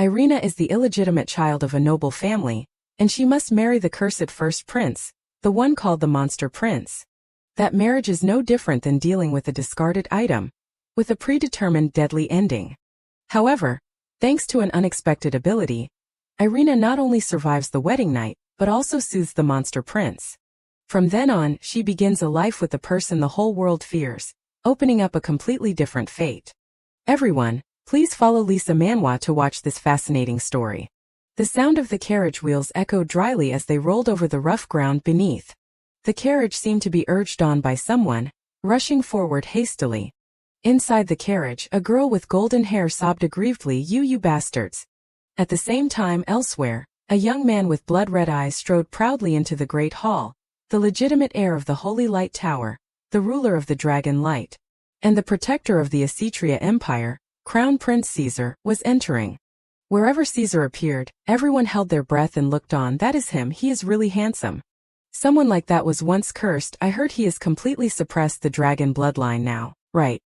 Irina is the illegitimate child of a noble family, and she must marry the cursed first prince, the one called the monster prince. That marriage is no different than dealing with a discarded item, with a predetermined deadly ending. However, thanks to an unexpected ability, Irina not only survives the wedding night, but also soothes the monster prince. From then on, she begins a life with the person the whole world fears, opening up a completely different fate. Everyone, please follow Lisa Manhwa to watch this fascinating story. The sound of the carriage wheels echoed dryly as they rolled over the rough ground beneath. The carriage seemed to be urged on by someone, rushing forward hastily. Inside the carriage, a girl with golden hair sobbed aggrievedly, "You bastards." At the same time elsewhere, a young man with blood-red eyes strode proudly into the great hall, the legitimate heir of the Holy Light Tower, the ruler of the Dragon Light, and the protector of the Assyria Empire. Crown Prince Caesar was entering. Wherever Caesar appeared, everyone held their breath and looked on. "That is him, he is really handsome. Someone like that was once cursed. I heard he has completely suppressed the dragon bloodline now, right?"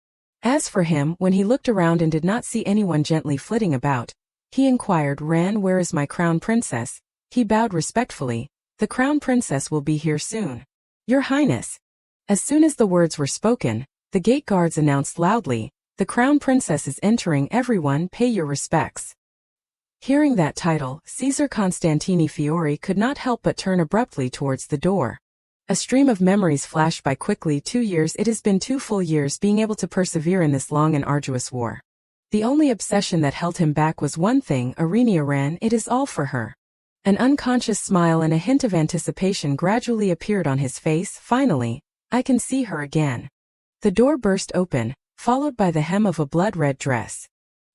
As for him, when he looked around and did not see anyone gently flitting about, he inquired, "Where is my crown princess?" He bowed respectfully. "The crown princess will be here soon, Your Highness." As soon as the words were spoken, the gate guards announced loudly, "The crown princess is entering, everyone pay your respects." Hearing that title, Caesar Constantini Fiore could not help but turn abruptly towards the door. A stream of memories flashed by quickly. 2 years, it has been 2 full years being able to persevere in this long and arduous war. The only obsession that held him back was one thing: Irina ran, it is all for her. An unconscious smile and a hint of anticipation gradually appeared on his face. "Finally, I can see her again." The door burst open, followed by the hem of a blood-red dress.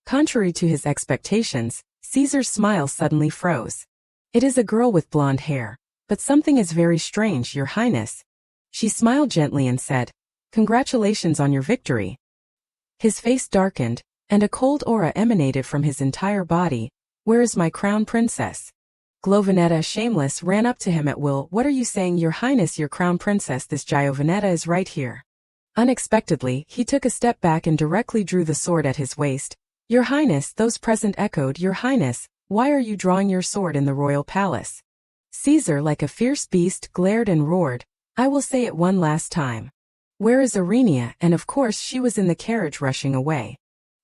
Contrary to his expectations, Caesar's smile suddenly froze. "It is a girl with blonde hair, but something is very strange, Your Highness." She smiled gently and said, "Congratulations on your victory." His face darkened, and a cold aura emanated from his entire body. "Where is my crown princess?" Glovinetta, shameless, ran up to him at will. "What are you saying, Your Highness? Your crown princess, this Giovanetta, is right here." Unexpectedly, he took a step back and directly drew the sword at his waist. "Your Highness," those present echoed. "Your Highness, why are you drawing your sword in the royal palace?" Caesar, like a fierce beast, glared and roared, "I will say it one last time. Where is Irina?" And of course she was in the carriage rushing away.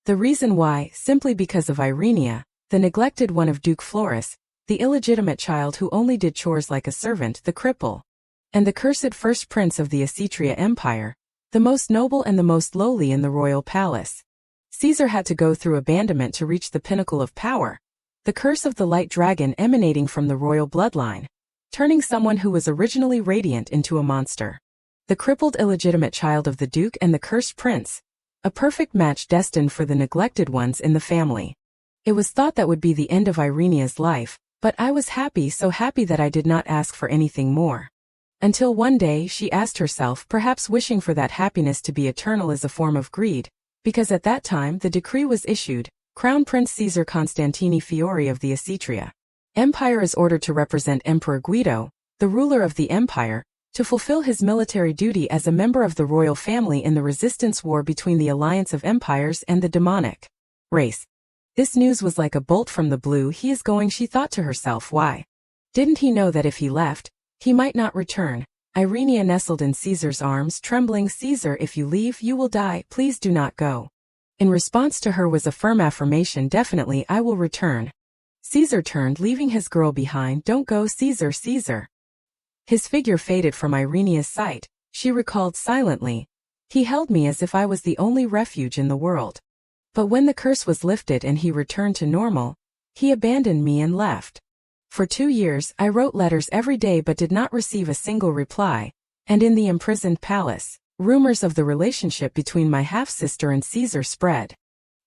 The reason why, simply because of Irina, the neglected one of Duke Florus, the illegitimate child who only did chores like a servant, the cripple, and the cursed first prince of the Assyria Empire, the most noble and the most lowly in the royal palace. Caesar had to go through abandonment to reach the pinnacle of power, the curse of the light dragon emanating from the royal bloodline, turning someone who was originally radiant into a monster. The crippled illegitimate child of the duke and the cursed prince, a perfect match destined for the neglected ones in the family. It was thought that would be the end of Irina's life, but I was happy, so happy that I did not ask for anything more. Until one day she asked herself, perhaps wishing for that happiness to be eternal is a form of greed, because at that time the decree was issued, Crown Prince Caesar Constantini Fiore of the Assyria Empire is ordered to represent Emperor Guido, the ruler of the empire, to fulfill his military duty as a member of the royal family in the resistance war between the alliance of empires and the demonic race. This news was like a bolt from the blue. He is going, she thought to herself. Why? Didn't he know that if he left, he might not return? Irina nestled in Caesar's arms, trembling. "Caesar, if you leave, you will die. Please do not go." In response to her was a firm affirmation. "Definitely, I will return." Caesar turned, leaving his girl behind. "Don't go, Caesar, Caesar." His figure faded from Irina's sight. She recalled silently, "He held me as if I was the only refuge in the world. But when the curse was lifted and he returned to normal, he abandoned me and left. For 2 years, I wrote letters every day but did not receive a single reply, and in the imprisoned palace, rumors of the relationship between my half-sister and Caesar spread."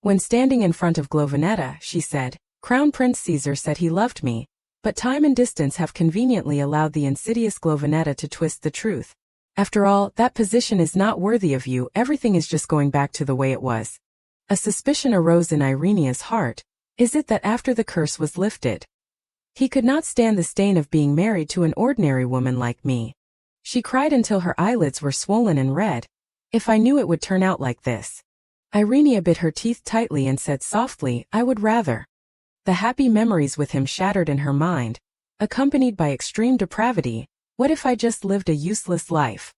When standing in front of Glovinetta, she said, "Crown Prince Caesar said he loved me, but time and distance have conveniently allowed the insidious Glovinetta to twist the truth. After all, that position is not worthy of you. Everything is just going back to the way it was." A suspicion arose in Irina's heart. Is it that after the curse was lifted, he could not stand the stain of being married to an ordinary woman like me? She cried until her eyelids were swollen and red. "If I knew it would turn out like this." Irina bit her teeth tightly and said softly, "I would rather The happy memories with him shattered in her mind, accompanied by extreme depravity. What if I just lived a useless life?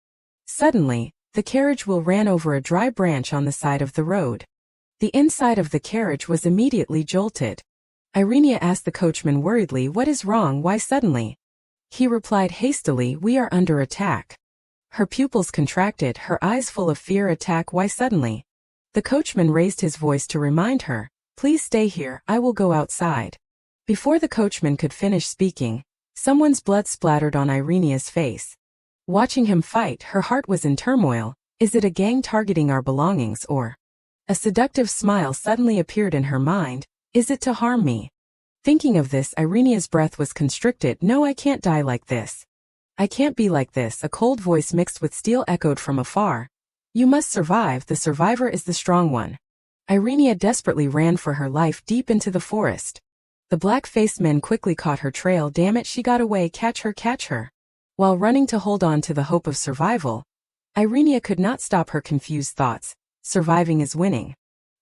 Suddenly, the carriage wheel ran over a dry branch on the side of the road. The inside of the carriage was immediately jolted. Irenia asked the coachman worriedly, "What is wrong? Why suddenly?" He replied hastily, "We are under attack." Her pupils contracted, her eyes full of fear. "Attack? Why suddenly?" The coachman raised his voice to remind her, "Please stay here, I will go outside." Before the coachman could finish speaking, someone's blood splattered on Irenia's face. Watching him fight, her heart was in turmoil. Is it a gang targeting our belongings, or? A seductive smile suddenly appeared in her mind. Is it to harm me? Thinking of this, Irenia's breath was constricted. "No, I can't die like this. I can't be like this." A cold voice mixed with steel echoed from afar. "You must survive, the survivor is the strong one." Irenia desperately ran for her life deep into the forest. The black-faced men quickly caught her trail. "Damn it, she got away, catch her, catch her." While running to hold on to the hope of survival, Irenia could not stop her confused thoughts. Surviving is winning.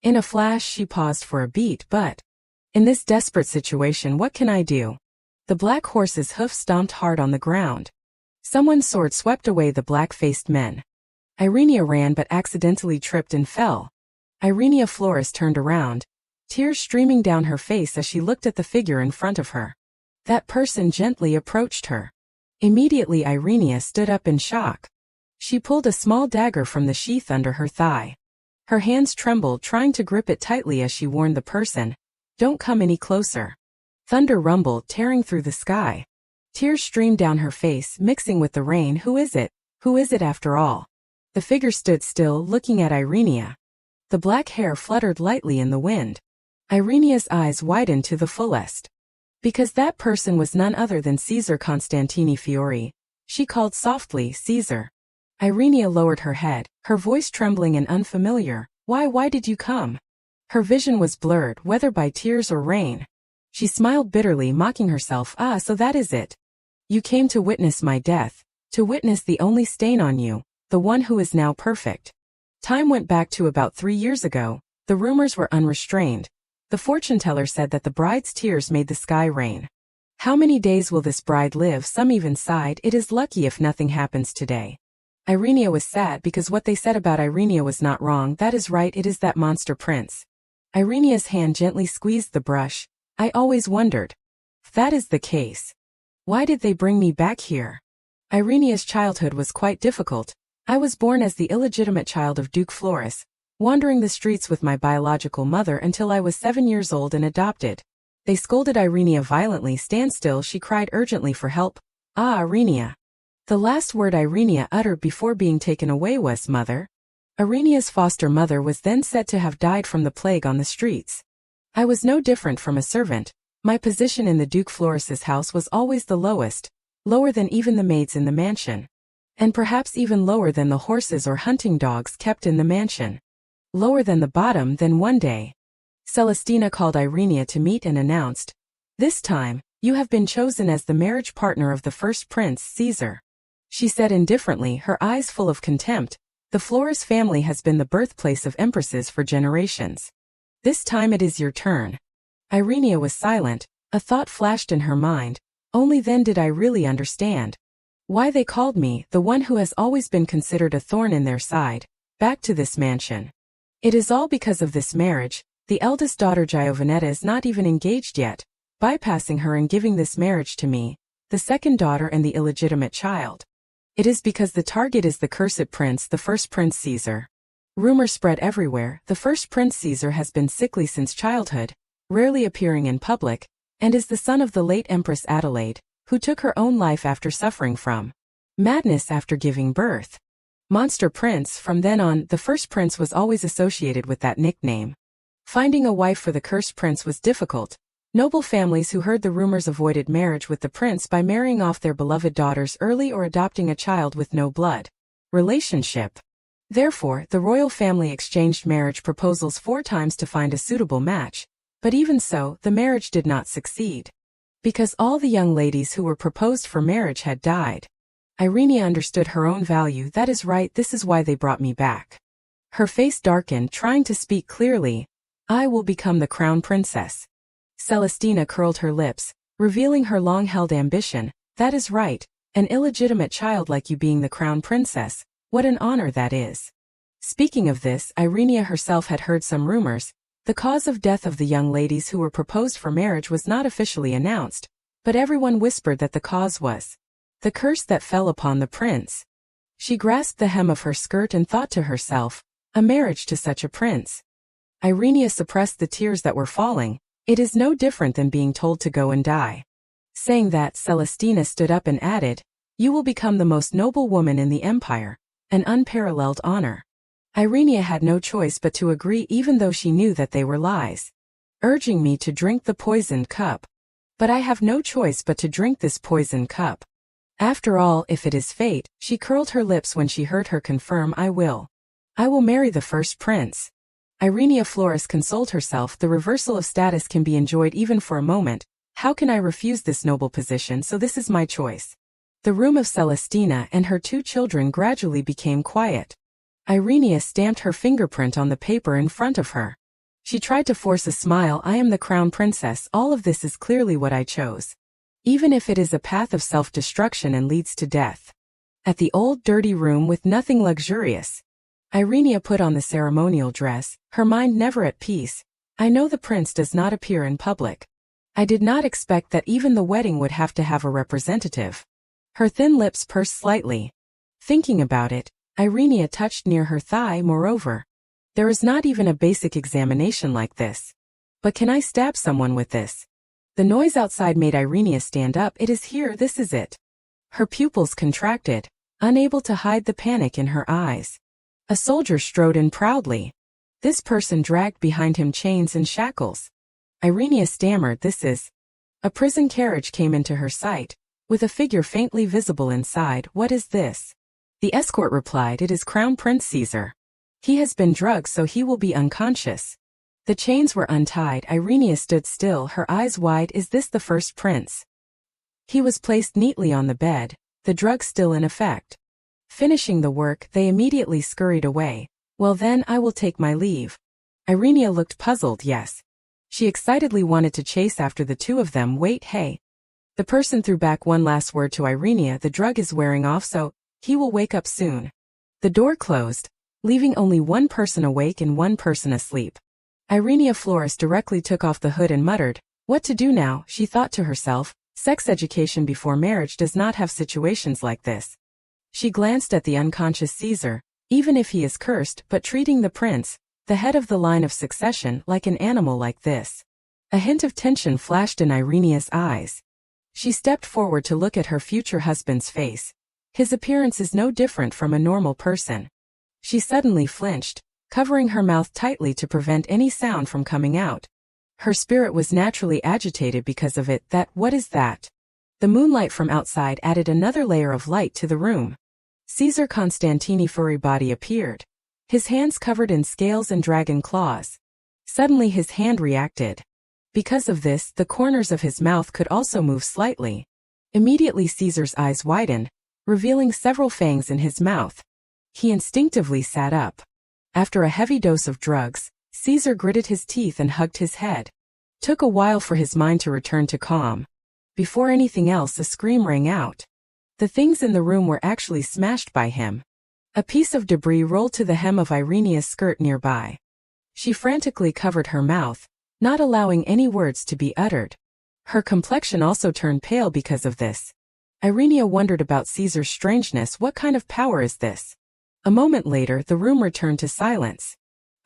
In a flash she paused for a beat. But in this desperate situation, what can I do? The black horse's hoof stomped hard on the ground. Someone's sword swept away the black-faced men. Irenia ran but accidentally tripped and fell. Irenia Flores turned around, tears streaming down her face as she looked at the figure in front of her. That person gently approached her. Immediately Irenia stood up in shock. She pulled a small dagger from the sheath under her thigh. Her hands trembled, trying to grip it tightly as she warned the person, "Don't come any closer." Thunder rumbled, tearing through the sky. Tears streamed down her face, mixing with the rain. Who is it? Who is it after all? The figure stood still, looking at Irenia. The black hair fluttered lightly in the wind. Irenia's eyes widened to the fullest. Because that person was none other than Caesar Constantini Fiori. She called softly, "Caesar." Irenia lowered her head, her voice trembling and unfamiliar. Why did you come?" Her vision was blurred, whether by tears or rain. She smiled bitterly, mocking herself. "Ah, so that is it. You came to witness my death, to witness the only stain on you, the one who is now perfect." Time went back to about 3 years ago. The rumors were unrestrained. The fortune-teller said that the bride's tears made the sky rain. How many days will this bride live? Some even sighed, "It is lucky if nothing happens today." Irenia was sad because what they said about Irenia was not wrong. "That is right, it is that monster prince." Irenia's hand gently squeezed the brush. "I always wondered. If that is the case, why did they bring me back here?" Irenia's childhood was quite difficult. "I was born as the illegitimate child of Duke Flores, wandering the streets with my biological mother until I was 7 years old and adopted." They scolded Irenia violently. "Stand still," she cried urgently for help. "Ah, Irenia." The last word Irenia uttered before being taken away was, "Mother." Irenia's foster mother was then said to have died from the plague on the streets. "I was no different from a servant. My position in the Duke Flores's house was always the lowest, lower than even the maids in the mansion. And perhaps even lower than the horses or hunting dogs kept in the mansion. Lower than the bottom. Then one day, Celestina called Irenia to meet and announced, "This time, you have been chosen as the marriage partner of the first prince, Caesar." She said indifferently, her eyes full of contempt, "The Flores family has been the birthplace of empresses for generations. This time it is your turn." Irenia was silent. A thought flashed in her mind. Only then did I really understand why they called me, the one who has always been considered a thorn in their side, back to this mansion. It is all because of this marriage. The eldest daughter Giovanetta is not even engaged yet, bypassing her and giving this marriage to me, the second daughter and the illegitimate child. It is because the target is the cursed prince, the first Prince Caesar. Rumors spread everywhere. The first Prince Caesar has been sickly since childhood, rarely appearing in public, and is the son of the late Empress Adelaide, who took her own life after suffering from madness after giving birth. Monster Prince. From then on, the first prince was always associated with that nickname. Finding a wife for the cursed prince was difficult. Noble families who heard the rumors avoided marriage with the prince by marrying off their beloved daughters early or adopting a child with no blood relationship. Therefore, the royal family exchanged marriage proposals 4 times to find a suitable match, but even so, the marriage did not succeed. Because all the young ladies who were proposed for marriage had died. Irenia understood her own value. "That is right, this is why they brought me back." Her face darkened, trying to speak clearly. "I will become the crown princess." Celestina curled her lips, revealing her long-held ambition. That is right, an illegitimate child like you being the crown princess. What an honor that is. Speaking of this, Irenia herself had heard some rumors. The cause of death of the young ladies who were proposed for marriage was not officially announced, but everyone whispered that the cause was the curse that fell upon the prince. She grasped the hem of her skirt and thought to herself, a marriage to such a prince. Irenia suppressed the tears that were falling. It is no different than being told to go and die. Saying that, Celestina stood up and added, you will become the most noble woman in the empire, an unparalleled honor. Irenia had no choice but to agree, even though she knew that they were lies. Urging me to drink the poisoned cup. But I have no choice but to drink this poisoned cup. After all, if it is fate, she curled her lips when she heard her confirm, I will marry the first prince. Irenia Flores consoled herself, the reversal of status can be enjoyed even for a moment. How can I refuse this noble position? So this is my choice. The room of Celestina and her two children gradually became quiet. Irenia stamped her fingerprint on the paper in front of her. She tried to force a smile. I am the crown princess. All of this is clearly what I chose. Even if it is a path of self-destruction and leads to death. At the old dirty room with nothing luxurious, Irenia put on the ceremonial dress, her mind never at peace. I know the prince does not appear in public. I did not expect that even the wedding would have to have a representative. Her thin lips pursed slightly. Thinking about it, Irenia touched near her thigh. Moreover, there is not even a basic examination like this. But can I stab someone with this? The noise outside made Irenia stand up. It is here, this is it. Her pupils contracted, unable to hide the panic in her eyes. A soldier strode in proudly. This person dragged behind him chains and shackles. Irenia stammered, this is. A prison carriage came into her sight, with a figure faintly visible inside. What is this? The escort replied, it is Crown Prince Caesar. He has been drugged, so he will be unconscious. The chains were untied. Irenia stood still, her eyes wide. Is this the first prince? He was placed neatly on the bed, the drug still in effect. Finishing the work, they immediately scurried away. Well then, I will take my leave. Irenia looked puzzled. Yes. She excitedly wanted to chase after the two of them. Wait, hey. The person threw back one last word to Irenia. The drug is wearing off, so he will wake up soon. The door closed, leaving only one person awake and one person asleep. Irenia Flores directly took off the hood and muttered, what to do now? She thought to herself, sex education before marriage does not have situations like this. She glanced at the unconscious Caesar, even if he is cursed, but treating the prince, the head of the line of succession, like an animal like this. A hint of tension flashed in Irenia's eyes. She stepped forward to look at her future husband's face. His appearance is no different from a normal person. She suddenly flinched, covering her mouth tightly to prevent any sound from coming out. Her spirit was naturally agitated because of it. What is that? The moonlight from outside added another layer of light to the room. Caesar Constantini's furry body appeared, his hands covered in scales and dragon claws. Suddenly his hand reacted. Because of this, the corners of his mouth could also move slightly. Immediately Caesar's eyes widened, revealing several fangs in his mouth. He instinctively sat up. After a heavy dose of drugs, Caesar gritted his teeth and hugged his head. Took a while for his mind to return to calm. Before anything else, a scream rang out. The things in the room were actually smashed by him. A piece of debris rolled to the hem of Irenia's skirt nearby. She frantically covered her mouth, not allowing any words to be uttered. Her complexion also turned pale because of this. Irenia wondered about Caesar's strangeness. What kind of power is this? A moment later, the room returned to silence.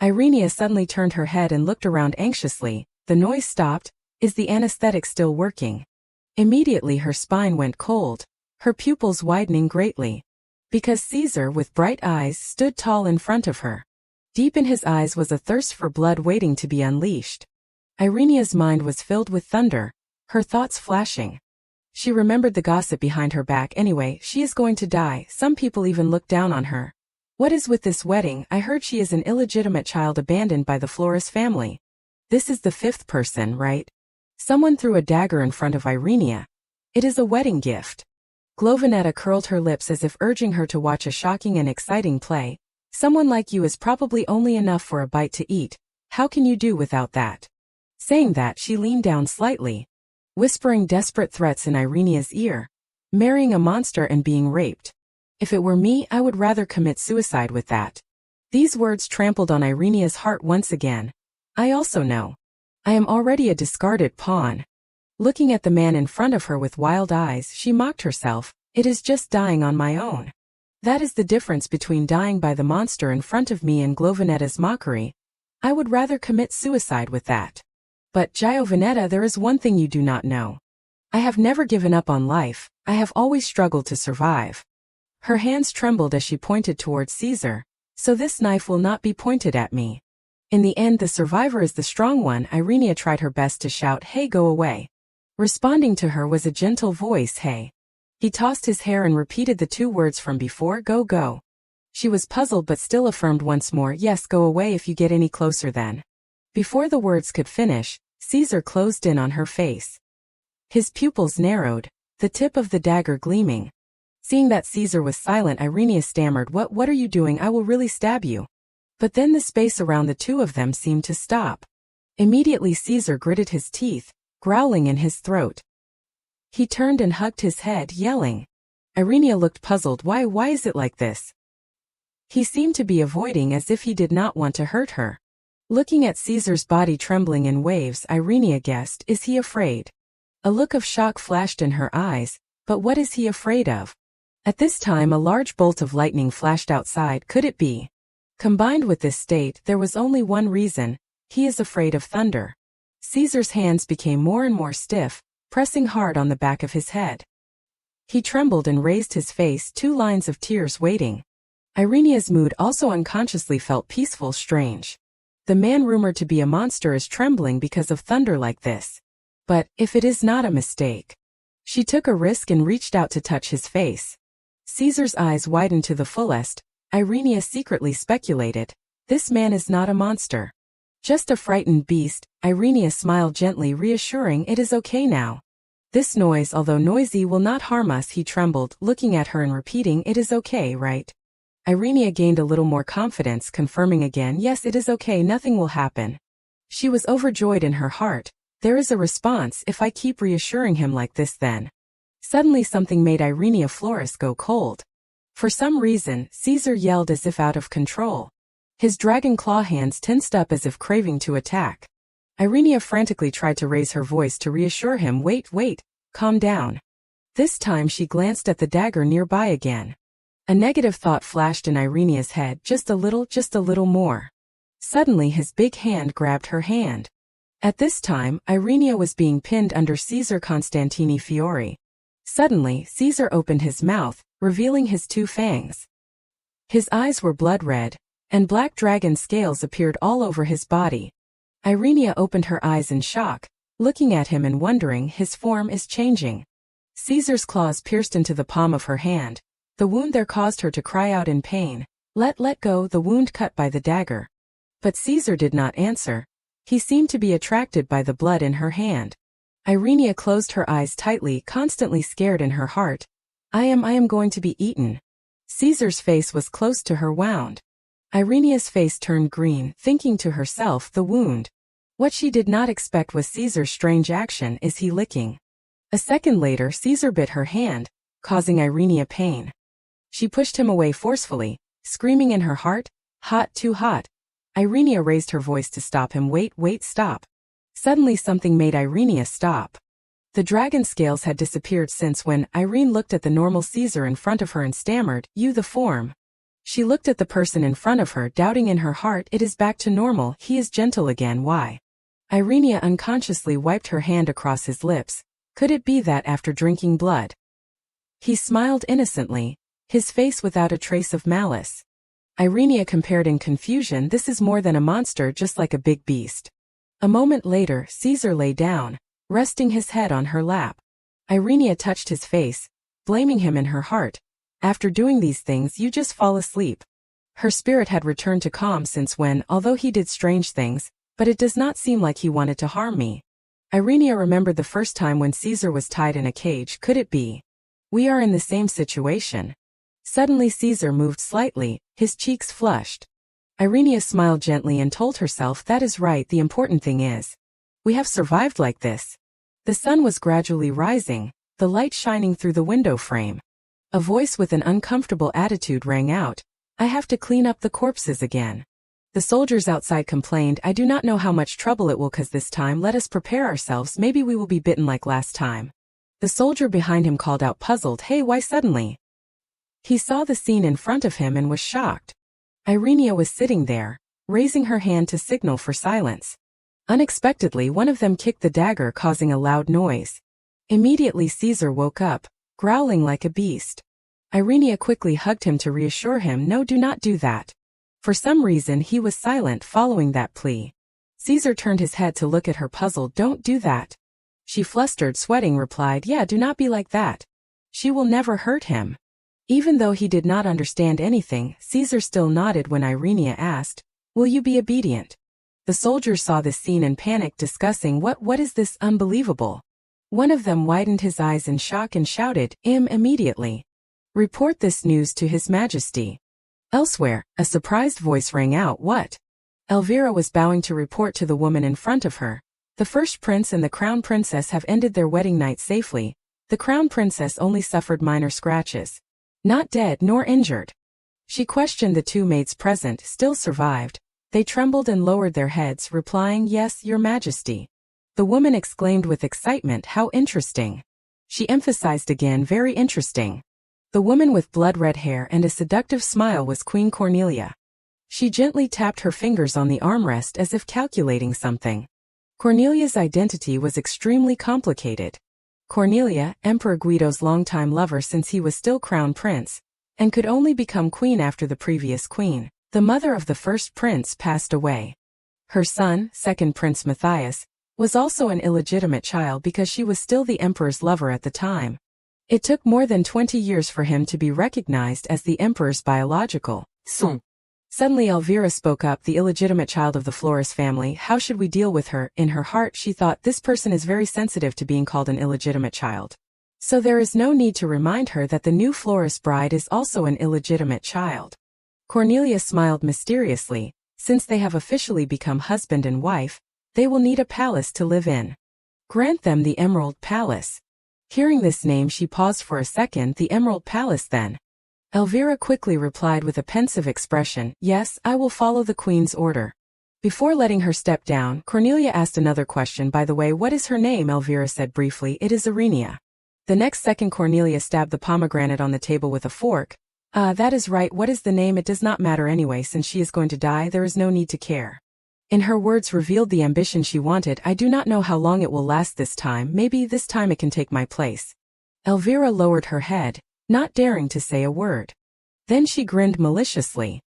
Irenia suddenly turned her head and looked around anxiously. The noise stopped. Is the anesthetic still working? Immediately her spine went cold, her pupils widening greatly. Because Caesar, with bright eyes, stood tall in front of her. Deep in his eyes was a thirst for blood waiting to be unleashed. Irenia's mind was filled with thunder, her thoughts flashing. She remembered the gossip behind her back. Anyway, she is going to die. Some people even look down on her. What is with this wedding? I heard she is an illegitimate child abandoned by the Flores family. This is the fifth person, right? Someone threw a dagger in front of Irenia. It is a wedding gift. Glovinetta curled her lips as if urging her to watch a shocking and exciting play. Someone like you is probably only enough for a bite to eat. How can you do without that? Saying that, she leaned down slightly, whispering desperate threats in Irenia's ear. Marrying a monster and being raped. If it were me, I would rather commit suicide with that. These words trampled on Irenia's heart once again. I also know. I am already a discarded pawn. Looking at the man in front of her with wild eyes, she mocked herself. It is just dying on my own. That is the difference between dying by the monster in front of me and Glovinetta's mockery. I would rather commit suicide with that. But, Giovinetta, there is one thing you do not know. I have never given up on life, I have always struggled to survive. Her hands trembled as she pointed towards Caesar. So this knife will not be pointed at me. In the end, the survivor is the strong one. Irenia tried her best to shout, "Hey, go away." Responding to her was a gentle voice, "Hey." He tossed his hair and repeated the two words from before, "Go, go." She was puzzled but still affirmed once more, "Yes, go away if you get any closer then." Before the words could finish, Caesar closed in on her face. His pupils narrowed, the tip of the dagger gleaming. Seeing that Caesar was silent, Irenia stammered, What are you doing? I will really stab you." But then the space around the two of them seemed to stop. Immediately Caesar gritted his teeth, growling in his throat. He turned and hugged his head, yelling. Irenia looked puzzled. Why is it like this? He seemed to be avoiding as if he did not want to hurt her. Looking at Caesar's body trembling in waves, Irenia guessed, is he afraid? A look of shock flashed in her eyes, but what is he afraid of? At this time a large bolt of lightning flashed outside. Could it be? Combined with this state, there was only one reason. He is afraid of thunder. Caesar's hands became more and more stiff, pressing hard on the back of his head. He trembled and raised his face, 2 lines of tears waiting. Irenia's mood also unconsciously felt peaceful, strange. The man rumored to be a monster is trembling because of thunder like this. But, if it is not a mistake. She took a risk and reached out to touch his face. Caesar's eyes widened to the fullest. Irenia secretly speculated, this man is not a monster. Just a frightened beast. Irenia smiled gently, reassuring, it is okay now. This noise, although noisy, will not harm us. He trembled, looking at her and repeating, it is okay, right? Irenia gained a little more confidence, confirming again, yes, it is okay, nothing will happen. She was overjoyed in her heart. There is a response if I keep reassuring him like this then. Suddenly something made Irenia Flores go cold. For some reason, Caesar yelled as if out of control. His dragon claw hands tensed up as if craving to attack. Irenia frantically tried to raise her voice to reassure him, wait, calm down. This time she glanced at the dagger nearby again. A negative thought flashed in Irenia's head, just a little more. Suddenly his big hand grabbed her hand. At this time, Irenia was being pinned under Caesar Constantini Fiori. Suddenly, Caesar opened his mouth, revealing his 2 fangs. His eyes were blood red, and black dragon scales appeared all over his body. Irenia opened her eyes in shock, looking at him and wondering, his form is changing. Caesar's claws pierced into the palm of her hand. The wound there caused her to cry out in pain. Let go, the wound cut by the dagger. But Caesar did not answer. He seemed to be attracted by the blood in her hand. Irenia closed her eyes tightly, constantly scared in her heart. I am going to be eaten. Caesar's face was close to her wound. Irenia's face turned green, thinking to herself, the wound. What she did not expect was Caesar's strange action. Is he licking? A second later, Caesar bit her hand, causing Irenia pain. She pushed him away forcefully, screaming in her heart, hot, too hot. Irenia raised her voice to stop him. Wait, stop. Suddenly something made Irenia stop. The dragon scales had disappeared since when Irene looked at the normal Caesar in front of her and stammered, you the form. She looked at the person in front of her, doubting in her heart, it is back to normal, he is gentle again, why? Irenia unconsciously wiped her hand across his lips. Could it be that after drinking blood? He smiled innocently, his face without a trace of malice. Irenia compared in confusion, this is more than a monster, just like a big beast. A moment later, Caesar lay down, resting his head on her lap. Irenia touched his face, blaming him in her heart. After doing these things you just fall asleep. Her spirit had returned to calm since when, although he did strange things, but it does not seem like he wanted to harm me. Irenia remembered the first time when Caesar was tied in a cage. Could it be? We are in the same situation. Suddenly Caesar moved slightly, his cheeks flushed. Irenia smiled gently and told herself, that is right, the important thing is. We have survived like this. The sun was gradually rising, the light shining through the window frame. A voice with an uncomfortable attitude rang out, I have to clean up the corpses again. The soldiers outside complained, I do not know how much trouble it will cause this time, let us prepare ourselves, maybe we will be bitten like last time. The soldier behind him called out puzzled, hey, why suddenly? He saw the scene in front of him and was shocked. Irenia was sitting there, raising her hand to signal for silence. Unexpectedly, one of them kicked the dagger, causing a loud noise. Immediately Caesar woke up, growling like a beast. Irenia quickly hugged him to reassure him, no, do not do that. For some reason he was silent following that plea. Caesar turned his head to look at her, puzzled, don't do that. She flustered, sweating, replied, yeah, do not be like that. She will never hurt him. Even though he did not understand anything, Caesar still nodded when Irenia asked, will you be obedient? The soldiers saw this scene and panicked, discussing, what is this, unbelievable. One of them widened his eyes in shock and shouted, immediately. Report this news to His Majesty. Elsewhere, a surprised voice rang out, what? Elvira was bowing to report to the woman in front of her. The first prince and the crown princess have ended their wedding night safely. The crown princess only suffered minor scratches. Not dead nor injured. She questioned the two maids present, still survived. They trembled and lowered their heads, replying, yes, Your Majesty. The woman exclaimed with excitement, how interesting. She emphasized again, very interesting. The woman with blood-red hair and a seductive smile was Queen Cornelia. She gently tapped her fingers on the armrest as if calculating something. Cornelia's identity was extremely complicated. Cornelia, Emperor Guido's longtime lover since he was still crown prince, and could only become queen after the previous queen, the mother of the first prince, passed away. Her son, second Prince Matthias, was also an illegitimate child because she was still the emperor's lover at the time. It took more than 20 years for him to be recognized as the emperor's biological son. Suddenly Elvira spoke up, the illegitimate child of the Flores family, how should we deal with her? In her heart she thought, this person is very sensitive to being called an illegitimate child. So there is no need to remind her that the new Flores bride is also an illegitimate child. Cornelia smiled mysteriously, since they have officially become husband and wife, they will need a palace to live in. Grant them the Emerald Palace. Hearing this name she paused for a second, the Emerald Palace then. Elvira quickly replied with a pensive expression, yes, I will follow the queen's order. Before letting her step down, Cornelia asked another question, by the way, what is her name? Elvira said briefly, it is Irenia. The next second Cornelia stabbed the pomegranate on the table with a fork. That is right, what is the name? It does not matter anyway, since she is going to die, there is no need to care. In her words revealed the ambition she wanted, I do not know how long it will last this time, maybe this time it can take my place. Elvira lowered her head, not daring to say a word. Then she grinned maliciously.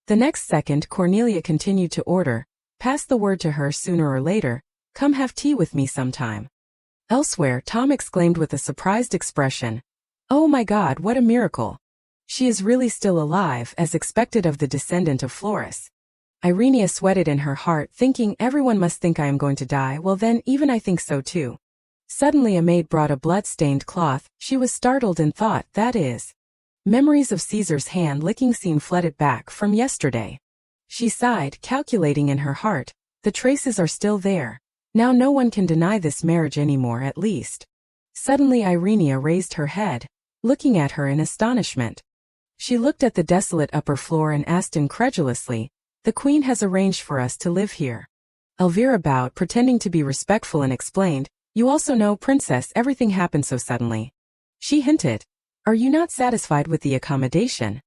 The next second Cornelia continued to order, pass the word to her sooner or later, come have tea with me sometime. Elsewhere, Tom exclaimed with a surprised expression, oh my God, what a miracle. She is really still alive, as expected of the descendant of Flores. Irenia sweated in her heart, thinking everyone must think I am going to die, well then, even I think so too. Suddenly a maid brought a blood-stained cloth, she was startled and thought, that is. Memories of Caesar's hand-licking scene flooded back from yesterday. She sighed, calculating in her heart, the traces are still there. Now no one can deny this marriage anymore, at least. Suddenly Irenia raised her head, looking at her in astonishment. She looked at the desolate upper floor and asked incredulously, the queen has arranged for us to live here. Elvira bowed, pretending to be respectful, and explained, you also know, princess, everything happened so suddenly. She hinted, are you not satisfied with the accommodation?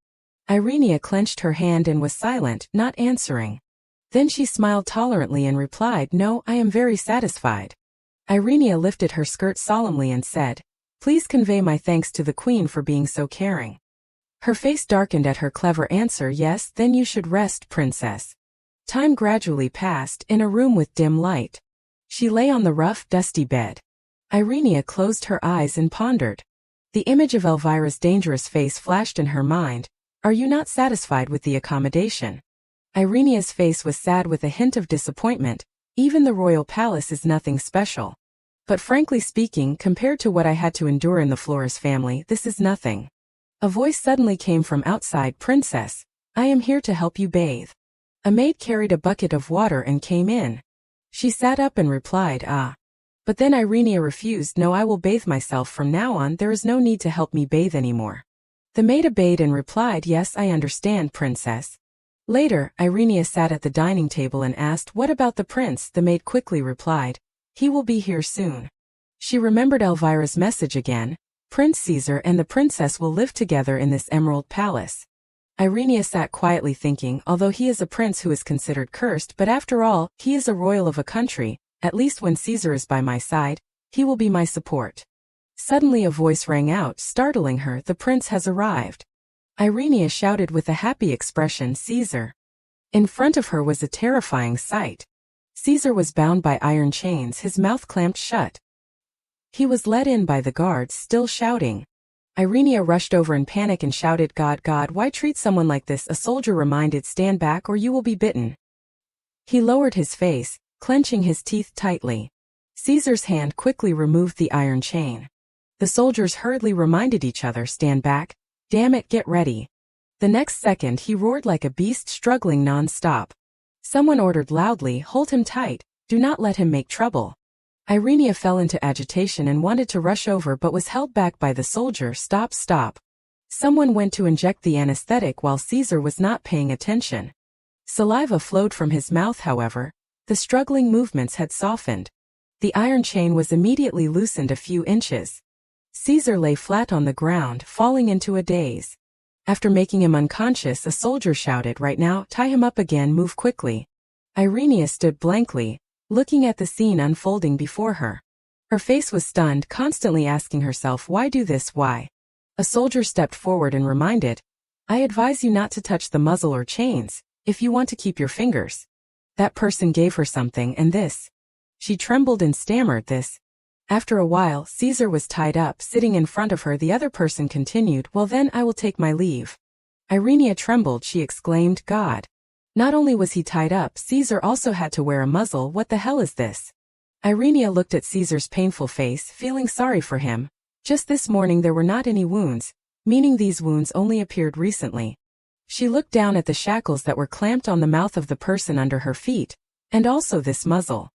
Irenia clenched her hand and was silent, not answering. Then she smiled tolerantly and replied, no, I am very satisfied. Irenia lifted her skirt solemnly and said, please convey my thanks to the queen for being so caring. Her face darkened at her clever answer, yes, then you should rest, princess. Time gradually passed, in a room with dim light. She lay on the rough, dusty bed. Irenia closed her eyes and pondered. The image of Elvira's dangerous face flashed in her mind. Are you not satisfied with the accommodation? Irenia's face was sad with a hint of disappointment. Even the royal palace is nothing special. But frankly speaking, compared to what I had to endure in the Flores family, this is nothing. A voice suddenly came from outside, princess, I am here to help you bathe. A maid carried a bucket of water and came in. She sat up and replied, "Ah." But then Irenia refused. "No, I will bathe myself from now on. There is no need to help me bathe anymore." The maid obeyed and replied, "Yes, I understand, princess." Later, Irenia sat at the dining table and asked, "What about the prince?" The maid quickly replied, "He will be here soon." She remembered Elvira's message again. Prince Caesar and the princess will live together in this emerald palace. Irenia sat quietly thinking, although he is a prince who is considered cursed, but after all, he is a royal of a country. At least when Caesar is by my side, he will be my support. Suddenly a voice rang out, startling her. "The prince has arrived." Irenia shouted with a happy expression, "Caesar." In front of her was a terrifying sight. Caesar was bound by iron chains, his mouth clamped shut. He was led in by the guards, still shouting. Irenia rushed over in panic and shouted, God, why treat someone like this?" A soldier reminded, "Stand back or you will be bitten." He lowered his face, clenching his teeth tightly. Caesar's hand quickly removed the iron chain. The soldiers hurriedly reminded each other, "Stand back. Damn it, get ready." The next second he roared like a beast, struggling non-stop. Someone ordered loudly, "Hold him tight, do not let him make trouble." Irenia fell into agitation and wanted to rush over but was held back by the soldier. Stop. Someone went to inject the anesthetic while Caesar was not paying attention. Saliva flowed from his mouth, however. The struggling movements had softened. The iron chain was immediately loosened a few inches. Caesar lay flat on the ground, falling into a daze. After making him unconscious, a soldier shouted, "Right now, tie him up again, move quickly." Irenia stood blankly, looking at the scene unfolding before her. Her face was stunned, constantly asking herself, "Why do this, why?" A soldier stepped forward and reminded, "I advise you not to touch the muzzle or chains, if you want to keep your fingers." That person gave her something, and this. She trembled and stammered, "This." After a while, Caesar was tied up, sitting in front of her. The other person continued, "Well then, I will take my leave." Irenia trembled. She exclaimed, "God." Not only was he tied up, Caesar also had to wear a muzzle. What the hell is this? Irenia looked at Caesar's painful face, feeling sorry for him. Just this morning there were not any wounds, meaning these wounds only appeared recently. She looked down at the shackles that were clamped on the mouth of the person under her feet, and also this muzzle.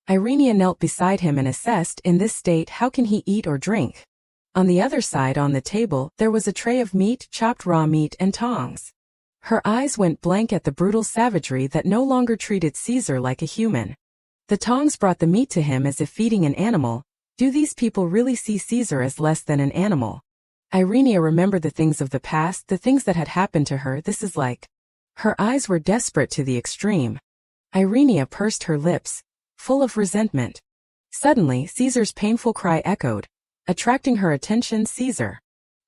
Irenia knelt beside him and assessed, in this state, how can he eat or drink? On the other side on the table, there was a tray of meat, chopped raw meat, and tongs. Her eyes went blank at the brutal savagery that no longer treated Caesar like a human. The tongs brought the meat to him as if feeding an animal. Do these people really see Caesar as less than an animal? Irenia remembered the things of the past, the things that had happened to her. This is like. Her eyes were desperate to the extreme. Irenia pursed her lips, full of resentment. Suddenly, Caesar's painful cry echoed, attracting her attention. "Caesar."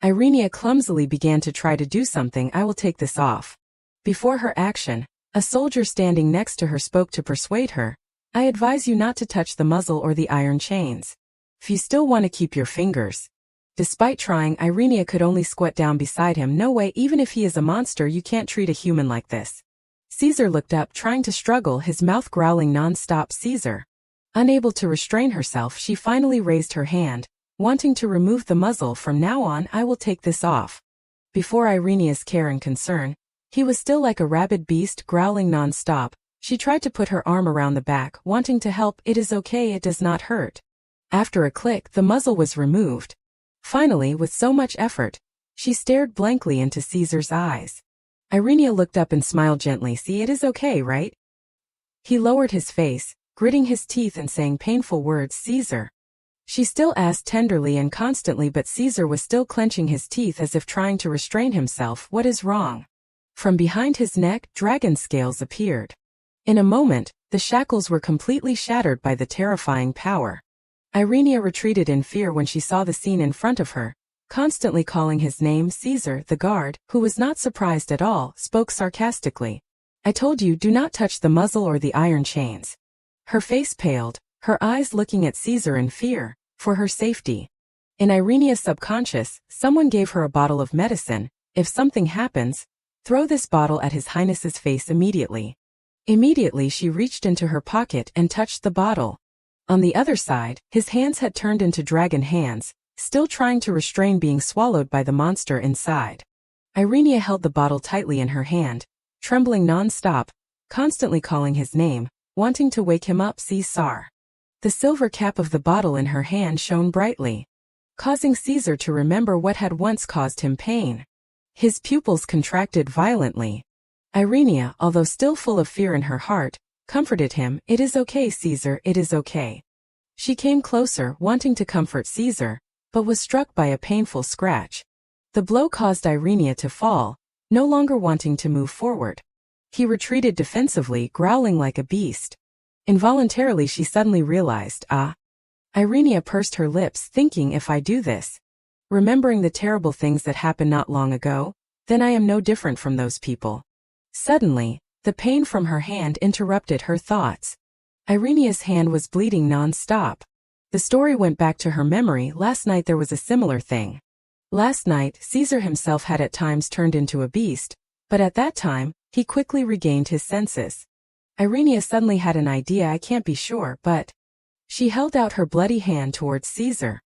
Irenia clumsily began to try to do something. "I will take this off." Before her action, a soldier standing next to her spoke to persuade her, "I advise you not to touch the muzzle or the iron chains. If you still want to keep your fingers." Despite trying, Irenia could only squat down beside him. "No way, even if he is a monster, you can't treat a human like this." Caesar looked up, trying to struggle, his mouth growling non-stop. "Caesar." Unable to restrain herself, she finally raised her hand, wanting to remove the muzzle. "From now on, I will take this off." Before Irenia's care and concern, he was still like a rabid beast, growling non-stop. She tried to put her arm around the back, wanting to help. "It is okay, it does not hurt." After a click, the muzzle was removed. Finally, with so much effort, she stared blankly into Caesar's eyes. Irenia looked up and smiled gently. "See, it is okay, right?" He lowered his face, gritting his teeth and saying painful words, "Caesar." She still asked tenderly and constantly, but Caesar was still clenching his teeth as if trying to restrain himself. "What is wrong?" From behind his neck, dragon scales appeared. In a moment, the shackles were completely shattered by the terrifying power. Irenia retreated in fear when she saw the scene in front of her, constantly calling his name. Caesar, the guard, who was not surprised at all, spoke sarcastically. "I told you, do not touch the muzzle or the iron chains." Her face paled, her eyes looking at Caesar in fear, for her safety. In Irenia's subconscious, someone gave her a bottle of medicine. "If something happens, throw this bottle at His Highness's face immediately." Immediately she reached into her pocket and touched the bottle. On the other side, his hands had turned into dragon hands, still trying to restrain being swallowed by the monster inside. Irenia held the bottle tightly in her hand, trembling non-stop, constantly calling his name. wanting to wake him up. Caesar. The silver cap of the bottle in her hand shone brightly, causing Caesar to remember what had once caused him pain. His pupils contracted violently. Irenia, although still full of fear in her heart, comforted him. It is okay, Caesar, it is okay. She came closer, wanting to comfort Caesar, but was struck by a painful scratch. The blow caused Irenia to fall, no longer wanting to move forward. He retreated defensively, growling like a beast. Involuntarily she suddenly realized, Irenia pursed her lips, thinking, if I do this, remembering the terrible things that happened not long ago, then I am no different from those people. Suddenly, the pain from her hand interrupted her thoughts. Irenia's hand was bleeding non-stop. The story went back to her memory. Last night there was a similar thing. Last night, Caesar himself had at times turned into a beast, but at that time, he quickly regained his senses. Irenia suddenly had an idea. I can't be sure, but... She held out her bloody hand towards Caesar.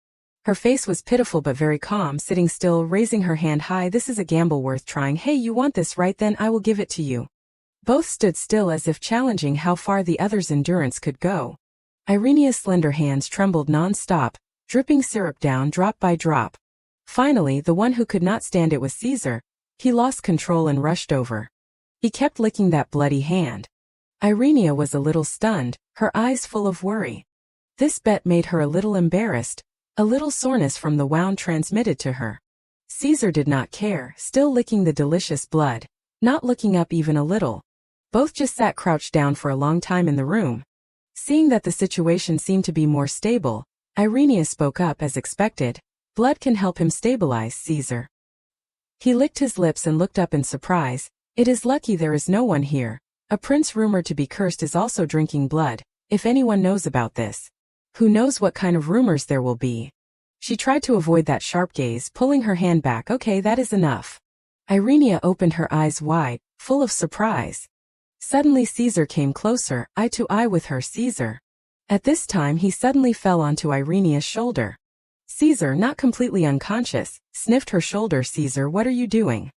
Her face was pitiful but very calm, sitting still, raising her hand high. This is a gamble worth trying. Hey, you want this, right? Then I will give it to you. Both stood still as if challenging how far the other's endurance could go. Irenia's slender hands trembled non-stop, dripping syrup down drop by drop. Finally, the one who could not stand it was Caesar. He lost control and rushed over. He kept licking that bloody hand. Irenia was a little stunned, her eyes full of worry. This bet made her a little embarrassed, a little soreness from the wound transmitted to her. Caesar did not care, still licking the delicious blood, not looking up even a little. Both just sat crouched down for a long time in the room. Seeing that the situation seemed to be more stable, Irenia spoke up as expected. Blood can help him stabilize, Caesar. He licked his lips and looked up in surprise. It is lucky there is no one here. A prince rumored to be cursed is also drinking blood, if anyone knows about this. Who knows what kind of rumors there will be. She tried to avoid that sharp gaze, pulling her hand back. Okay, that is enough. Irenia opened her eyes wide, full of surprise. Suddenly Caesar came closer, eye to eye with her. Caesar. At this time he suddenly fell onto Irenia's shoulder. Caesar, not completely unconscious, sniffed her shoulder. Caesar, what are you doing?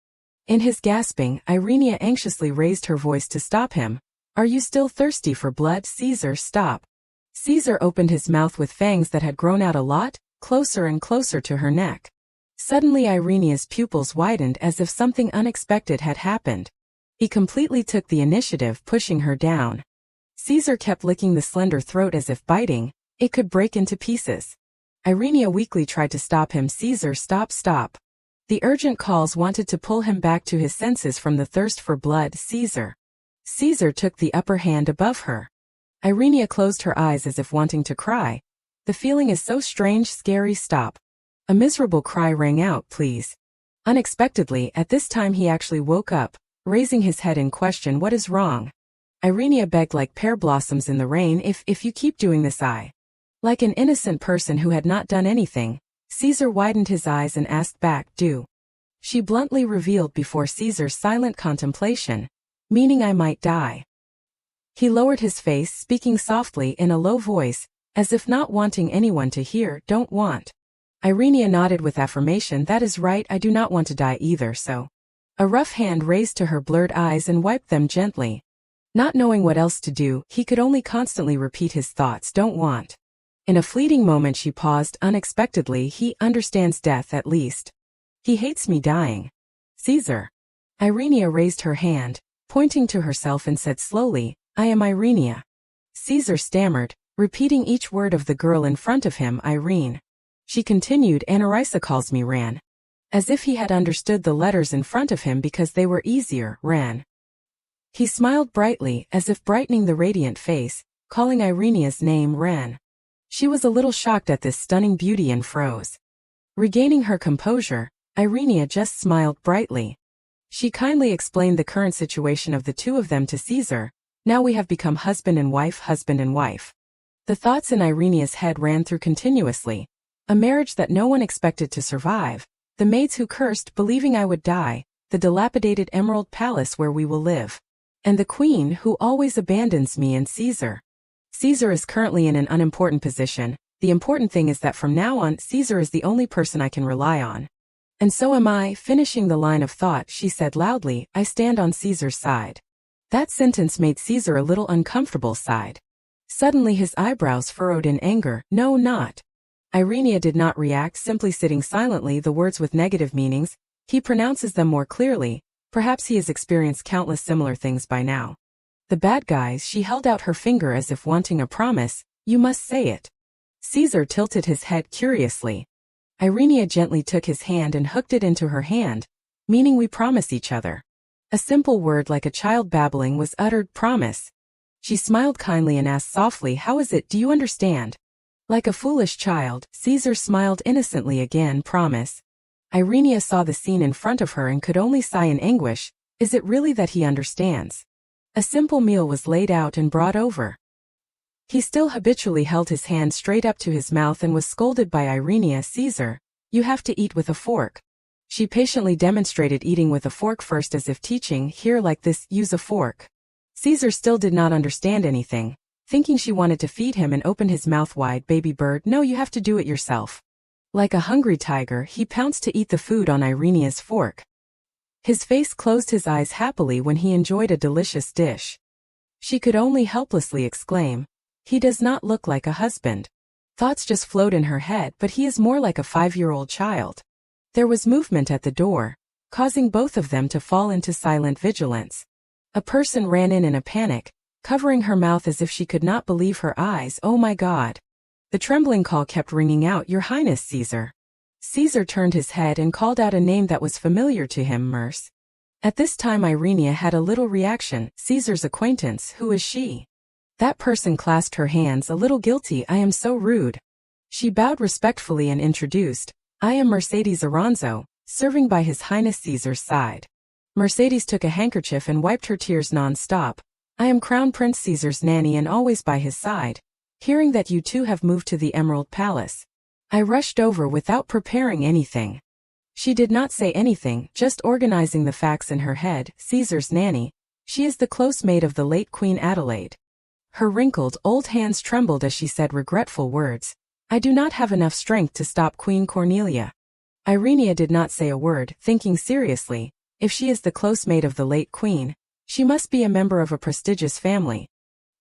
In his gasping, Irenia anxiously raised her voice to stop him. Are you still thirsty for blood? Caesar, stop. Caesar opened his mouth with fangs that had grown out a lot, closer and closer to her neck. Suddenly Irenia's pupils widened as if something unexpected had happened. He completely took the initiative, pushing her down. Caesar kept licking the slender throat as if biting, it could break into pieces. Irenia weakly tried to stop him. Caesar, stop, stop. The urgent calls wanted to pull him back to his senses from the thirst for blood. Caesar. Caesar took the upper hand above her. Irenia closed her eyes as if wanting to cry. The feeling is so strange, scary. Stop. A miserable cry rang out. Please. Unexpectedly, at this time he actually woke up, raising his head in question. What is wrong? Irenia begged like pear blossoms in the rain. If you keep doing this, I... Like an innocent person who had not done anything, Caesar widened his eyes and asked back, do. She bluntly revealed before Caesar's silent contemplation, meaning I might die. He lowered his face, speaking softly in a low voice, as if not wanting anyone to hear. Don't want. Irenia nodded with affirmation. That is right, I do not want to die either, so. A rough hand raised to her blurred eyes and wiped them gently. Not knowing what else to do, he could only constantly repeat his thoughts. Don't want. In a fleeting moment she paused unexpectedly. He understands death at least. He hates me dying. Caesar. Irenia raised her hand, pointing to herself and said slowly, I am Irenia. Caesar stammered, repeating each word of the girl in front of him. Irene. She continued, Anarisa calls me Ran. As if he had understood the letters in front of him because they were easier. Ran. He smiled brightly, as if brightening the radiant face, calling Irenia's name Ran. She was a little shocked at this stunning beauty and froze. Regaining her composure, Irenia just smiled brightly. She kindly explained the current situation of the two of them to Caesar. Now we have become husband and wife, husband and wife. The thoughts in Irenia's head ran through continuously. A marriage that no one expected to survive. The maids who cursed, believing I would die. The dilapidated emerald palace where we will live. And the queen who always abandons me. And Caesar. Caesar is currently in an unimportant position. The important thing is that from now on, Caesar is the only person I can rely on. And so am I. Finishing the line of thought, she said loudly, I stand on Caesar's side. That sentence made Caesar a little uncomfortable. Sighed. Suddenly his eyebrows furrowed in anger. No, not. Irenia did not react, simply sitting silently. The words with negative meanings, he pronounces them more clearly. Perhaps he has experienced countless similar things by now. The bad guys. She held out her finger as if wanting a promise. You must say it. Caesar tilted his head curiously. Irenia gently took his hand and hooked it into her hand, meaning we promise each other. A simple word like a child babbling was uttered. Promise. She smiled kindly and asked softly, how is it, do you understand? Like a foolish child, Caesar smiled innocently again. Promise. Irenia saw the scene in front of her and could only sigh in anguish. Is it really that he understands? A simple meal was laid out and brought over. He still habitually held his hand straight up to his mouth and was scolded by Irenia. Caesar, you have to eat with a fork. She patiently demonstrated eating with a fork first as if teaching, here like this, use a fork. Caesar still did not understand anything, thinking she wanted to feed him, and opened his mouth wide. Baby bird, no, you have to do it yourself. Like a hungry tiger, he pounced to eat the food on Irenia's fork. His face closed, his eyes happily when he enjoyed a delicious dish. She could only helplessly exclaim, he does not look like a husband. Thoughts just flowed in her head, but he is more like a 5-year-old child. There was movement at the door, causing both of them to fall into silent vigilance. A person ran in a panic, covering her mouth as if she could not believe her eyes. Oh my God. The trembling call kept ringing out, Your Highness Caesar. Caesar turned his head and called out a name that was familiar to him, Merce. At this time Irenia had a little reaction. Caesar's acquaintance, who is she? That person clasped her hands, a little guilty. I am so rude. She bowed respectfully and introduced, I am Mercedes Aranzo, serving by His Highness Caesar's side. Mercedes took a handkerchief and wiped her tears non-stop. I am Crown Prince Caesar's nanny and always by his side. Hearing that you two have moved to the Emerald Palace, I rushed over without preparing anything. She did not say anything, just organizing the facts in her head. Caesar's nanny. She is the close maid of the late Queen Adelaide. Her wrinkled, old hands trembled as she said regretful words. I do not have enough strength to stop Queen Cornelia. Irenia did not say a word, thinking seriously, if she is the close maid of the late queen, she must be a member of a prestigious family.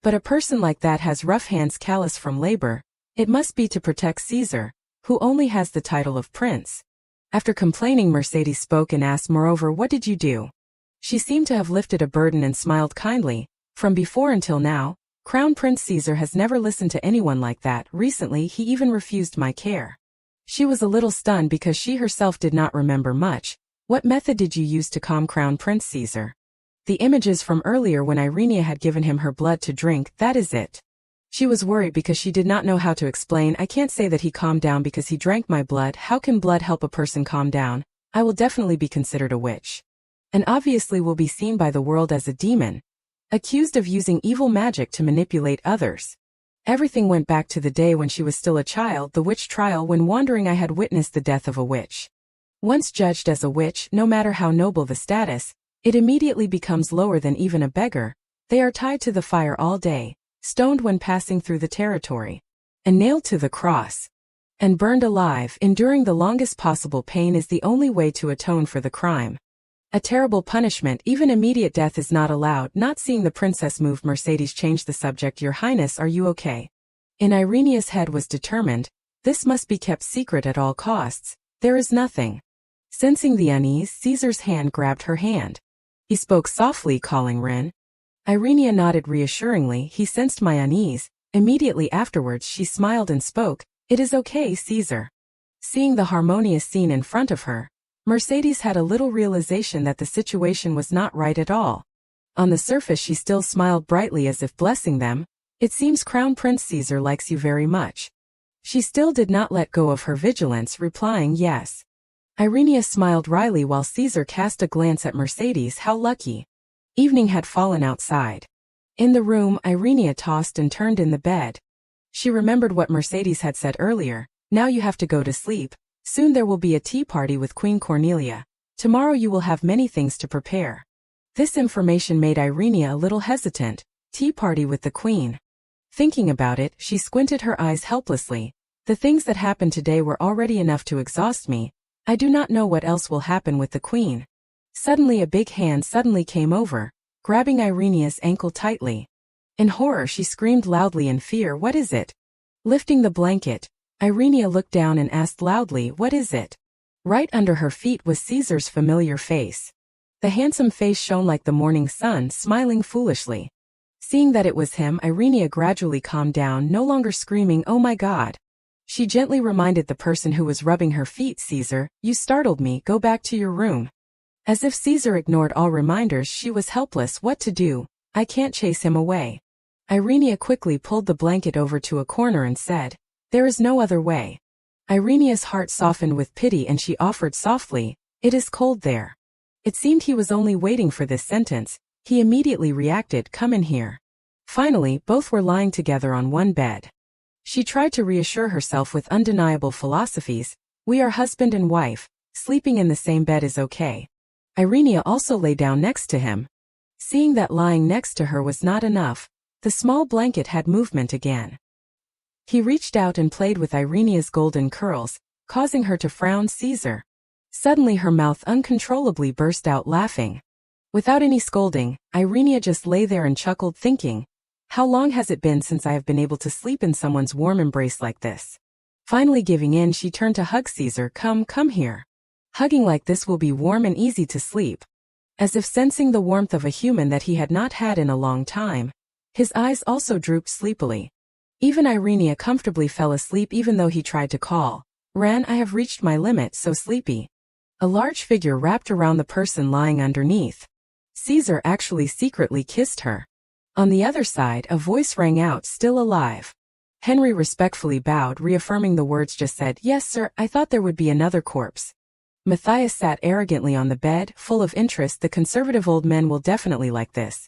But a person like that has rough hands, callous from labor. It must be to protect Caesar, who only has the title of prince. After complaining, Mercedes spoke and asked, moreover, what did you do? She seemed to have lifted a burden and smiled kindly. From before until now, Crown Prince Caesar has never listened to anyone like that. Recently he even refused my care. She was a little stunned because she herself did not remember much. What method did you use to calm Crown Prince Caesar? The images from earlier when Irenia had given him her blood to drink, that is it. She was worried because she did not know how to explain. I can't say that he calmed down because he drank my blood. How can blood help a person calm down? I will definitely be considered a witch. And obviously will be seen by the world as a demon, accused of using evil magic to manipulate others. Everything went back to the day when she was still a child, the witch trial. When wandering I had witnessed the death of a witch. Once judged as a witch, no matter how noble the status, it immediately becomes lower than even a beggar. They are tied to the fire all day, stoned when passing through the territory, and nailed to the cross, and burned alive. Enduring the longest possible pain is the only way to atone for the crime. A terrible punishment. Even immediate death is not allowed. Not seeing the princess move, Mercedes changed the subject. Your Highness, are you okay? In Irenia's head was determined, this must be kept secret at all costs. There is nothing. Sensing the unease, Caesar's hand grabbed her hand. He spoke softly, calling Ren. Irenia nodded reassuringly. He sensed my unease. Immediately afterwards she smiled and spoke, it is okay, Caesar. Seeing the harmonious scene in front of her, Mercedes had a little realization that the situation was not right at all. On the surface she still smiled brightly as if blessing them. It seems Crown Prince Caesar likes you very much. She still did not let go of her vigilance, replying yes. Irenia smiled wryly while Caesar cast a glance at Mercedes. How lucky. Evening had fallen outside. In the room, Irenia tossed and turned in the bed. She remembered what Mercedes had said earlier. Now you have to go to sleep. Soon there will be a tea party with Queen Cornelia. Tomorrow you will have many things to prepare. This information made Irenia a little hesitant. Tea party with the Queen. Thinking about it, she squinted her eyes helplessly. The things that happened today were already enough to exhaust me. I do not know what else will happen with the Queen. Suddenly a big hand came over, grabbing Irenia's ankle tightly. In horror she screamed loudly in fear, "What is it?" Lifting the blanket, Irenia looked down and asked loudly, "What is it?" Right under her feet was Caesar's familiar face. The handsome face shone like the morning sun, smiling foolishly. Seeing that it was him, Irenia gradually calmed down, no longer screaming, "Oh my God." She gently reminded the person who was rubbing her feet, "Caesar, you startled me, go back to your room." As if Caesar ignored all reminders, she was helpless. What to do? I can't chase him away. Irenia quickly pulled the blanket over to a corner and said, "There is no other way." Irenia's heart softened with pity and she offered softly, "It is cold there." It seemed he was only waiting for this sentence. He immediately reacted, "Come in here." Finally, both were lying together on one bed. She tried to reassure herself with undeniable philosophies, "We are husband and wife, sleeping in the same bed is okay." Irenia also lay down next to him. Seeing that lying next to her was not enough, the small blanket had movement again. He reached out and played with Irenia's golden curls, causing her to frown. "Caesar." Suddenly her mouth uncontrollably burst out laughing. Without any scolding, Irenia just lay there and chuckled, thinking, "How long has it been since I have been able to sleep in someone's warm embrace like this?" Finally giving in, she turned to hug Caesar. Come here. Hugging like this will be warm and easy to sleep." As if sensing the warmth of a human that he had not had in a long time, his eyes also drooped sleepily. Even Irenia comfortably fell asleep even though he tried to call, "Ran, I have reached my limit, so sleepy." A large figure wrapped around the person lying underneath. Caesar actually secretly kissed her. On the other side, a voice rang out, "Still alive?" Henry respectfully bowed, reaffirming the words just said. "Yes, sir, I thought there would be another corpse." Matthias sat arrogantly on the bed, full of interest. The conservative old men will definitely like this.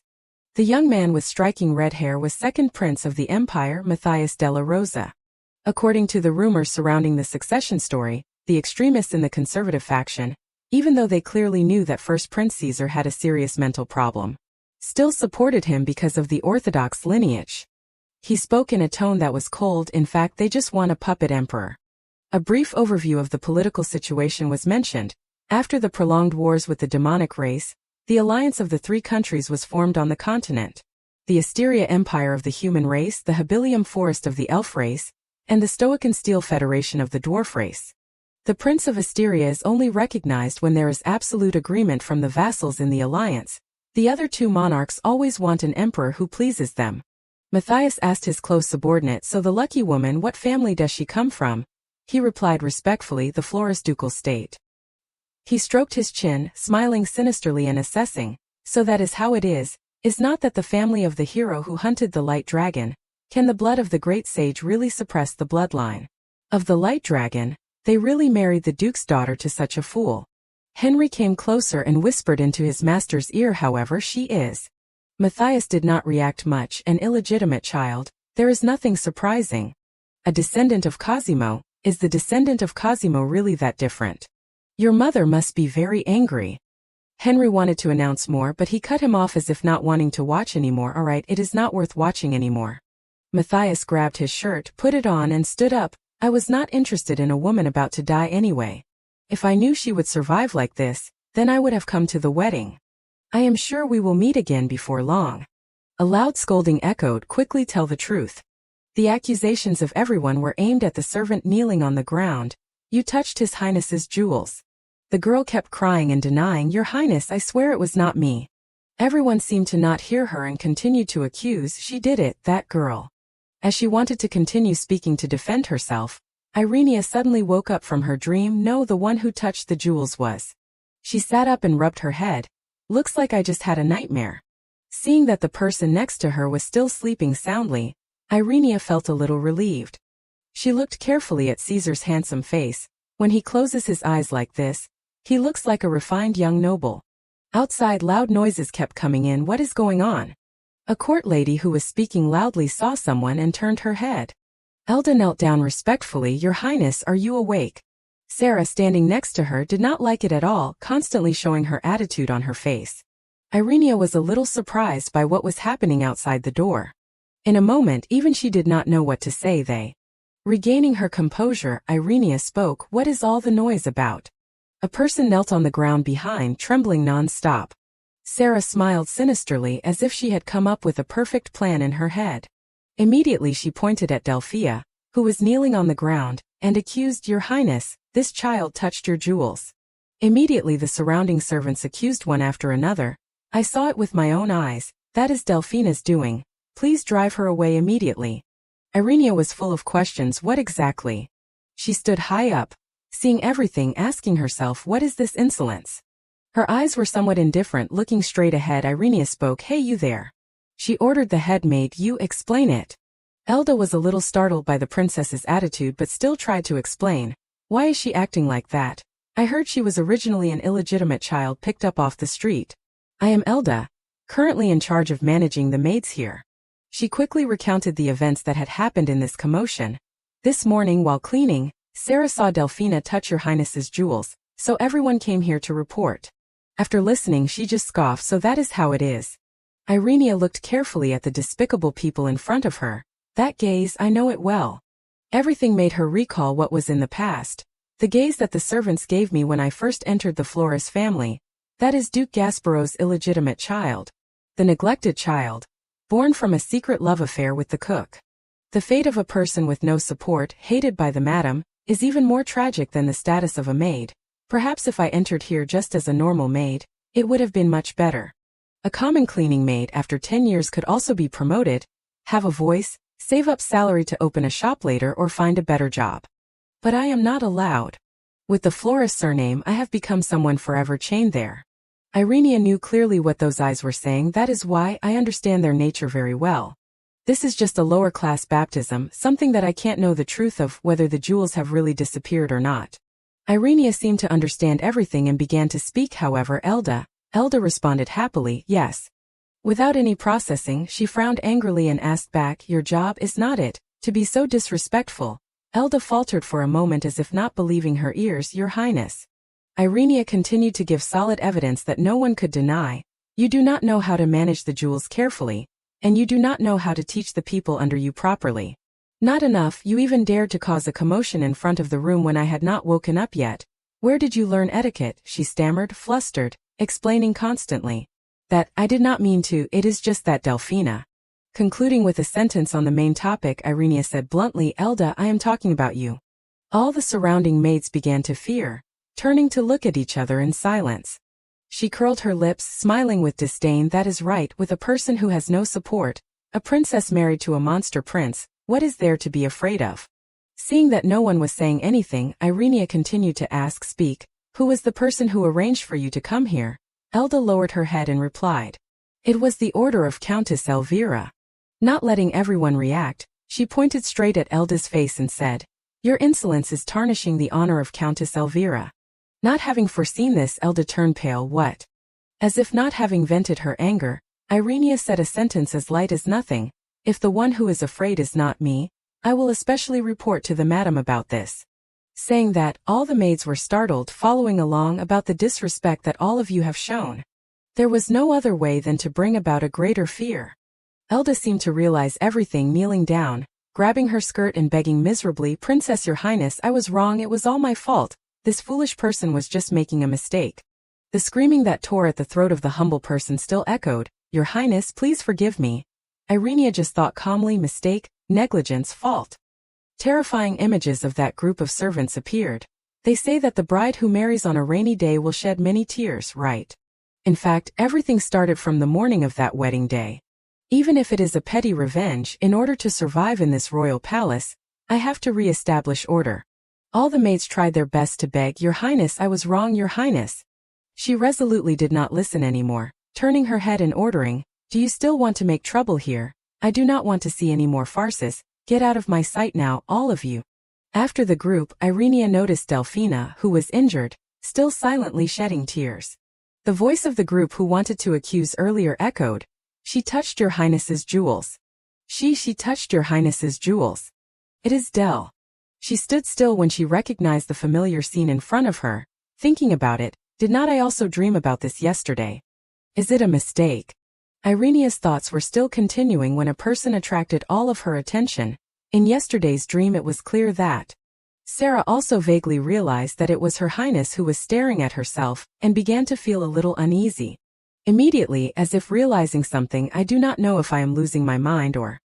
The young man with striking red hair was second prince of the empire, Matthias della Rosa. According to the rumors surrounding the succession story, the extremists in the conservative faction, even though they clearly knew that first Prince Caesar had a serious mental problem, still supported him because of the orthodox lineage. He spoke in a tone that was cold. In fact, they just want a puppet emperor. A brief overview of the political situation was mentioned. After the prolonged wars with the demonic race, the alliance of the three countries was formed on the continent. The Asteria Empire of the human race, the Habilium Forest of the elf race, and the Stoican Steel Federation of the dwarf race. The Prince of Asteria is only recognized when there is absolute agreement from the vassals in the alliance. The other two monarchs always want an emperor who pleases them. Matthias asked his close subordinate, "So the lucky woman, what family does she come from?" He replied respectfully, "The Floris-ducal state." He stroked his chin, smiling sinisterly and assessing, "So that is how it is not that the family of the hero who hunted the light dragon? Can the blood of the great sage really suppress the bloodline of the light dragon? They really married the duke's daughter to such a fool." Henry came closer and whispered into his master's ear, "However, she is." Matthias did not react much. "An illegitimate child, there is nothing surprising. A descendant of Cosimo, is the descendant of Cosimo really that different? Your mother must be very angry." Henry wanted to announce more, but he cut him off as if not wanting to watch anymore. "All right, it is not worth watching anymore." Matthias grabbed his shirt, put it on and stood up. "I was not interested in a woman about to die anyway. If I knew she would survive like this, then I would have come to the wedding. I am sure we will meet again before long." A loud scolding echoed, "Quickly tell the truth." The accusations of everyone were aimed at the servant kneeling on the ground. "You touched His Highness's jewels." The girl kept crying and denying, "Your Highness, I swear it was not me." Everyone seemed to not hear her and continued to accuse, "She did it, that girl." As she wanted to continue speaking to defend herself, Irenia suddenly woke up from her dream. "No, the one who touched the jewels was." She sat up and rubbed her head. "Looks like I just had a nightmare." Seeing that the person next to her was still sleeping soundly, Irenia felt a little relieved. She looked carefully at Caesar's handsome face. When he closes his eyes like this, he looks like a refined young noble. Outside, loud noises kept coming in. What is going on? A court lady who was speaking loudly saw someone and turned her head. Elda knelt down respectfully. "Your Highness, are you awake?" Sarah, standing next to her, did not like it at all, constantly showing her attitude on her face. Irenia was a little surprised by what was happening outside the door. In a moment, even she did not know what to say. Regaining her composure, Irenia spoke, "What is all the noise about?" A person knelt on the ground behind, trembling non-stop. Sarah smiled sinisterly as if she had come up with a perfect plan in her head. Immediately she pointed at Delphia, who was kneeling on the ground, and accused, "Your Highness, this child touched your jewels." Immediately the surrounding servants accused one after another. "I saw it with my own eyes, that is Delphina's doing. Please drive her away immediately." Irenia was full of questions. What exactly? She stood high up, seeing everything, asking herself, what is this insolence? Her eyes were somewhat indifferent, looking straight ahead. Irenia spoke, "Hey, you there." She ordered the head maid, "You explain it." Elda was a little startled by the princess's attitude but still tried to explain. "Why is she acting like that? I heard she was originally an illegitimate child picked up off the street. I am Elda, currently in charge of managing the maids here." She quickly recounted the events that had happened in this commotion. "This morning while cleaning, Sarah saw Delphina touch your highness's jewels, so everyone came here to report." After listening, she just scoffed. "So that is how it is." Irenia looked carefully at the despicable people in front of her. That gaze, I know it well. Everything made her recall what was in the past. The gaze that the servants gave me when I first entered the Flores family. That is Duke Gasparo's illegitimate child. The neglected child. Born from a secret love affair with the cook. The fate of a person with no support, hated by the madam, is even more tragic than the status of a maid. Perhaps if I entered here just as a normal maid, it would have been much better. A common cleaning maid after 10 years could also be promoted, have a voice, save up salary to open a shop later or find a better job. But I am not allowed. With the Flores surname, I have become someone forever chained there. Irenia knew clearly what those eyes were saying. That is why I understand their nature very well. This is just a lower-class baptism, something that I can't know the truth of, whether the jewels have really disappeared or not. Irenia seemed to understand everything and began to speak. However, Elda responded happily, "Yes." Without any processing, she frowned angrily and asked back, "Your job is not it, to be so disrespectful." Elda faltered for a moment as if not believing her ears. "Your Highness." Irenia continued to give solid evidence that no one could deny. "You do not know how to manage the jewels carefully, and you do not know how to teach the people under you properly. Not enough, you even dared to cause a commotion in front of the room when I had not woken up yet. Where did you learn etiquette?" she stammered, flustered, explaining constantly. "That, I did not mean to, it is just that Delphina." Concluding with a sentence on the main topic, Irenia said bluntly, "Elda, I am talking about you." All the surrounding maids began to fear, turning to look at each other in silence. She curled her lips, smiling with disdain. "That is right, with a person who has no support, a princess married to a monster prince, what is there to be afraid of?" Seeing that no one was saying anything, Irenia continued to ask, "Speak, who was the person who arranged for you to come here?" Elda lowered her head and replied, "It was the order of Countess Elvira." Not letting everyone react, she pointed straight at Elda's face and said, "Your insolence is tarnishing the honor of Countess Elvira." Not having foreseen this, Elda turned pale. "What?" As if not having vented her anger, Irenia said a sentence as light as nothing, "If the one who is afraid is not me, I will especially report to the madam about this." Saying that, all the maids were startled, following along about the disrespect that all of you have shown. There was no other way than to bring about a greater fear. Elda seemed to realize everything, kneeling down, grabbing her skirt and begging miserably, "Princess, Your Highness, I was wrong, it was all my fault. This foolish person was just making a mistake." The screaming that tore at the throat of the humble person still echoed, "Your Highness, please forgive me." Irenia just thought calmly, mistake, negligence, fault. Terrifying images of that group of servants appeared. They say that the bride who marries on a rainy day will shed many tears, right? In fact, everything started from the morning of that wedding day. Even if it is a petty revenge, in order to survive in this royal palace, I have to re-establish order. All the maids tried their best to beg, "Your Highness, I was wrong, Your Highness." She resolutely did not listen anymore, turning her head and ordering, "Do you still want to make trouble here? I do not want to see any more farces. Get out of my sight now, all of you." After the group, Irenia noticed Delphina, who was injured, still silently shedding tears. The voice of the group who wanted to accuse earlier echoed, "She touched Your Highness's jewels. She touched Your Highness's jewels. It is Del." She stood still when she recognized the familiar scene in front of her, thinking about it, "Did not I also dream about this yesterday? Is it a mistake?" Irenia's thoughts were still continuing when a person attracted all of her attention. In yesterday's dream it was clear that Sarah also vaguely realized that it was Her Highness who was staring at herself, and began to feel a little uneasy. Immediately, as if realizing something, I do not know if I am losing my mind or...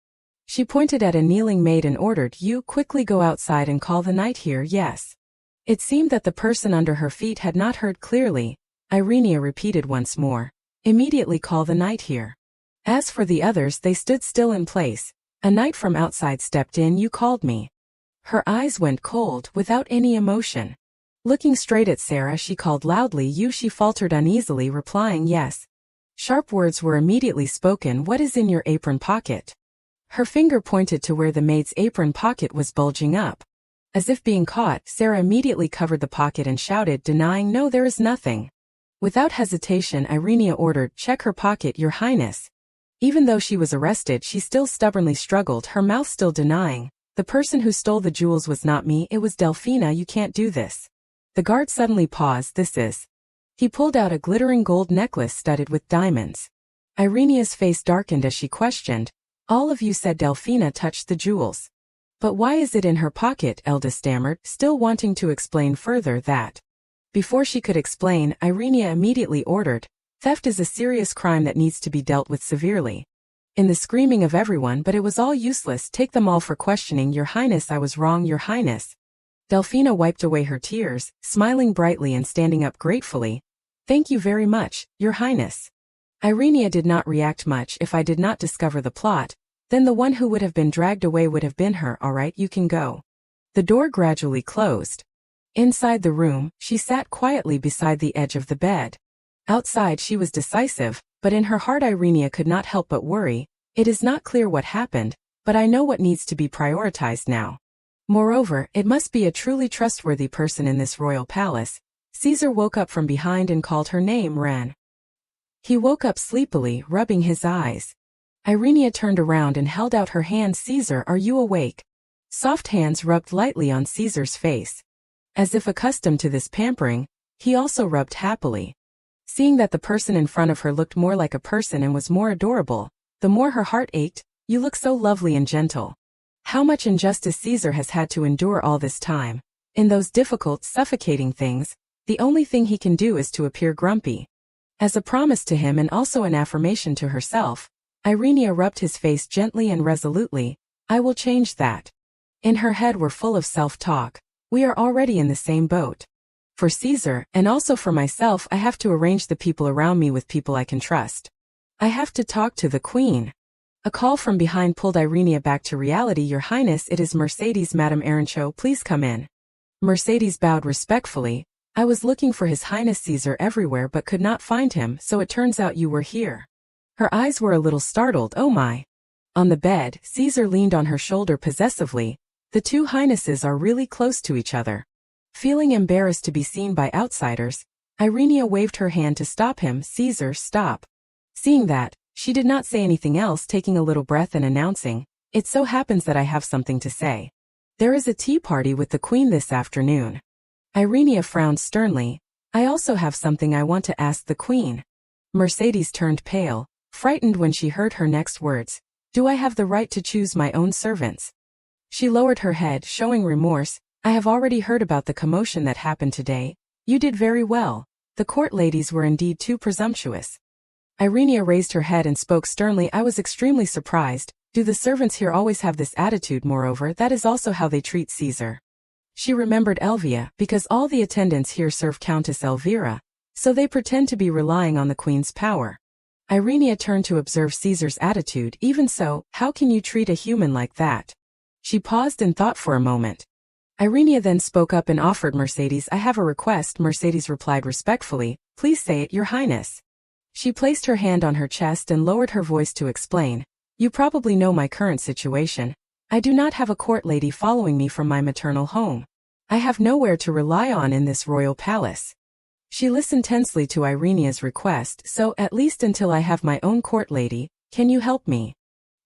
She pointed at a kneeling maid and ordered, "You quickly go outside and call the knight here." Yes. It seemed that the person under her feet had not heard clearly. Irenia repeated once more, "Immediately call the knight here." As for the others, they stood still in place. A knight from outside stepped in. "You called me." Her eyes went cold, without any emotion. Looking straight at Sarah, she called loudly, "You." She faltered uneasily, replying, "Yes." Sharp words were immediately spoken. "What is in your apron pocket?" Her finger pointed to where the maid's apron pocket was bulging up. As if being caught, Sarah immediately covered the pocket and shouted, denying, "No, there is nothing." Without hesitation, Irenia ordered, "Check her pocket, Your Highness." Even though she was arrested, she still stubbornly struggled, her mouth still denying, "The person who stole the jewels was not me, it was Delphina. You can't do this." The guard suddenly paused. "This is..." He pulled out a glittering gold necklace studded with diamonds. Irenia's face darkened as she questioned, "All of you said Delphina touched the jewels. But why is it in her pocket?" Elda stammered, still wanting to explain further that. Before she could explain, Irenia immediately ordered, "Theft is a serious crime that needs to be dealt with severely." In the screaming of everyone, but it was all useless. "Take them all for questioning." "Your Highness, I was wrong, Your Highness." Delphina wiped away her tears, smiling brightly and standing up gratefully. "Thank you very much, Your Highness." Irenia did not react much. "If I did not discover the plot, then the one who would have been dragged away would have been her. All right, you can go." The door gradually closed. Inside the room, she sat quietly beside the edge of the bed. Outside she was decisive, but in her heart Irenia could not help but worry. "It is not clear what happened, but I know what needs to be prioritized now. Moreover, it must be a truly trustworthy person in this royal palace." Caesar woke up from behind and called her name. "Ran." He woke up sleepily, rubbing his eyes. Irenia turned around and held out her hand. "Caesar, are you awake?" Soft hands rubbed lightly on Caesar's face. As if accustomed to this pampering, he also rubbed happily. Seeing that the person in front of her looked more like a person and was more adorable, the more her heart ached. "You look so lovely and gentle." How much injustice Caesar has had to endure all this time. In those difficult, suffocating things, the only thing he can do is to appear grumpy. As a promise to him and also an affirmation to herself, Irenia rubbed his face gently and resolutely. "I will change that." In her head were full of self-talk. "We are already in the same boat. For Caesar, and also for myself, I have to arrange the people around me with people I can trust. I have to talk to the queen." A call from behind pulled Irenia back to reality. "Your Highness, it is Mercedes." "Madame Arancho, please come in." Mercedes bowed respectfully. "I was looking for His Highness Caesar everywhere but could not find him, so it turns out you were here." Her eyes were a little startled. "Oh my." On the bed, Caesar leaned on her shoulder possessively. The two highnesses are really close to each other. Feeling embarrassed to be seen by outsiders, Irenia waved her hand to stop him. "Caesar, stop." Seeing that, she did not say anything else, taking a little breath and announcing, "It so happens that I have something to say. There is a tea party with the queen this afternoon." Irenia frowned sternly. "I also have something I want to ask the queen." Mercedes turned pale, frightened when she heard her next words. "Do I have the right to choose my own servants?" She lowered her head, showing remorse. "I have already heard about the commotion that happened today. You did very well. The court ladies were indeed too presumptuous." Irenia raised her head and spoke sternly. "I was extremely surprised. Do the servants here always have this attitude? Moreover, that is also how they treat Caesar." She remembered Elvia, because all the attendants here serve Countess Elvira, so they pretend to be relying on the queen's power. Irenia turned to observe Caesar's attitude. "Even so, how can you treat a human like that?" She paused and thought for a moment. Irenia then spoke up and offered Mercedes, "I have a request." Mercedes replied respectfully, "Please say it, Your Highness." She placed her hand on her chest and lowered her voice to explain. "You probably know my current situation. I do not have a court lady following me from my maternal home. I have nowhere to rely on in this royal palace." She listened tensely to Irenia's request. "So, at least until I have my own court lady, can you help me?"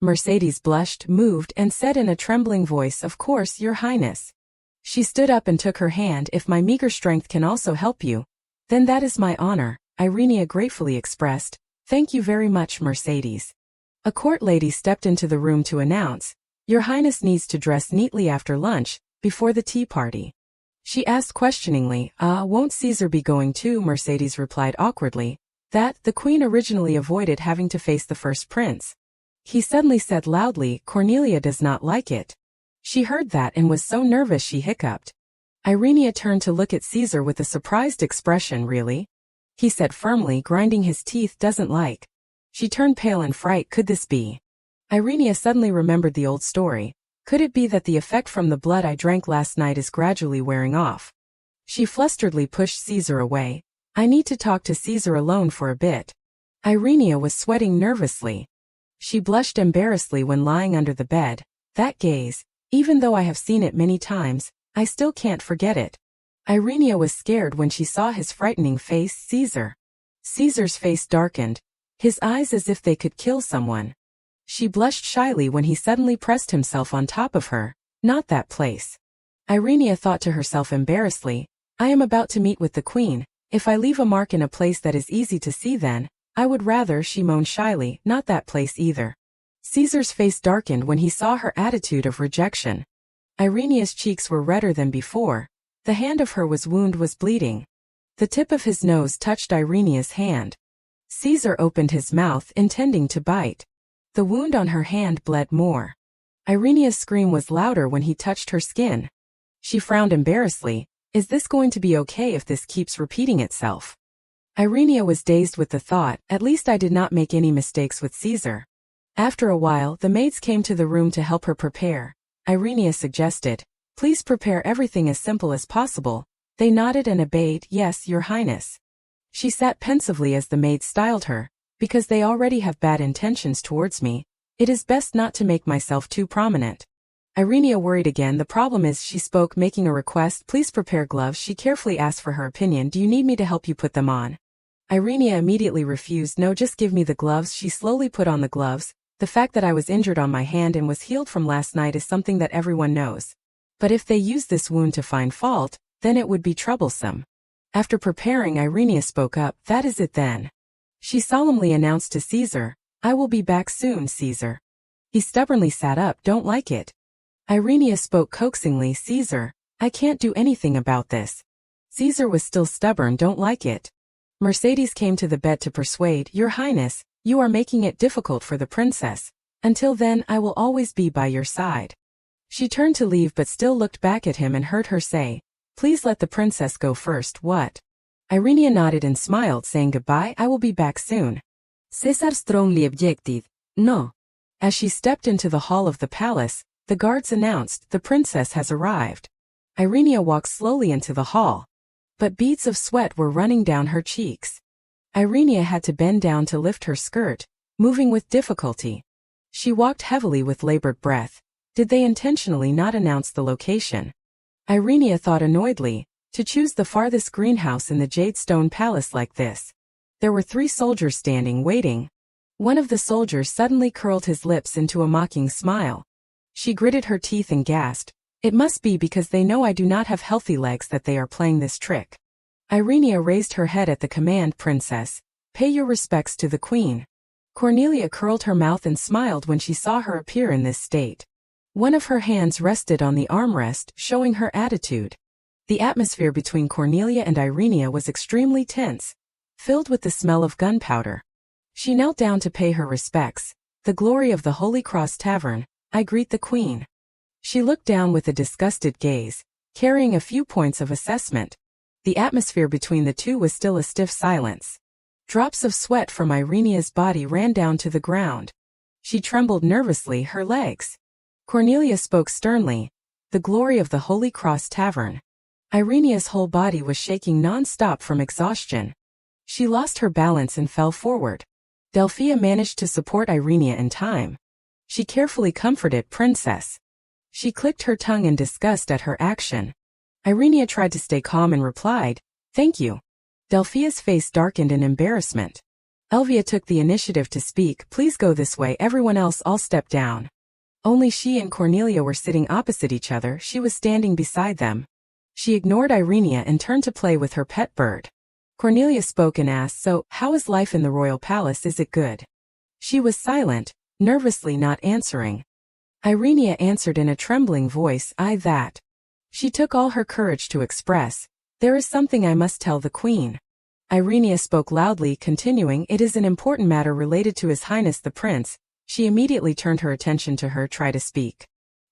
Mercedes blushed, moved, and said in a trembling voice, "Of course, Your Highness." She stood up and took her hand. "If my meager strength can also help you, then that is my honor," Irenia gratefully expressed. "Thank you very much, Mercedes." A court lady stepped into the room to announce, "Your Highness needs to dress neatly after lunch, before the tea party." She asked questioningly, Won't Caesar be going too?" Mercedes replied awkwardly, That, the queen originally avoided having to face the first prince. He suddenly said loudly, Cornelia does not like it. She heard that and was so nervous she hiccuped. Irenia turned to look at Caesar with a surprised expression. Really? He said firmly, grinding his teeth. Doesn't like. She turned pale in fright. Could this be? Irenia suddenly remembered the old story. Could it be that the effect from the blood I drank last night is gradually wearing off? She flusteredly pushed Caesar away. I need to talk to Caesar alone for a bit. Irenia was sweating nervously. She blushed embarrassedly when lying under the bed. That gaze, even though I have seen it many times, I still can't forget it. Irenia was scared when she saw his frightening face. Caesar. Caesar's face darkened, his eyes as if they could kill someone. She blushed shyly when he suddenly pressed himself on top of her. Not that place. Irenia thought to herself embarrassedly, I am about to meet with the queen. If I leave a mark in a place that is easy to see, then I would rather, she moaned shyly, not that place either. Caesar's face darkened when he saw her attitude of rejection. Irenia's cheeks were redder than before. The hand of her wound was bleeding. The tip of his nose touched Irenia's hand. Caesar opened his mouth, intending to bite. The wound on her hand bled more. Irenia's scream was louder when he touched her skin. She frowned embarrassedly. Is this going to be okay if this keeps repeating itself? Irenia was dazed with the thought, at least I did not make any mistakes with Caesar. After a while, the maids came to the room to help her prepare. Irenia suggested, please prepare everything as simple as possible. They nodded and obeyed. Yes, Your Highness. She sat pensively as the maids styled her. Because they already have bad intentions towards me, it is best not to make myself too prominent. Irenia worried again. The problem is, she spoke, making a request. Please prepare gloves. She carefully asked for her opinion. Do you need me to help you put them on? Irenia immediately refused. No, just give me the gloves. She slowly put on the gloves. The fact that I was injured on my hand and was healed from last night is something that everyone knows. But if they use this wound to find fault, then it would be troublesome. After preparing, Irenia spoke up. That is it then. She solemnly announced to Caesar, I will be back soon, Caesar. He stubbornly sat up. Don't like it. Irenia spoke coaxingly. Caesar, I can't do anything about this. Caesar was still stubborn. Don't like it. Mercedes came to the bed to persuade, Your Highness, you are making it difficult for the princess. Until then, I will always be by your side. She turned to leave but still looked back at him and heard her say, Please let the princess go first. What? Irenia nodded and smiled, saying goodbye. I will be back soon. Caesar strongly objected. No. As she stepped into the hall of the palace, the guards announced, the princess has arrived. Irenia walked slowly into the hall. But beads of sweat were running down her cheeks. Irenia had to bend down to lift her skirt, moving with difficulty. She walked heavily with labored breath. Did they intentionally not announce the location? Irenia thought annoyedly, to choose the farthest greenhouse in the Jadestone Palace like this. There were 3 soldiers standing, waiting. One of the soldiers suddenly curled his lips into a mocking smile. She gritted her teeth and gasped, It must be because they know I do not have healthy legs that they are playing this trick. Irenia raised her head at the command, Princess, pay your respects to the queen. Cornelia curled her mouth and smiled when she saw her appear in this state. One of her hands rested on the armrest, showing her attitude. The atmosphere between Cornelia and Irenia was extremely tense, filled with the smell of gunpowder. She knelt down to pay her respects. The glory of the Holy Cross Tavern, I greet the queen. She looked down with a disgusted gaze, carrying a few points of assessment. The atmosphere between the two was still a stiff silence. Drops of sweat from Irenia's body ran down to the ground. She trembled nervously, her legs. Cornelia spoke sternly. The glory of the Holy Cross Tavern. Irenia's whole body was shaking non-stop from exhaustion. She lost her balance and fell forward. Delphia managed to support Irenia in time. She carefully comforted, Princess. She clicked her tongue in disgust at her action. Irenia tried to stay calm and replied, Thank you. Delphia's face darkened in embarrassment. Elvia took the initiative to speak, Please go this way, everyone else all step down. Only she and Cornelia were sitting opposite each other. She was standing beside them. She ignored Irenia and turned to play with her pet bird. Cornelia spoke and asked, So, how is life in the royal palace? Is it good? She was silent, nervously not answering. Irenia answered in a trembling voice, that. She took all her courage to express, There is something I must tell the queen. Irenia spoke loudly, continuing, "It is an important matter related to His Highness the Prince." She immediately turned her attention to her, try to speak.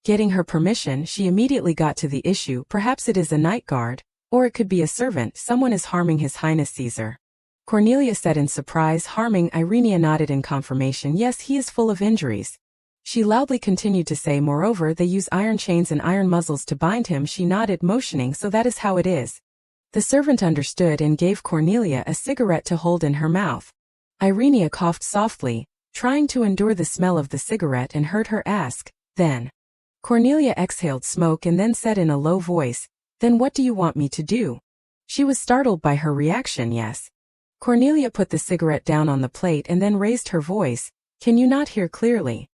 Getting her permission, she immediately got to the issue. "Perhaps it is a night guard, or it could be a servant. Someone is harming His Highness Caesar." Cornelia said in surprise. "Harming?" Irenia nodded in confirmation. "Yes, he is full of injuries." She loudly continued to say, "Moreover, they use iron chains and iron muzzles to bind him." She nodded, motioning, "So that is how it is." The servant understood and gave Cornelia a cigarette to hold in her mouth. Irenia coughed softly, trying to endure the smell of the cigarette, and heard her ask, "Then?" Cornelia exhaled smoke and then said in a low voice, "Then what do you want me to do?" She was startled by her reaction. "Yes." Cornelia put the cigarette down on the plate and then raised her voice, "Can you not hear clearly?"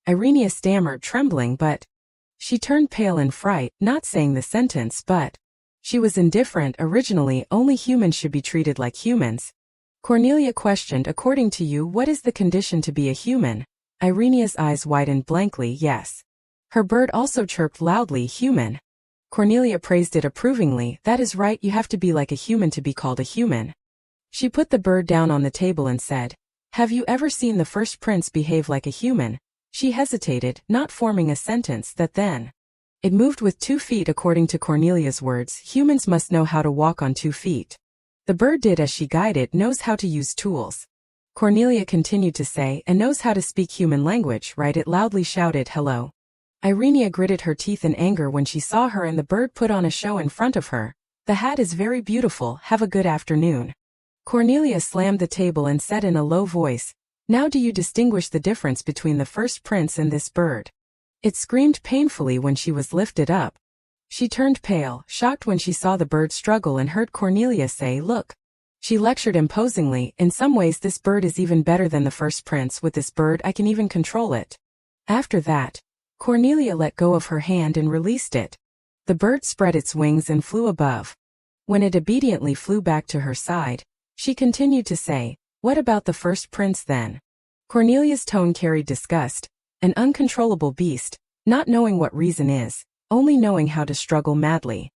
Irenia stammered, trembling, but she turned pale in fright, not saying the sentence, but she was indifferent. "Originally, only humans should be treated like humans." Cornelia questioned, "According to you, what is the condition to be a human?" Irenia's eyes widened blankly. "Yes." Her bird also chirped loudly, "Human." Cornelia praised it approvingly. "That is right, you have to be like a human to be called a human." She put the bird down on the table and said, "Have you ever seen the first prince behave like a human?" She hesitated, not forming a sentence. That then it moved with 2 feet. According to Cornelia's words, humans must know how to walk on 2 feet. The bird did as she guided, knows how to use tools. Cornelia continued to say, "And knows how to speak human language, right?" It loudly shouted, "Hello." Irenia gritted her teeth in anger when she saw her, and the bird put on a show in front of her. "The hat is very beautiful, have a good afternoon." Cornelia slammed the table and said in a low voice, "Now do you distinguish the difference between the first prince and this bird?" It screamed painfully when she was lifted up. She turned pale, shocked when she saw the bird struggle, and heard Cornelia say, "Look." She lectured imposingly, "In some ways this bird is even better than the first prince. With this bird I can even control it." After that, Cornelia let go of her hand and released it. The bird spread its wings and flew above. When it obediently flew back to her side, she continued to say, "What about the first prince then?" Cornelia's tone carried disgust. "An uncontrollable beast, not knowing what reason is, only knowing how to struggle madly."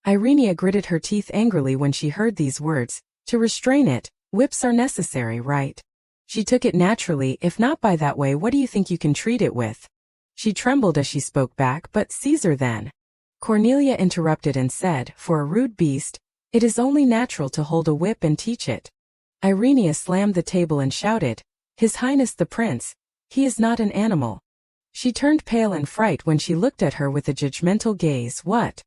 Irenia gritted her teeth angrily when she heard these words. "To restrain it, whips are necessary, right?" She took it naturally. "If not by that way, what do you think you can treat it with?" She trembled as she spoke back. "But Caesar then?" Cornelia interrupted and said, "For a rude beast, it is only natural to hold a whip and teach it." Irenia slammed the table and shouted, "His Highness the Prince, he is not an animal." She turned pale in fright when she looked at her with a judgmental gaze. "What?"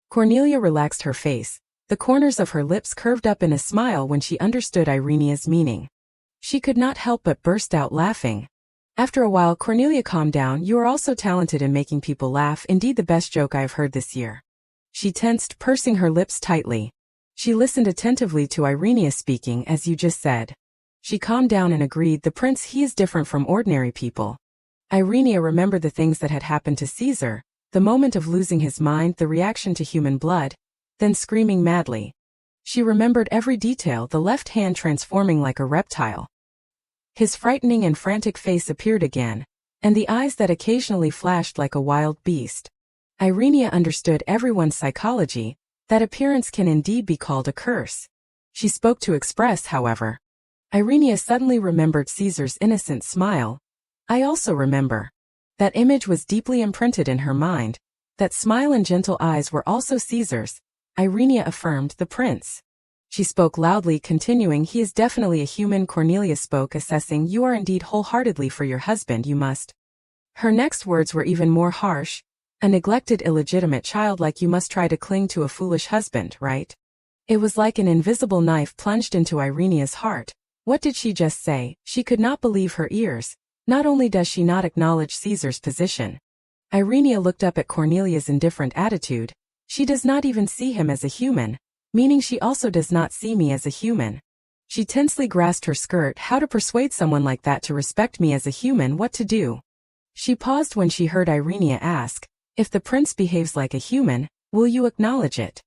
Cornelia relaxed her face. The corners of her lips curved up in a smile when she understood Irenia's meaning. She could not help but burst out laughing. After a while, Cornelia calmed down. "You are also talented in making people laugh, indeed the best joke I have heard this year." She tensed, pursing her lips tightly. She listened attentively to Irenia speaking. "As you just said." She calmed down and agreed, "The prince, he is different from ordinary people." Irenia remembered the things that had happened to Caesar, the moment of losing his mind, the reaction to human blood, then screaming madly. She remembered every detail, the left hand transforming like a reptile. His frightening and frantic face appeared again, and the eyes that occasionally flashed like a wild beast. Irenia understood everyone's psychology, that appearance can indeed be called a curse. She spoke to express, however. Irenia suddenly remembered Caesar's innocent smile. "I also remember." That image was deeply imprinted in her mind. That smile and gentle eyes were also Caesar's. Irenia affirmed, "The prince." She spoke loudly, continuing, "He is definitely a human." Cornelia spoke, assessing, "You are indeed wholeheartedly for your husband, you must." Her next words were even more harsh. "A neglected illegitimate child like you must try to cling to a foolish husband, right?" It was like an invisible knife plunged into Irenia's heart. What did she just say? She could not believe her ears. Not only does she not acknowledge Caesar's position. Irenia looked up at Cornelia's indifferent attitude. She does not even see him as a human, meaning she also does not see me as a human. She tensely grasped her skirt. How to persuade someone like that to respect me as a human? What to do? She paused when she heard Irenia ask, "If the prince behaves like a human, will you acknowledge it?"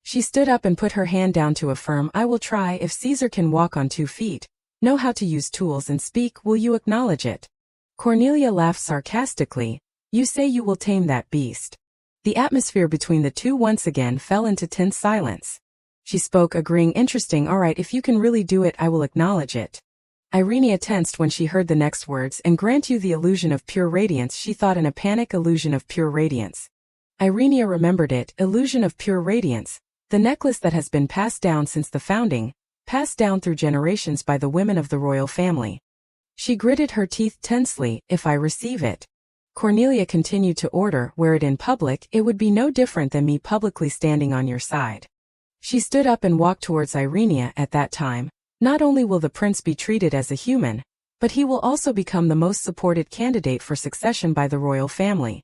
She stood up and put her hand down to affirm, "I will try. If Caesar can walk on 2 feet, know how to use tools and speak, will you acknowledge it?" Cornelia laughed sarcastically. "You say you will tame that beast." The atmosphere between the two once again fell into tense silence. She spoke, agreeing. Interesting, alright, if you can really do it I will acknowledge it. Irenia tensed when she heard the next words, and grant you the illusion of pure radiance, she thought in a panic. Illusion of pure radiance. Irenia remembered it, illusion of pure radiance, the necklace that has been passed down since the founding, passed down through generations by the women of the royal family. She gritted her teeth tensely. If I receive it. Cornelia continued to order, wear it in public, it would be no different than me publicly standing on your side. She stood up and walked towards Irenia. At that time, not only will the prince be treated as a human, but he will also become the most supported candidate for succession by the royal family.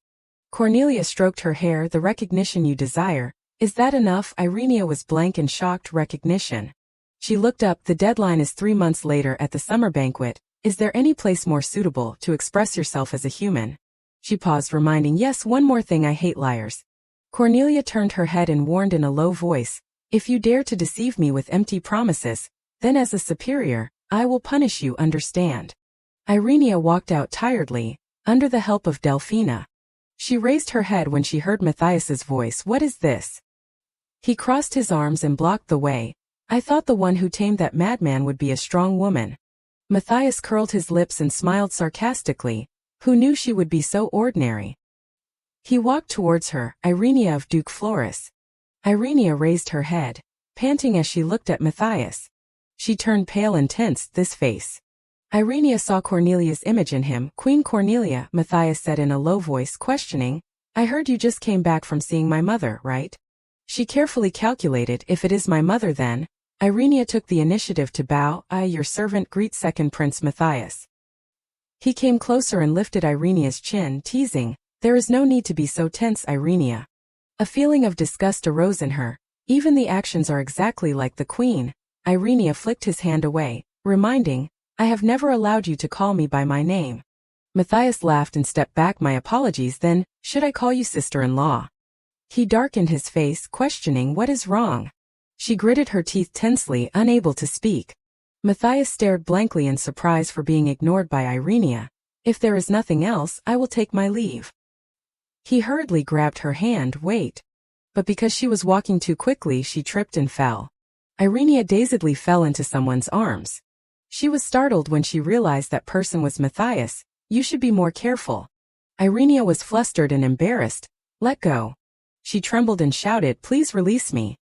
Cornelia stroked her hair. The recognition you desire, is that enough? Irenia was blank in shocked recognition. She looked up. The deadline is 3 months later at the summer banquet. Is there any place more suitable to express yourself as a human? She paused, reminding, yes, one more thing, I hate liars. Cornelia turned her head and warned in a low voice, if you dare to deceive me with empty promises, then as a superior, I will punish you, understand? Irenia walked out tiredly, under the help of Delphina. She raised her head when she heard Matthias's voice. What is this? He crossed his arms and blocked the way. I thought the one who tamed that madman would be a strong woman. Matthias curled his lips and smiled sarcastically. Who knew she would be so ordinary? He walked towards her. Irenia of Duke Floris. Irenia raised her head, panting as she looked at Matthias. She turned pale and tensed this face. Irenia saw Cornelia's image in him. Queen Cornelia, Matthias said in a low voice, questioning, I heard you just came back from seeing my mother, right? She carefully calculated, if it is my mother then. Irenia took the initiative to bow. I, your servant, greet second Prince Matthias. He came closer and lifted Irenia's chin, teasing, there is no need to be so tense, Irenia. A feeling of disgust arose in her. Even the actions are exactly like the queen. Irenia flicked his hand away, reminding, I have never allowed you to call me by my name. Matthias laughed and stepped back. My apologies, then, should I call you sister-in-law? He darkened his face, questioning, what is wrong? She gritted her teeth tensely, unable to speak. Matthias stared blankly in surprise for being ignored by Irenia. If there is nothing else, I will take my leave. He hurriedly grabbed her hand. Wait. But because she was walking too quickly, she tripped and fell. Irenia dazedly fell into someone's arms. She was startled when she realized that person was Matthias. You should be more careful. Irenia was flustered and embarrassed. Let go. She trembled and shouted, please release me.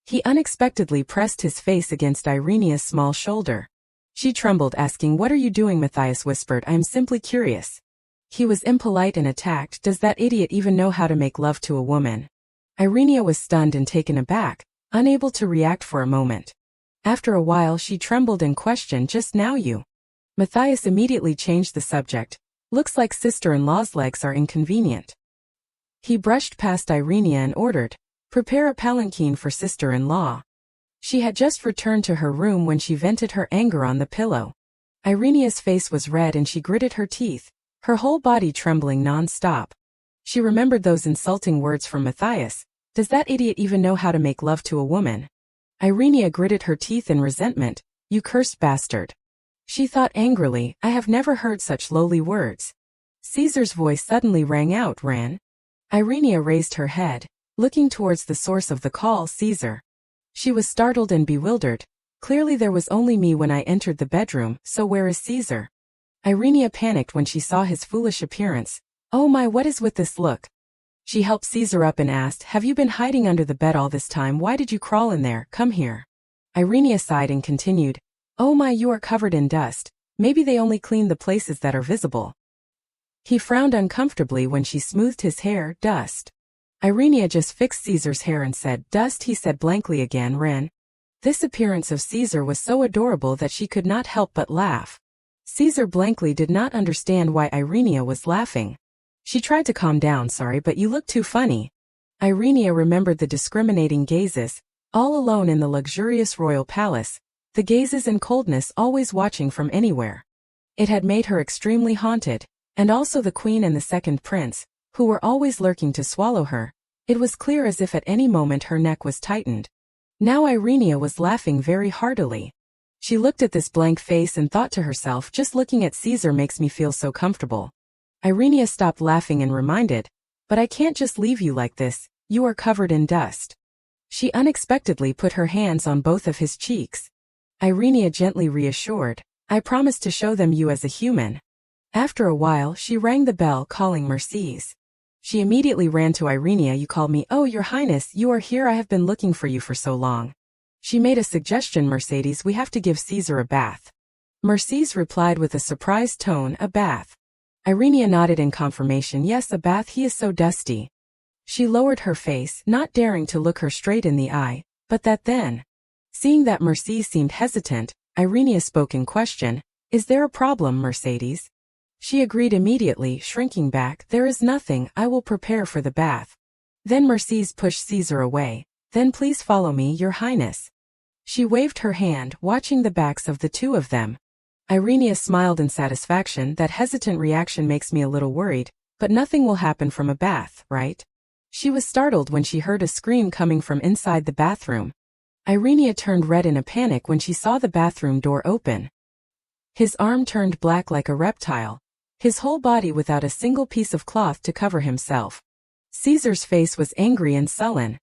He unexpectedly pressed his face against Irenia's small shoulder. She trembled, asking, what are you doing? Matthias whispered, I am simply curious. He was impolite and attacked. Does that idiot even know how to make love to a woman? Irenia was stunned and taken aback, unable to react for a moment. After a while she trembled and questioned, just now you. Matthias immediately changed the subject. Looks like sister-in-law's legs are inconvenient. He brushed past Irenia and ordered, prepare a palanquin for sister-in-law. She had just returned to her room when she vented her anger on the pillow. Irenia's face was red and she gritted her teeth, her whole body trembling non-stop. She remembered those insulting words from Matthias. Does that idiot even know how to make love to a woman? Irenia gritted her teeth in resentment. You cursed bastard. She thought angrily, I have never heard such lowly words. Caesar's voice suddenly rang out. Ran. Irenia raised her head, looking towards the source of the call. Caesar. She was startled and bewildered. Clearly there was only me when I entered the bedroom, so where is Caesar? Irenia panicked when she saw his foolish appearance. Oh my, what is with this look? She helped Caesar up and asked, have you been hiding under the bed all this time? Why did you crawl in there? Come here. Irenia sighed and continued, oh my, you are covered in dust. Maybe they only clean the places that are visible. He frowned uncomfortably when she smoothed his hair. Dust. Irenia just fixed Caesar's hair and said, dust, he said blankly again. Ren. This appearance of Caesar was so adorable that she could not help but laugh. Caesar blankly did not understand why Irenia was laughing. She tried to calm down. Sorry, but you look too funny. Irenia remembered the discriminating gazes, all alone in the luxurious royal palace, the gazes and coldness always watching from anywhere. It had made her extremely haunted, and also the queen and the second prince, who were always lurking to swallow her. It was clear as if at any moment her neck was tightened. Now Irenia was laughing very heartily. She looked at this blank face and thought to herself, just looking at Caesar makes me feel so comfortable. Irenia stopped laughing and reminded, but I can't just leave you like this, you are covered in dust. She unexpectedly put her hands on both of his cheeks. Irenia gently reassured, I promise to show them you as a human. After a while she rang the bell calling Mercedes. She immediately ran to Irenia. You called me. Oh, Your Highness, you are here. I have been looking for you for so long. She made a suggestion. Mercedes, we have to give Caesar a bath. Mercedes replied with a surprised tone, a bath. Irenia nodded in confirmation. Yes, a bath, he is so dusty. She lowered her face, not daring to look her straight in the eye, but then. Seeing that Mercedes seemed hesitant, Irenia spoke in question, Is there a problem, Mercedes? She agreed immediately, shrinking back. There is nothing, I will prepare for the bath. Then Mercedes pushed Caesar away. Then please follow me, Your Highness. She waved her hand, watching the backs of the two of them. Irenia smiled in satisfaction. That hesitant reaction makes me a little worried, but nothing will happen from a bath, right? She was startled when she heard a scream coming from inside the bathroom. Irenia turned red in a panic when she saw the bathroom door open. His arm turned black like a reptile, his whole body without a single piece of cloth to cover himself. Caesar's face was angry and sullen.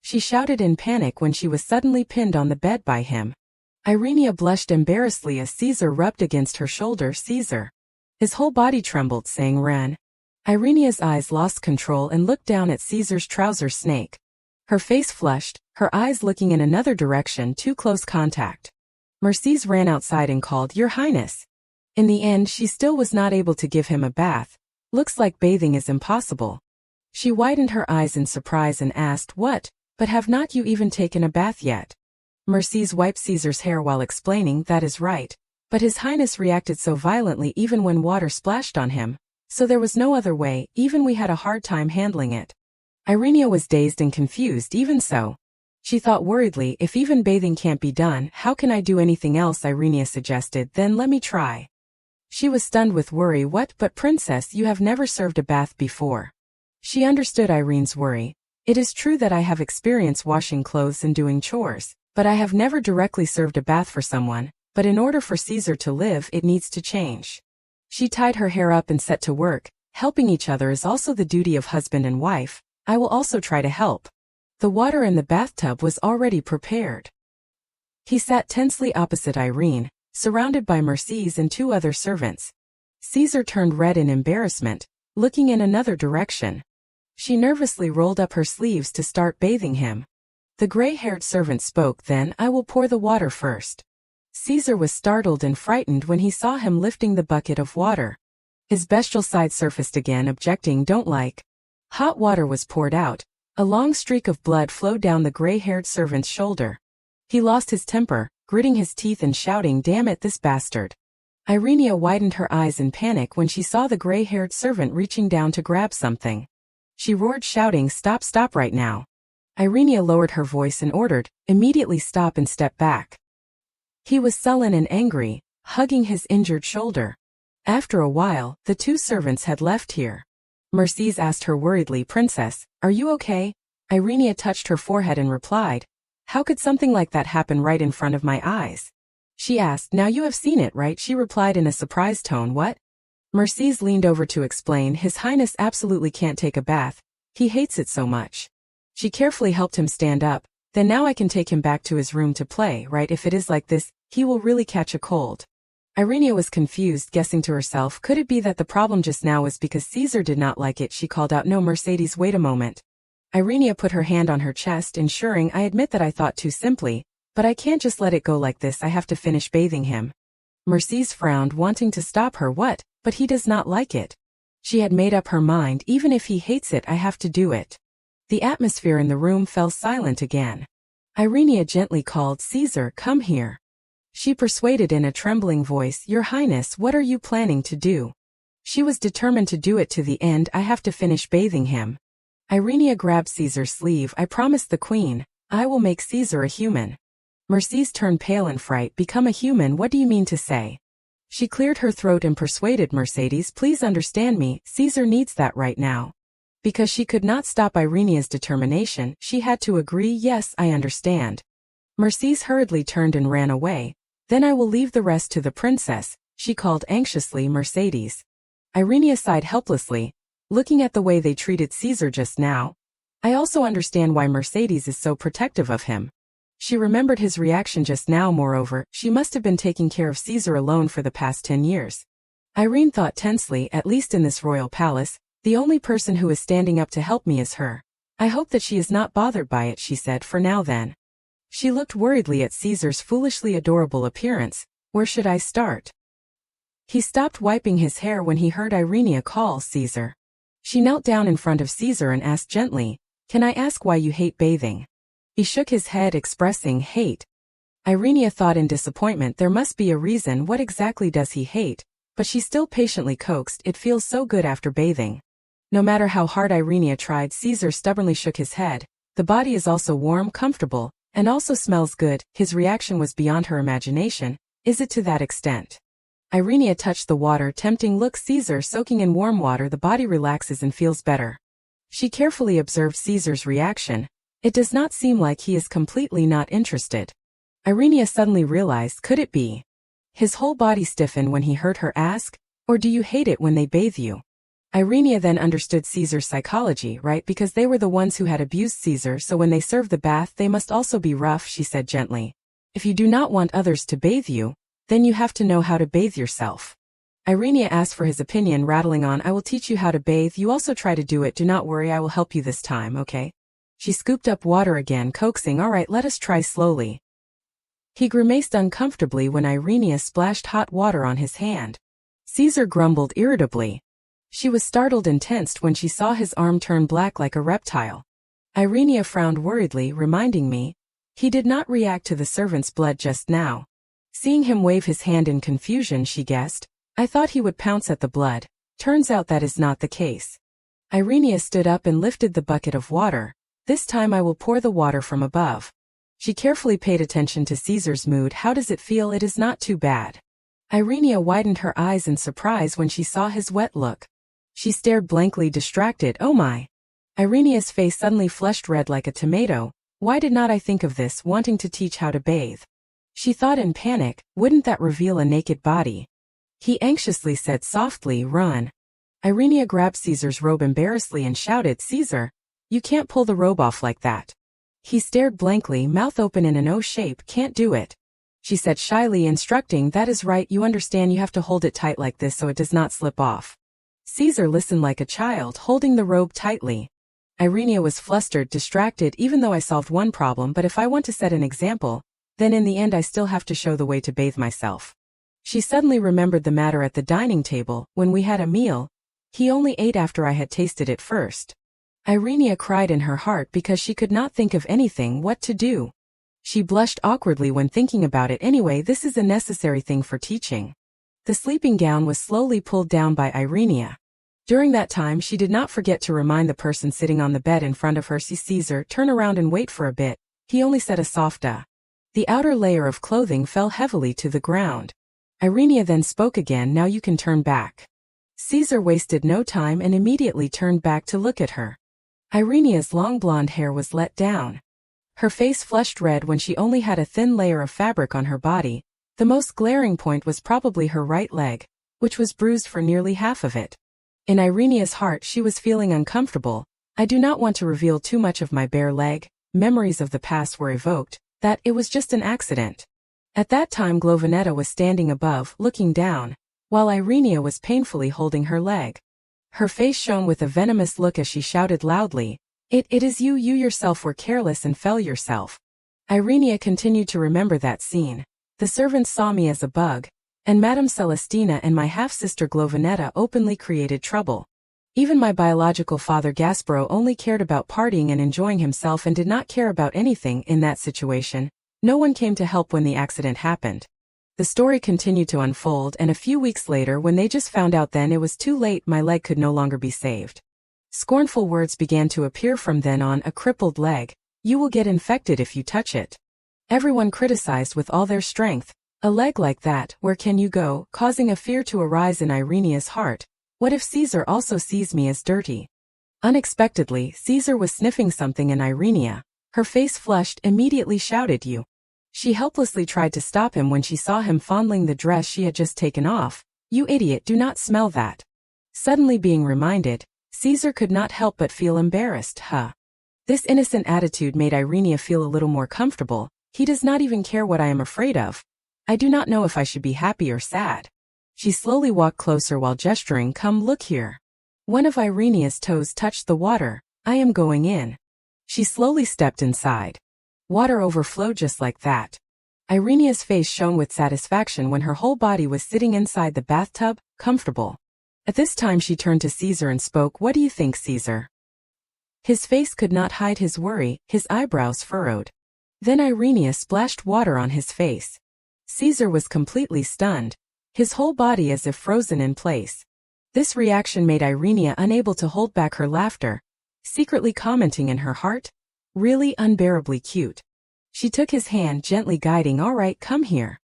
She shouted in panic when she was suddenly pinned on the bed by him. Irenia blushed embarrassedly as Caesar rubbed against her shoulder. Caesar. His whole body trembled, saying Ren. Irenia's eyes lost control and looked down at Caesar's trouser snake. Her face flushed, her eyes looking in another direction. Too close contact. Mercedes ran outside and called, Your Highness. In the end she still was not able to give him a bath. Looks like bathing is impossible. She widened her eyes in surprise and asked, What? But have not you even taken a bath yet? Mercedes wiped Caesar's hair while explaining, That is right. But His Highness reacted so violently even when water splashed on him. So there was no other way, even we had a hard time handling it. Irenia was dazed and confused. Even so. She thought worriedly, if even bathing can't be done, how can I do anything else? Irenia suggested, then let me try. She was stunned with worry. What? But princess, you have never served a bath before. She understood Irene's worry. It is true that I have experience washing clothes and doing chores, but I have never directly served a bath for someone, but in order for Caesar to live it needs to change. She tied her hair up and set to work. Helping each other is also the duty of husband and wife. I will also try to help. The water in the bathtub was already prepared. He sat tensely opposite Irene, surrounded by Mercedes and two other servants. Caesar turned red in embarrassment, looking in another direction. She nervously rolled up her sleeves to start bathing him. The gray-haired servant spoke. Then I will pour the water first. Caesar was startled and frightened when he saw him lifting the bucket of water. His bestial side surfaced again, objecting. Don't like. Hot water was poured out. A long streak of blood flowed down the gray-haired servant's shoulder. He lost his temper, gritting his teeth and shouting, Damn it, this bastard. Irenia widened her eyes in panic when she saw the gray-haired servant reaching down to grab something. She roared, shouting, Stop right now. Irenia lowered her voice and ordered, Immediately stop and step back. He was sullen and angry, hugging his injured shoulder. After a while, the two servants had left here. Mercedes asked her worriedly, Princess, are you okay? Irenia touched her forehead and replied, How could something like that happen right in front of my eyes? She asked, Now you have seen it, right? She replied in a surprised tone, What? Mercedes leaned over to explain, His Highness absolutely can't take a bath. He hates it so much. She carefully helped him stand up. Then now I can take him back to his room to play, right? If it is like this, he will really catch a cold. Irenia was confused, guessing to herself, could it be that the problem just now was because Caesar did not like it? She called out, No, Mercedes, wait a moment. Irenia put her hand on her chest, ensuring, I admit that I thought too simply, but I can't just let it go like this. I have to finish bathing him. Mercedes frowned, wanting to stop her. What? But he does not like it. She had made up her mind, even if he hates it, I have to do it. The atmosphere in the room fell silent again. Irenia gently called, Caesar, come here. She persuaded in a trembling voice, Your Highness, what are you planning to do? She was determined to do it to the end. I have to finish bathing him. Irenia grabbed Caesar's sleeve. I promised the queen, I will make Caesar a human. Mercedes turned pale in fright. Become a human? What do you mean to say? She cleared her throat and persuaded Mercedes, Please understand me, Caesar needs that right now. Because she could not stop Irenia's determination, she had to agree, Yes, I understand. Mercedes hurriedly turned and ran away. Then I will leave the rest to the princess, she called anxiously. Mercedes. Irenia sighed helplessly, looking at the way they treated Caesar just now. I also understand why Mercedes is so protective of him. She remembered his reaction just now. Moreover, she must have been taking care of Caesar alone for the past 10 years. Irene thought tensely. At least in this royal palace, the only person who is standing up to help me is her. I hope that she is not bothered by it, she said. For now then. She looked worriedly at Caesar's foolishly adorable appearance. Where should I start? He stopped wiping his hair when he heard Irenia call Caesar. She knelt down in front of Caesar and asked gently, "Can I ask why you hate bathing?" He shook his head, expressing hate. Irenia thought in disappointment there must be a reason. What exactly does he hate? But she still patiently coaxed, "It feels so good after bathing." No matter how hard Irenia tried, Caesar stubbornly shook his head. The body is also warm, comfortable, and also smells good. His reaction was beyond her imagination. Is it to that extent? Irenia touched the water. Tempting look. Caesar soaking in warm water. The body relaxes and feels better. She carefully observed Caesar's reaction. It does not seem like he is completely not interested. Irenia suddenly realized, could it be? His whole body stiffened when he heard her ask, "Or do you hate it when they bathe you?" Irenia then understood Caesar's psychology, right? Because they were the ones who had abused Caesar, so when they serve the bath they must also be rough, she said gently. If you do not want others to bathe you, then you have to know how to bathe yourself. Irenia asked for his opinion, rattling on, "I will teach you how to bathe. You also try to do it. Do not worry, I will help you this time, okay?" She scooped up water again, coaxing, "All right, let us try slowly." He grimaced uncomfortably when Irenia splashed hot water on his hand. Caesar grumbled irritably. She was startled and tensed when she saw his arm turn black like a reptile. Irenia frowned worriedly, reminding me, he did not react to the servant's blood just now. Seeing him wave his hand in confusion, she guessed, "I thought he would pounce at the blood. Turns out that is not the case." Irenia stood up and lifted the bucket of water. "This time I will pour the water from above." She carefully paid attention to Caesar's mood. "How does it feel?" "It is not too bad." Irenia widened her eyes in surprise when she saw his wet look. She stared blankly, distracted. "Oh my." Irenia's face suddenly flushed red like a tomato. "Why did not I think of this, wanting to teach how to bathe?" She thought in panic, "Wouldn't that reveal a naked body?" He anxiously said softly, "Run." Irenia grabbed Caesar's robe embarrassedly and shouted, "Caesar, you can't pull the robe off like that." He stared blankly, mouth open in an O shape. "Can't do it." She said shyly, instructing, "That is right, you understand, you have to hold it tight like this so it does not slip off." Caesar listened like a child, holding the robe tightly. Irenia was flustered, distracted. "Even though I solved one problem, but if I want to set an example, then in the end I still have to show the way to bathe myself." She suddenly remembered the matter at the dining table. When we had a meal, he only ate after I had tasted it first. Irenia cried in her heart because she could not think of anything what to do. She blushed awkwardly when thinking about it. Anyway, this is a necessary thing for teaching. The sleeping gown was slowly pulled down by Irenia. During that time she did not forget to remind the person sitting on the bed in front of her, "See Caesar, turn around and wait for a bit." He only said a soft The outer layer of clothing fell heavily to the ground. Irenia then spoke again, "Now you can turn back." Caesar wasted no time and immediately turned back to look at her. Irenia's long blonde hair was let down. Her face flushed red when she only had a thin layer of fabric on her body. The most glaring point was probably her right leg, which was bruised for nearly half of it. In Irenia's heart she was feeling uncomfortable. "I do not want to reveal too much of my bare leg." Memories of the past were evoked, that it was just an accident. At that time Glovinetta was standing above, looking down, while Irenia was painfully holding her leg. Her face shone with a venomous look as she shouted loudly, It is you yourself were careless and fell yourself." Irenia continued to remember that scene. "The servants saw me as a bug, and Madame Celestina and my half-sister Glovinetta openly created trouble. Even my biological father Gasparo only cared about partying and enjoying himself and did not care about anything in that situation. No one came to help when the accident happened." The story continued to unfold, and a few weeks later, when they just found out, then it was too late. My leg could no longer be saved. Scornful words began to appear from then on. "A crippled leg. You will get infected if you touch it." Everyone criticized with all their strength. "A leg like that, where can you go?" causing a fear to arise in Irenia's heart. What if Caesar also sees me as dirty? Unexpectedly, Caesar was sniffing something and Irenia, her face flushed, immediately shouted, "You." She helplessly tried to stop him when she saw him fondling the dress she had just taken off. "You idiot, do not smell that." Suddenly being reminded, Caesar could not help but feel embarrassed. This innocent attitude made Irenia feel a little more comfortable. He does not even care what I am afraid of. I do not know if I should be happy or sad. She slowly walked closer while gesturing, come look here. One of Irenia's toes touched the water. I am going in. She slowly stepped inside. Water overflowed just like that. Irenia's face shone with satisfaction when her whole body was sitting inside the bathtub, comfortable. At this time she turned to Caesar and spoke, what do you think, Caesar? His face could not hide his worry, his eyebrows furrowed. Then Irenia splashed water on his face. Caesar was completely stunned, his whole body as if frozen in place. This reaction made Irenia unable to hold back her laughter, secretly commenting in her heart, really unbearably cute. She took his hand, gently guiding, all right, come here.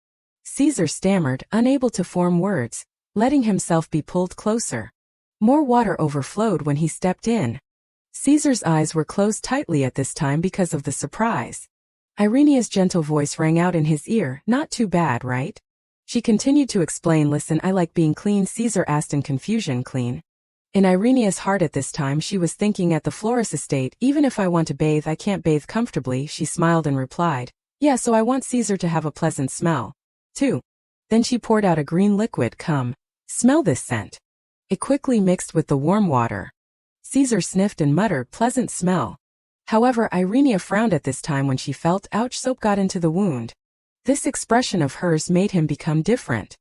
Caesar stammered, unable to form words, letting himself be pulled closer. More water overflowed when he stepped in. Caesar's eyes were closed tightly at this time because of the surprise. Irenia's gentle voice rang out in his ear, not too bad, right? She continued to explain, listen, I like being clean, Caesar asked in confusion, clean. In Irenia's heart at this time she was thinking, at the Flores estate, even if I want to bathe I can't bathe comfortably. She smiled and replied, yeah, so I want Caesar to have a pleasant smell, too. Then she poured out a green liquid, come, smell this scent. It quickly mixed with the warm water. Caesar sniffed and muttered, pleasant smell. However, Irenia frowned at this time when she felt, ouch, soap got into the wound. This expression of hers made him become different.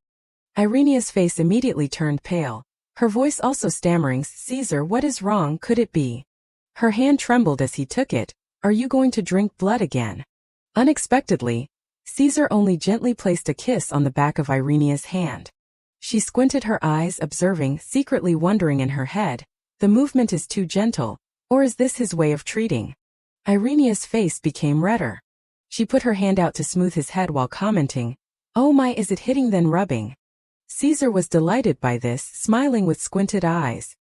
Irenia's face immediately turned pale. Her voice also stammering, Caesar, what is wrong, could it be? Her hand trembled as he took it, are you going to drink blood again? Unexpectedly, Caesar only gently placed a kiss on the back of Irenia's hand. She squinted her eyes, observing, secretly wondering in her head, the movement is too gentle, or is this his way of treating? Irenia's face became redder. She put her hand out to smooth his head while commenting, oh my, is it hitting then rubbing? Caesar was delighted by this, smiling with squinted eyes.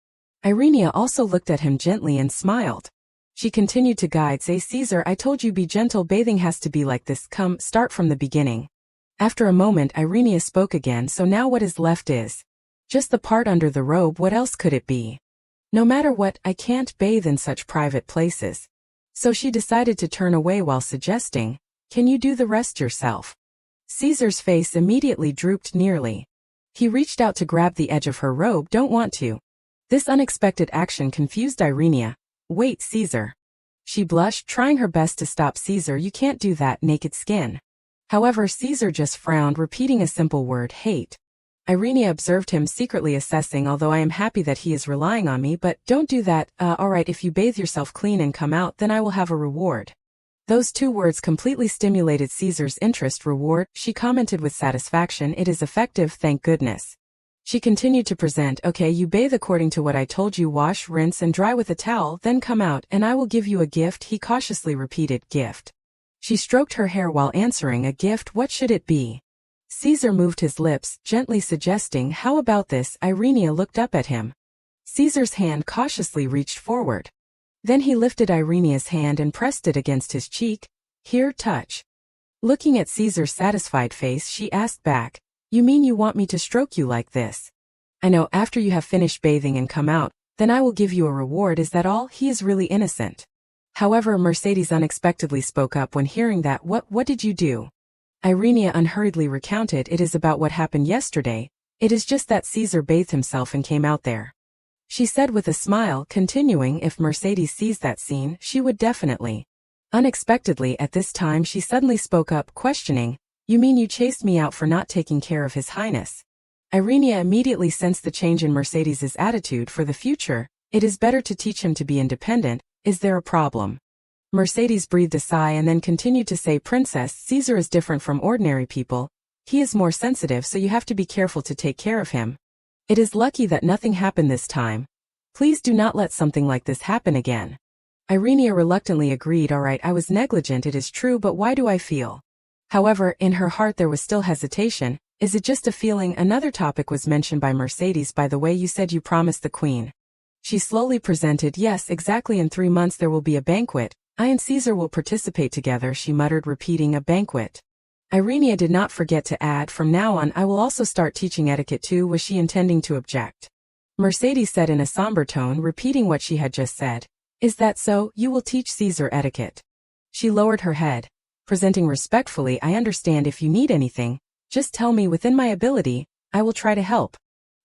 Irenia also looked at him gently and smiled. She continued to guide, say, Caesar, I told you be gentle, bathing has to be like this, come, start from the beginning. After a moment Irenia spoke again, so now what is left is just the part under the robe, what else could it be? No matter what, I can't bathe in such private places. So she decided to turn away while suggesting, can you do the rest yourself? Caesar's face immediately drooped nearly. He reached out to grab the edge of her robe, don't want to. This unexpected action confused Irenia. Wait, Caesar. She blushed, trying her best to stop Caesar, you can't do that, naked skin. However, Caesar just frowned, repeating a simple word, hate. Irenia observed him, secretly assessing, although I am happy that he is relying on me, but don't do that, alright, if you bathe yourself clean and come out, then I will have a reward. Those two words completely stimulated Caesar's interest. Reward, she commented with satisfaction, it is effective, thank goodness. She continued to present, okay, you bathe according to what I told you, wash, rinse and dry with a towel, then come out, and I will give you a gift, he cautiously repeated, gift. She stroked her hair while answering, a gift, what should it be? Caesar moved his lips, gently suggesting, how about this? Irenia looked up at him. Caesar's hand cautiously reached forward. Then he lifted Irenia's hand and pressed it against his cheek. Here, touch. Looking at Caesar's satisfied face, she asked back, you mean you want me to stroke you like this? I know, after you have finished bathing and come out, then I will give you a reward, is that all? He is really innocent. However, Mercedes unexpectedly spoke up when hearing that, what did you do? Irenia unhurriedly recounted, it is about what happened yesterday, it is just that Caesar bathed himself and came out there. She said with a smile, continuing, if Mercedes sees that scene, she would definitely. Unexpectedly at this time she suddenly spoke up, questioning, you mean you chased me out for not taking care of His Highness? Irenia immediately sensed the change in Mercedes's attitude. For the future, it is better to teach him to be independent, is there a problem? Mercedes breathed a sigh and then continued to say, Princess, Caesar is different from ordinary people, he is more sensitive, so you have to be careful to take care of him. It is lucky that nothing happened this time. Please do not let something like this happen again. Irenia reluctantly agreed, alright, I was negligent, it is true, but why do I feel? However, in her heart there was still hesitation, is it just a feeling? Another topic was mentioned by Mercedes, by the way, you said you promised the queen. She slowly presented, yes, exactly, in 3 months there will be a banquet, I and Caesar will participate together, she muttered, repeating, a banquet. Irenia did not forget to add, from now on I will also start teaching etiquette too. Was she intending to object? Mercedes said in a somber tone, repeating what she had just said. Is that so? You will teach Caesar etiquette. She lowered her head, presenting respectfully. I understand. If you need anything, just tell me. Within my ability, I will try to help.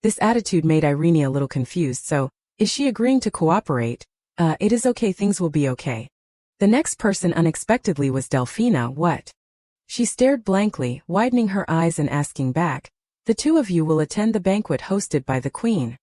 This attitude made Irene a little confused. So, is she agreeing to cooperate? It is okay. Things will be okay. The next person unexpectedly was Delphina. What? She stared blankly, widening her eyes and asking back. The two of you will attend the banquet hosted by the queen.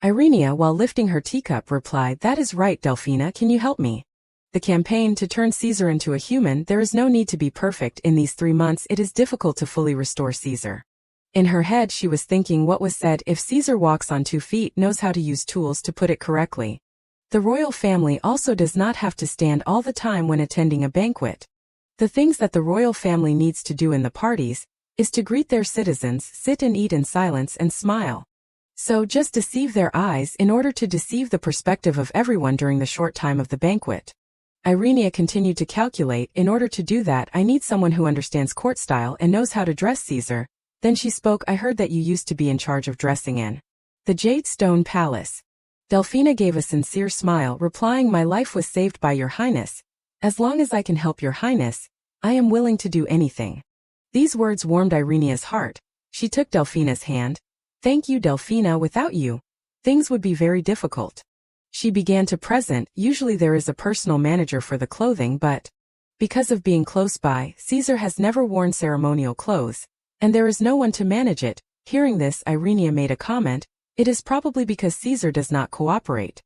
Irene, while lifting her teacup, replied, that is right, Delphina. Can you help me? The campaign to turn Caesar into a human. There is no need to be perfect. In these 3 months it is difficult to fully restore Caesar. In her head she was thinking what was said, if Caesar walks on 2 feet, knows how to use tools to put it correctly. The royal family also does not have to stand all the time when attending a banquet. The things that the royal family needs to do in the parties is to greet their citizens, sit and eat in silence and smile. So just deceive their eyes in order to deceive the perspective of everyone during the short time of the banquet. Irene continued to calculate. In order to do that, I need someone who understands court style and knows how to dress Caesar. Then she spoke. I heard that you used to be in charge of dressing in the Jade Stone Palace. Delphina gave a sincere smile, replying, my life was saved by your highness. As long as I can help your highness, I am willing to do anything. These words warmed Irene's heart. She took Delphina's hand. Thank you, Delphina. Without you, things would be very difficult. She began to present. Usually there is a personal manager for the clothing, but because of being close by, Caesar has never worn ceremonial clothes, and there is no one to manage it. Hearing this, Irene made a comment. It is probably because Caesar does not cooperate.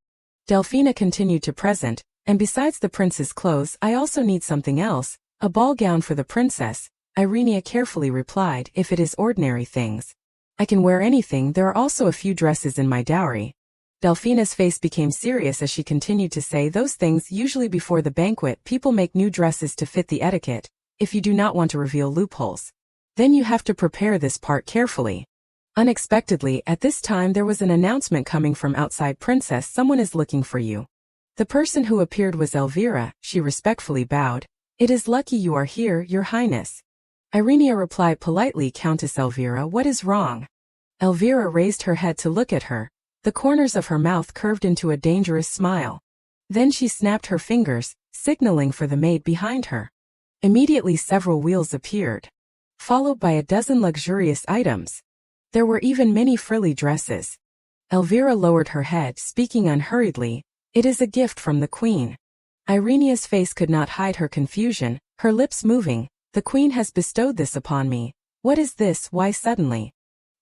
Delphina continued to present, and besides the prince's clothes, I also need something else, a ball gown for the princess. Irene carefully replied, if it is ordinary things, I can wear anything. There are also a few dresses in my dowry. Delphina's face became serious as she continued to say, those things. Usually before the banquet people make new dresses to fit the etiquette. If you do not want to reveal loopholes, then you have to prepare this part carefully. Unexpectedly, at this time there was an announcement coming from outside. Princess, someone is looking for you. The person who appeared was Elvira. She respectfully bowed. It is lucky you are here, your highness. Irene replied politely, Countess Elvira, what is wrong? Elvira raised her head to look at her. The corners of her mouth curved into a dangerous smile. Then she snapped her fingers, signaling for the maid behind her. Immediately several wheels appeared, followed by a dozen luxurious items. There were even many frilly dresses. Elvira lowered her head, speaking unhurriedly, it is a gift from the queen. Irene's face could not hide her confusion, her lips moving. The queen has bestowed this upon me. What is this? Why suddenly?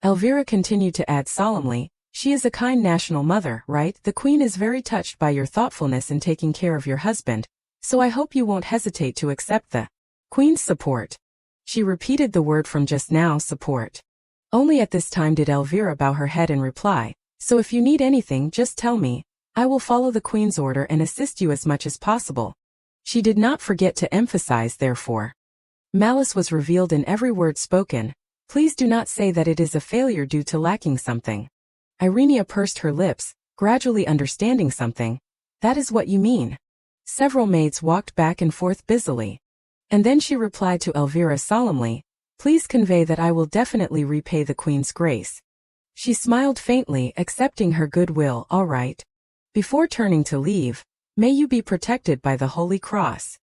Elvira continued to add solemnly, she is a kind national mother, right? The queen is very touched by your thoughtfulness in taking care of your husband, so I hope you won't hesitate to accept the queen's support. She repeated the word from just now, support. Only at this time did Elvira bow her head and reply, so if you need anything, just tell me. I will follow the queen's order and assist you as much as possible. She did not forget to emphasize, therefore. Malice was revealed in every word spoken. Please do not say that it is a failure due to lacking something. Irene pursed her lips, gradually understanding something. That is what you mean. Several maids walked back and forth busily. And then she replied to Elvira solemnly, please convey that I will definitely repay the queen's grace. She smiled faintly, accepting her goodwill. All right. Before turning to leave, may you be protected by the Holy Cross.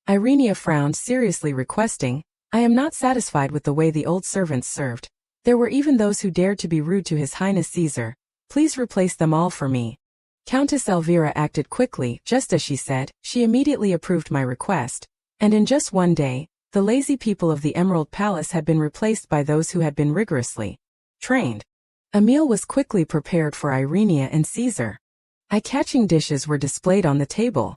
Irene frowned, seriously requesting, I am not satisfied with the way the old servants served. There were even those who dared to be rude to His Highness Caesar. Please replace them all for me. Countess Elvira acted quickly, just as she said. She immediately approved my request, and in just one day, the lazy people of the Emerald Palace had been replaced by those who had been rigorously trained. A meal was quickly prepared for Irene and Caesar. Eye-catching dishes were displayed on the table.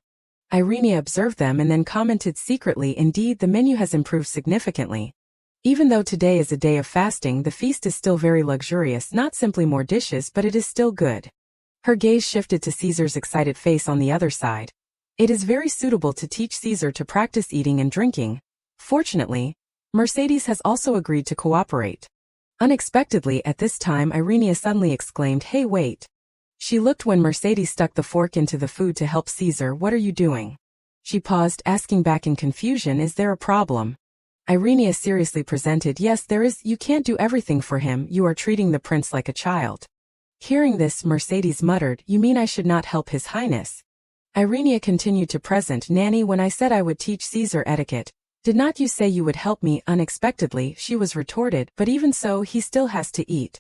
Irene observed them and then commented secretly, indeed the menu has improved significantly. Even though today is a day of fasting, the feast is still very luxurious, not simply more dishes, but it is still good. Her gaze shifted to Caesar's excited face on the other side. It is very suitable to teach Caesar to practice eating and drinking. Fortunately, Mercedes has also agreed to cooperate. Unexpectedly at this time Irene suddenly exclaimed, hey wait. She looked when Mercedes stuck the fork into the food to help Caesar. What are you doing? She paused, asking back in confusion, is there a problem? Irene seriously presented, yes there is, you can't do everything for him, you are treating the prince like a child. Hearing this, Mercedes muttered, you mean I should not help His Highness? Irenia continued to present Nanny, when I said I would teach Caesar etiquette, did not you say you would help me? Unexpectedly, she was retorted, but even so he still has to eat.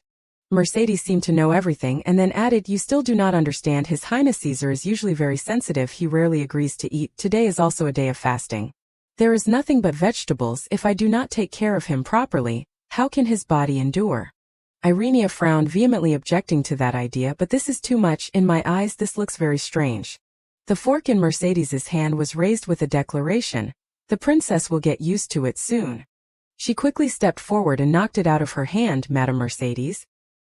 Mercedes seemed to know everything and then added, you still do not understand. His Highness Caesar is usually very sensitive, he rarely agrees to eat. Today is also a day of fasting. There is nothing but vegetables. If I do not take care of him properly, how can his body endure? Irenia frowned, vehemently objecting to that idea, but this is too much. In my eyes this looks very strange. The fork in Mercedes's hand was raised with a declaration, the princess will get used to it soon. She quickly stepped forward and knocked it out of her hand. Madame Mercedes?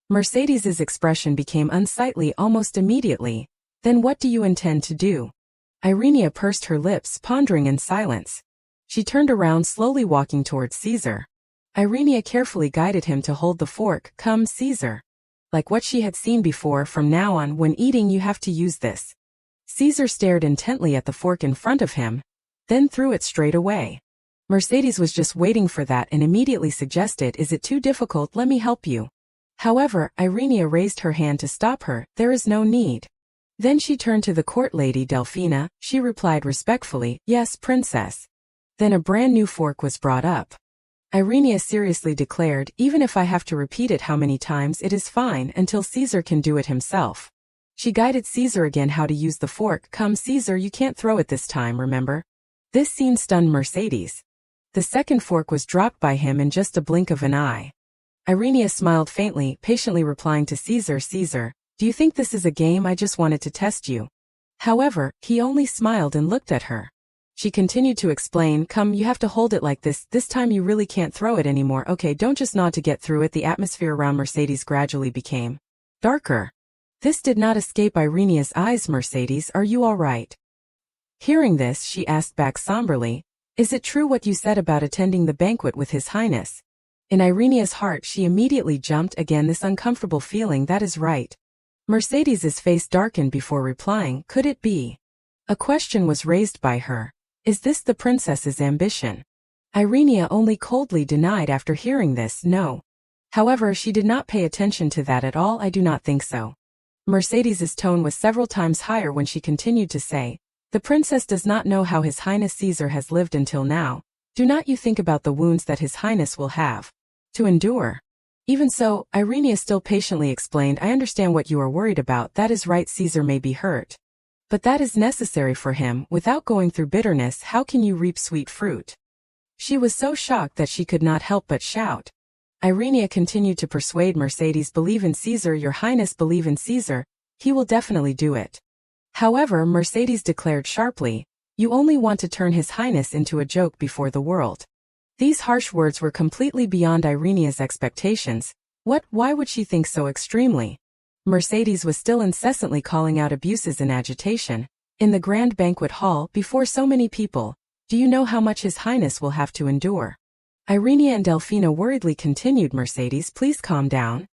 Mercedes's expression became unsightly almost immediately. Then what do you intend to do? Irenia pursed her lips, pondering in silence. She turned around, slowly walking towards Caesar. Irenia carefully guided him to hold the fork. Come, Caesar. Like what she had seen before, from now on, when eating you have to use this. Caesar stared intently at the fork in front of him, then threw it straight away. Mercedes was just waiting for that and immediately suggested, is it too difficult? Let me help you. However, Irenia raised her hand to stop her. There is no need. Then she turned to the court lady Delphina. She replied respectfully, yes, princess. Then a brand new fork was brought up. Irenia seriously declared, even if I have to repeat it how many times, it is fine until Caesar can do it himself. She guided Caesar again how to use the fork. Come, Caesar, you can't throw it this time, remember? This scene stunned Mercedes. The second fork was dropped by him in just a blink of an eye. Irenia smiled faintly, patiently replying to Caesar, Caesar, do you think this is a game? I just wanted to test you. However, he only smiled and looked at her. She continued to explain, come, you have to hold it like this time you really can't throw it anymore. Okay, don't just nod to get through it. The atmosphere around Mercedes gradually became darker. This did not escape Irenia's eyes. Mercedes, are you all right? Hearing this, she asked back somberly, is it true what you said about attending the banquet with His Highness? In Irenia's heart she immediately jumped again, this uncomfortable feeling. That is right. Mercedes's face darkened before replying, could it be? A question was raised by her. Is this the princess's ambition? Irenia only coldly denied after hearing this, no. However, she did not pay attention to that at all. I do not think so. Mercedes's tone was several times higher when she continued to say, the princess does not know how His Highness Caesar has lived until now. Do not you think about the wounds that His Highness will have to endure? Even so, Irenia still patiently explained, I understand what you are worried about. That is right, Caesar may be hurt. But that is necessary for him. Without going through bitterness, how can you reap sweet fruit? She was so shocked that she could not help but shout. Irenia continued to persuade Mercedes, believe in Caesar, Your Highness, believe in Caesar. He will definitely do it. However, Mercedes declared sharply, you only want to turn His Highness into a joke before the world. These harsh words were completely beyond Irenia's expectations. Why would she think so extremely? Mercedes was still incessantly calling out abuses in agitation. In the grand banquet hall, before so many people, do you know how much His Highness will have to endure? Irenia and Delphina worriedly continued, Mercedes, please calm down.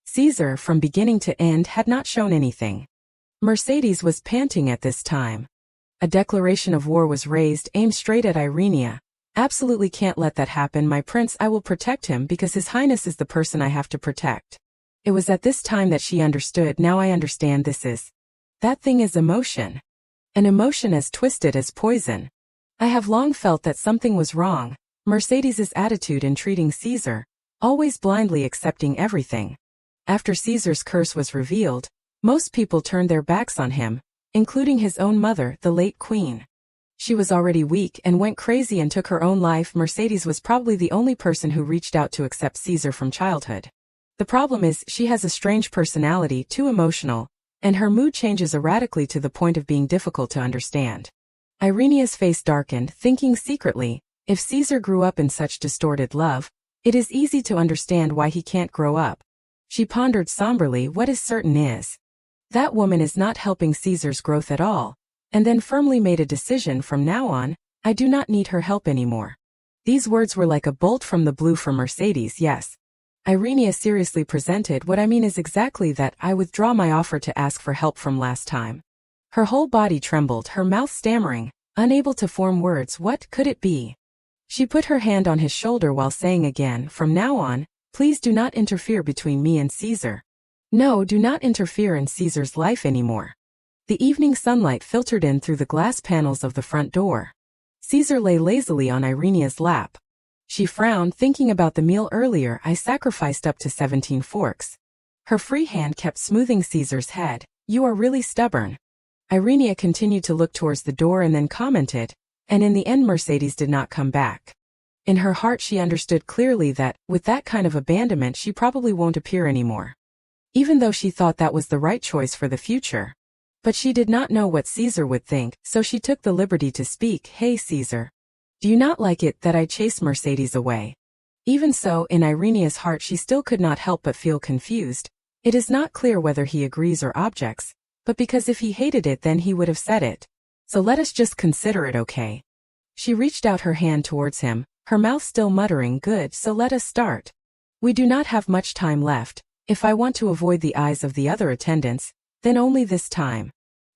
Caesar, from beginning to end, had not shown anything. Mercedes was panting at this time. A declaration of war was raised, aimed straight at Irenia. Absolutely can't let that happen, my prince. I will protect him because His Highness is the person I have to protect. It was at this time that she understood. Now I understand. That thing is emotion. An emotion as twisted as poison. I have long felt that something was wrong. Mercedes's attitude in treating Caesar, always blindly accepting everything. After Caesar's curse was revealed, most people turned their backs on him, including his own mother, the late queen. She was already weak and went crazy and took her own life. Mercedes was probably the only person who reached out to accept Caesar from childhood. The problem is, she has a strange personality, too emotional, and her mood changes erratically to the point of being difficult to understand. Irenia's face darkened, thinking secretly, if Caesar grew up in such distorted love, it is easy to understand why he can't grow up. She pondered somberly, what is certain is, that woman is not helping Caesar's growth at all, and then firmly made a decision, from now on, I do not need her help anymore. These words were like a bolt from the blue for Mercedes. Yes. Irenia seriously presented, what I mean is exactly that. I withdraw my offer to ask for help from last time. Her whole body trembled, her mouth stammering, unable to form words. What could it be? She put her hand on his shoulder while saying again, from now on, please do not interfere between me and Caesar. No, do not interfere in Caesar's life anymore. The evening sunlight filtered in through the glass panels of the front door. Caesar lay lazily on Irenia's lap. She frowned, thinking about the meal earlier. I sacrificed up to 17 forks. Her free hand kept smoothing Caesar's head. You are really stubborn. Irenia continued to look towards the door and then commented, and in the end Mercedes did not come back. In her heart she understood clearly that, with that kind of abandonment, she probably won't appear anymore. Even though she thought that was the right choice for the future. But she did not know what Caesar would think, so she took the liberty to speak. Hey Caesar. Do you not like it that I chase Mercedes away? Even so, in Irenia's heart she still could not help but feel confused. It is not clear whether he agrees or objects, but because if he hated it then he would have said it. So let us just consider it okay. She reached out her hand towards him, her mouth still muttering, good, so let us start. We do not have much time left. If I want to avoid the eyes of the other attendants, then only this time.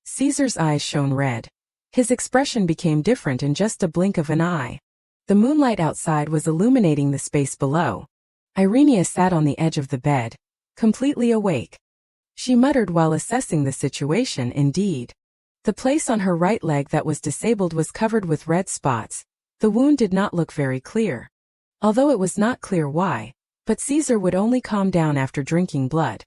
Caesar's eyes shone red. His expression became different in just a blink of an eye. The moonlight outside was illuminating the space below. Irenia sat on the edge of the bed, completely awake. She muttered while assessing the situation. Indeed. The place on her right leg that was disabled was covered with red spots. The wound did not look very clear. Although it was not clear why, but Caesar would only calm down after drinking blood.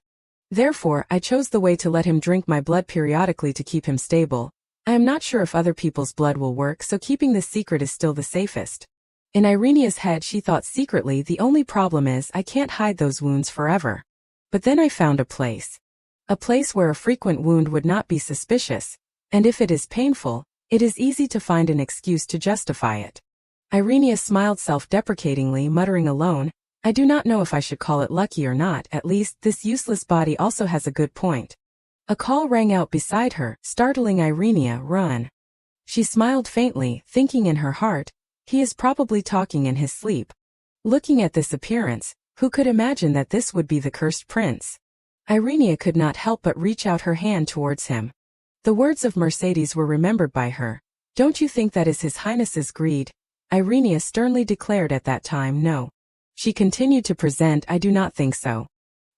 Therefore, I chose the way to let him drink my blood periodically to keep him stable. I am not sure if other people's blood will work, so keeping this secret is still the safest. In Irenia's head she thought secretly, the only problem is I can't hide those wounds forever. But then I found a place. A place where a frequent wound would not be suspicious, and if it is painful, it is easy to find an excuse to justify it. Irenia smiled self-deprecatingly, muttering alone, I do not know if I should call it lucky or not. At least, this useless body also has a good point. A call rang out beside her, startling Irenia. Run. She smiled faintly, thinking in her heart, he is probably talking in his sleep. Looking at this appearance, who could imagine that this would be the cursed prince? Irenia could not help but reach out her hand towards him. The words of Mercedes were remembered by her. Don't you think that is His Highness's greed? Irenia sternly declared at that time. No. She continued to present. I do not think so.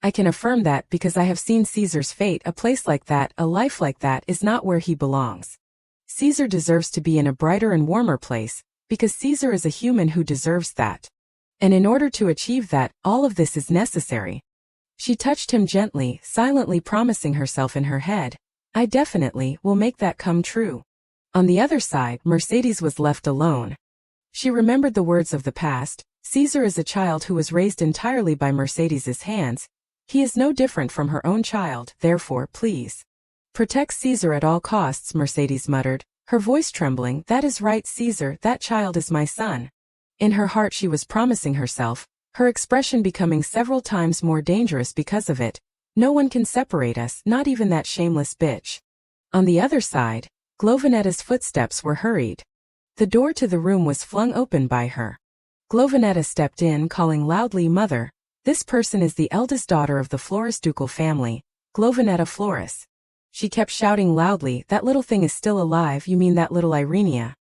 I can affirm that because I have seen Caesar's fate. A place like that, a life like that is not where he belongs. Caesar deserves to be in a brighter and warmer place, because Caesar is a human who deserves that. And in order to achieve that, all of this is necessary. She touched him gently, silently promising herself in her head, I definitely will make that come true. On the other side, Mercedes was left alone. She remembered the words of the past. Caesar is a child who was raised entirely by Mercedes's hands. He is no different from her own child, therefore, please. Protect Caesar at all costs, Mercedes muttered, her voice trembling. That is right, Caesar, that child is my son. In her heart she was promising herself, her expression becoming several times more dangerous because of it. No one can separate us, not even that shameless bitch. On the other side, Glovanetta's footsteps were hurried. The door to the room was flung open by her. Glovanetta stepped in, calling loudly, Mother, this person is the eldest daughter of the Flores ducal family, Glovanetta Flores. She kept shouting loudly, that little thing is still alive. You mean that little Irenia?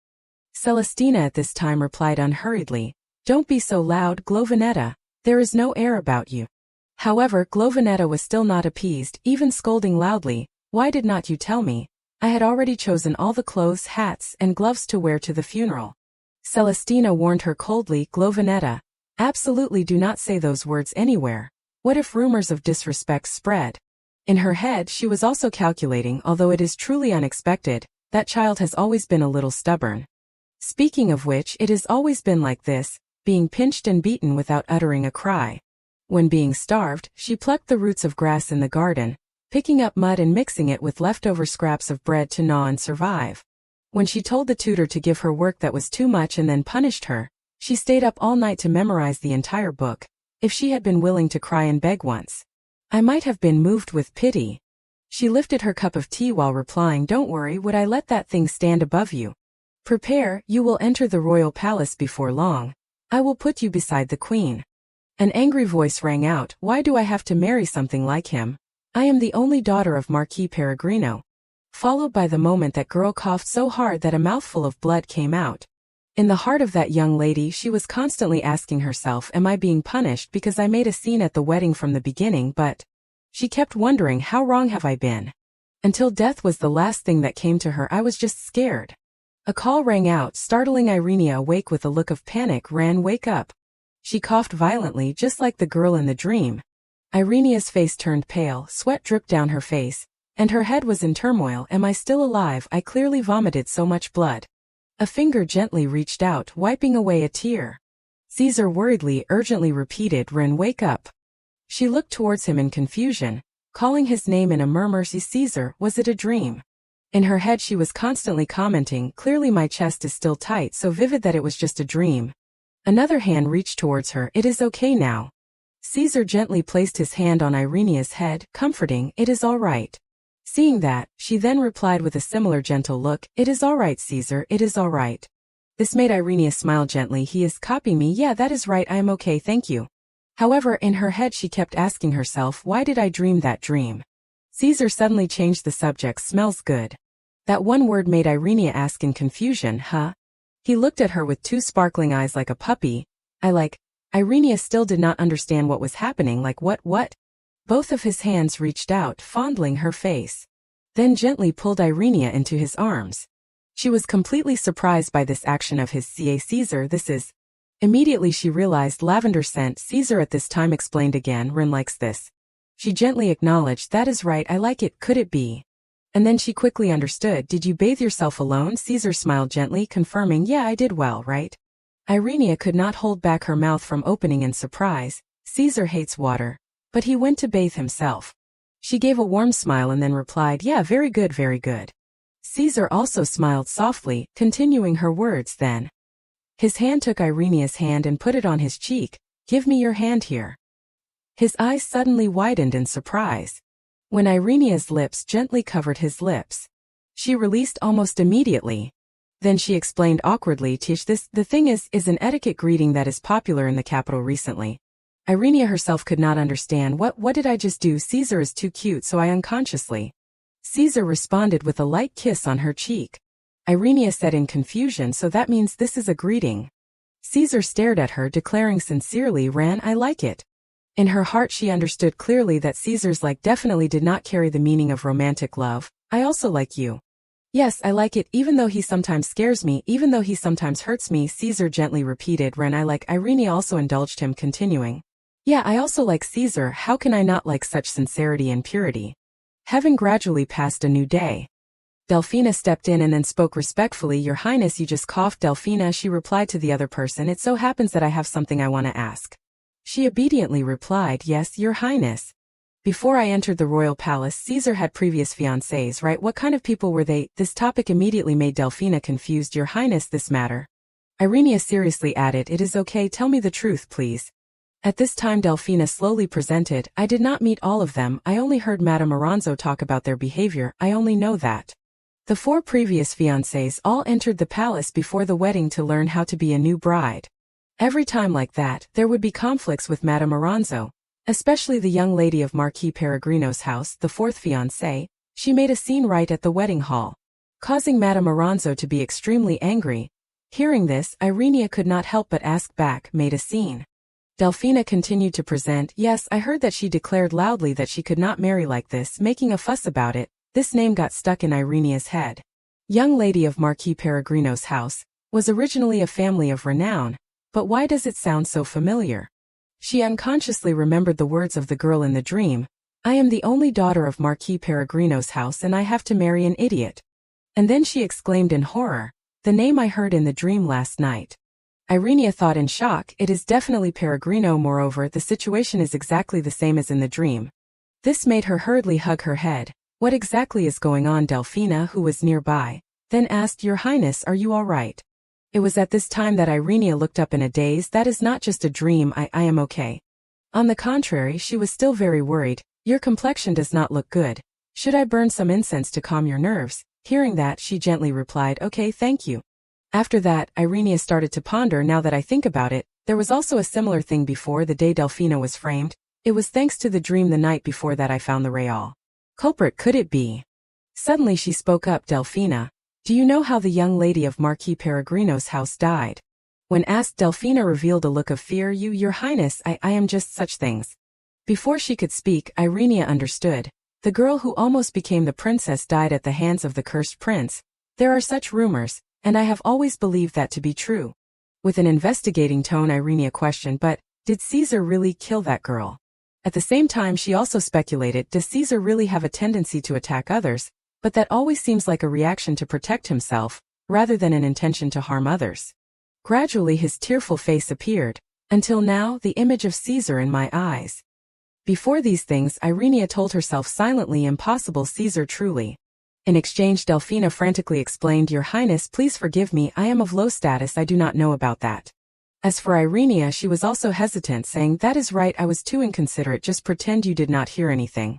Celestina at this time replied unhurriedly, Don't be so loud, Glovanetta, there is no air about you. However, Glovanetta was still not appeased, even scolding loudly, Why did not you tell me? I had already chosen all the clothes, hats, and gloves to wear to the funeral. Celestina warned her coldly, Glovanetta, absolutely do not say those words anywhere. What if rumors of disrespect spread? In her head she was also calculating, although it is truly unexpected, that child has always been a little stubborn. Speaking of which, it has always been like this, being pinched and beaten without uttering a cry. When being starved, she plucked the roots of grass in the garden, picking up mud and mixing it with leftover scraps of bread to gnaw and survive. When she told the tutor to give her work that was too much and then punished her, she stayed up all night to memorize the entire book. If she had been willing to cry and beg once, I might have been moved with pity. She lifted her cup of tea while replying, Don't worry, would I let that thing stand above you? Prepare, you will enter the royal palace before long. I will put you beside the queen. An angry voice rang out, Why do I have to marry something like him? I am the only daughter of Marquis Peregrino. Followed by the moment that girl coughed so hard that a mouthful of blood came out. In the heart of that young lady she was constantly asking herself, Am I being punished because I made a scene at the wedding from the beginning? But she kept wondering, how wrong have I been? Until death was the last thing that came to her, I was just scared. A call rang out, startling Irenia awake with a look of panic. Ran, wake up. She coughed violently, just like the girl in the dream. Irenia's face turned pale, sweat dripped down her face, and her head was in turmoil. Am I still alive? I clearly vomited so much blood. A finger gently reached out, wiping away a tear. Caesar worriedly, urgently repeated, Ren, wake up. She looked towards him in confusion, calling his name in a murmur. Caesar, was it a dream? In her head she was constantly commenting, clearly my chest is still tight, so vivid that it was just a dream. Another hand reached towards her. It is okay now. Caesar gently placed his hand on Irenia's head, comforting, it is all right. Seeing that, she then replied with a similar gentle look, it is all right, Caesar, it is all right. This made Irenia smile gently. He is copying me. Yeah, that is right, I am okay, thank you. However, in her head she kept asking herself, why did I dream that dream? Caesar suddenly changed the subject. Smells good. That one word made Irenia ask in confusion, huh? He looked at her with two sparkling eyes like a puppy. I like. Irenia still did not understand what was happening. Like what? Both of his hands reached out, fondling her face. Then gently pulled Irenia into his arms. She was completely surprised by this action of his. Caesar, this is. Immediately she realized lavender scent. Caesar at this time explained again, Rin likes this. She gently acknowledged, that is right, I like it, could it be? And then she quickly understood, did you bathe yourself alone? Caesar smiled gently, confirming, yeah, I did. Well, right? Irenia could not hold back her mouth from opening in surprise. Caesar hates water. But he went to bathe himself. She gave a warm smile and then replied, yeah, very good, very good. Caesar also smiled softly, continuing her words then. His hand took Irenia's hand and put it on his cheek. Give me your hand here. His eyes suddenly widened in surprise. When Irenia's lips gently covered his lips, she released almost immediately. Then she explained awkwardly, Tish, the thing is an etiquette greeting that is popular in the capital recently. Irenia herself could not understand, what did I just do? Caesar is too cute, so I unconsciously. Caesar responded with a light kiss on her cheek. Irenia said in confusion, so that means this is a greeting. Caesar stared at her, declaring sincerely, Ran, I like it. In her heart she understood clearly that Caesar's like definitely did not carry the meaning of romantic love. I also like you. Yes, I like it, even though he sometimes scares me, even though he sometimes hurts me, Caesar gently repeated. Ren, I like. Irenia also indulged him, continuing. Yeah, I also like Caesar, how can I not like such sincerity and purity? Having gradually passed a new day. Delphina stepped in and then spoke respectfully. Your Highness, you just coughed. Delphina, she replied to the other person, it so happens that I have something I want to ask. She obediently replied, yes, Your Highness. Before I entered the royal palace, Caesar had previous fiancés, right? What kind of people were they? This topic immediately made Delphina confused. Your Highness, this matter. Irenia seriously added, it is okay, tell me the truth, please. At this time Delphina slowly presented, I did not meet all of them, I only heard Madame Aranzo talk about their behavior, I only know that. The 4 previous fiancés all entered the palace before the wedding to learn how to be a new bride. Every time like that, there would be conflicts with Madame Aranzo, especially the young lady of Marquis Peregrino's house, the 4th fiancé. She made a scene right at the wedding hall, causing Madame Aranzo to be extremely angry. Hearing this, Irenia could not help but ask back, made a scene. Delphina continued to present, yes, I heard that she declared loudly that she could not marry like this, making a fuss about it. This name got stuck in Irenia's head. Young lady of Marquis Peregrino's house was originally a family of renown, but why does it sound so familiar? She unconsciously remembered the words of the girl in the dream, I am the only daughter of Marquis Peregrino's house and I have to marry an idiot. And then she exclaimed in horror, the name I heard in the dream last night. Irenia thought in shock, it is definitely Peregrino. Moreover, the situation is exactly the same as in the dream. This made her hurriedly hug her head. What exactly is going on? Delphina, who was nearby, then asked, Your Highness, are you all right? It was at this time that Irenia looked up in a daze. That is not just a dream, I am okay. On the contrary, she was still very worried. Your complexion does not look good. Should I burn some incense to calm your nerves? Hearing that, she gently replied, okay, thank you. After that, Irenia started to ponder, now that I think about it, there was also a similar thing before the day Delphina was framed. It was thanks to the dream the night before that I found the real culprit. Could it be? Suddenly she spoke up, Delphina, do you know how the young lady of Marquis Peregrino's house died? When asked, Delphina revealed a look of fear. Your Highness, I am just such things. Before she could speak, Irenia understood. The girl who almost became the princess died at the hands of the cursed prince. There are such rumors, and I have always believed that to be true. With an investigating tone, Irenia questioned, but did Caesar really kill that girl? At the same time, she also speculated, does Caesar really have a tendency to attack others? But that always seems like a reaction to protect himself, rather than an intention to harm others. Gradually his tearful face appeared, until now the image of Caesar in my eyes. Before these things, Irenia told herself silently, impossible, Caesar truly. In exchange, Delphina frantically explained, Your Highness, please forgive me, I am of low status, I do not know about that. As for Irenia, she was also hesitant, saying, That is right, I was too inconsiderate, just pretend you did not hear anything.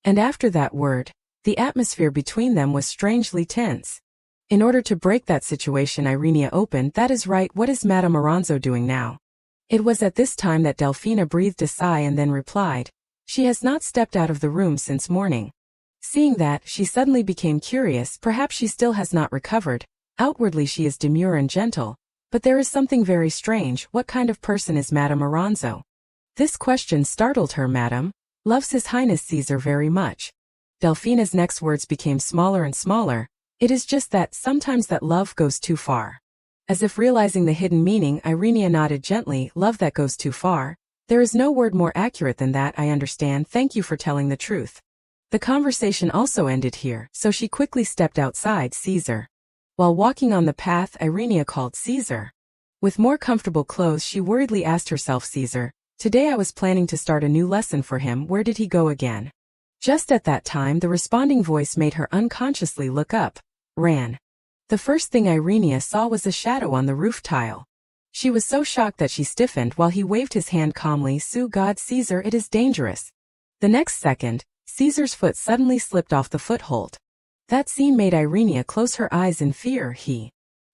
And after that word, the atmosphere between them was strangely tense. In order to break that situation, Irenia opened, That is right, what is Madame Aranzo doing now? It was at this time that Delphina breathed a sigh and then replied, She has not stepped out of the room since morning. Seeing that, she suddenly became curious, perhaps she still has not recovered. Outwardly she is demure and gentle, but there is something very strange. What kind of person is Madame Aranzo? This question startled her. Madame loves His Highness Caesar very much. Delphina's next words became smaller and smaller. It is just that sometimes that love goes too far. As if realizing the hidden meaning, Irenia nodded gently, Love that goes too far. There is no word more accurate than that, I understand, thank you for telling the truth. The conversation also ended here, so she quickly stepped outside. Caesar. While walking on the path, Irenia called Caesar. With more comfortable clothes, she worriedly asked herself, Caesar, today I was planning to start a new lesson for him, where did he go again? Just at that time, the responding voice made her unconsciously look up. Ran. The first thing Irenia saw was a shadow on the roof tile. She was so shocked that she stiffened while he waved his hand calmly. Sue God, Caesar, it is dangerous. The next second, Caesar's foot suddenly slipped off the foothold. That scene made Irenia close her eyes in fear.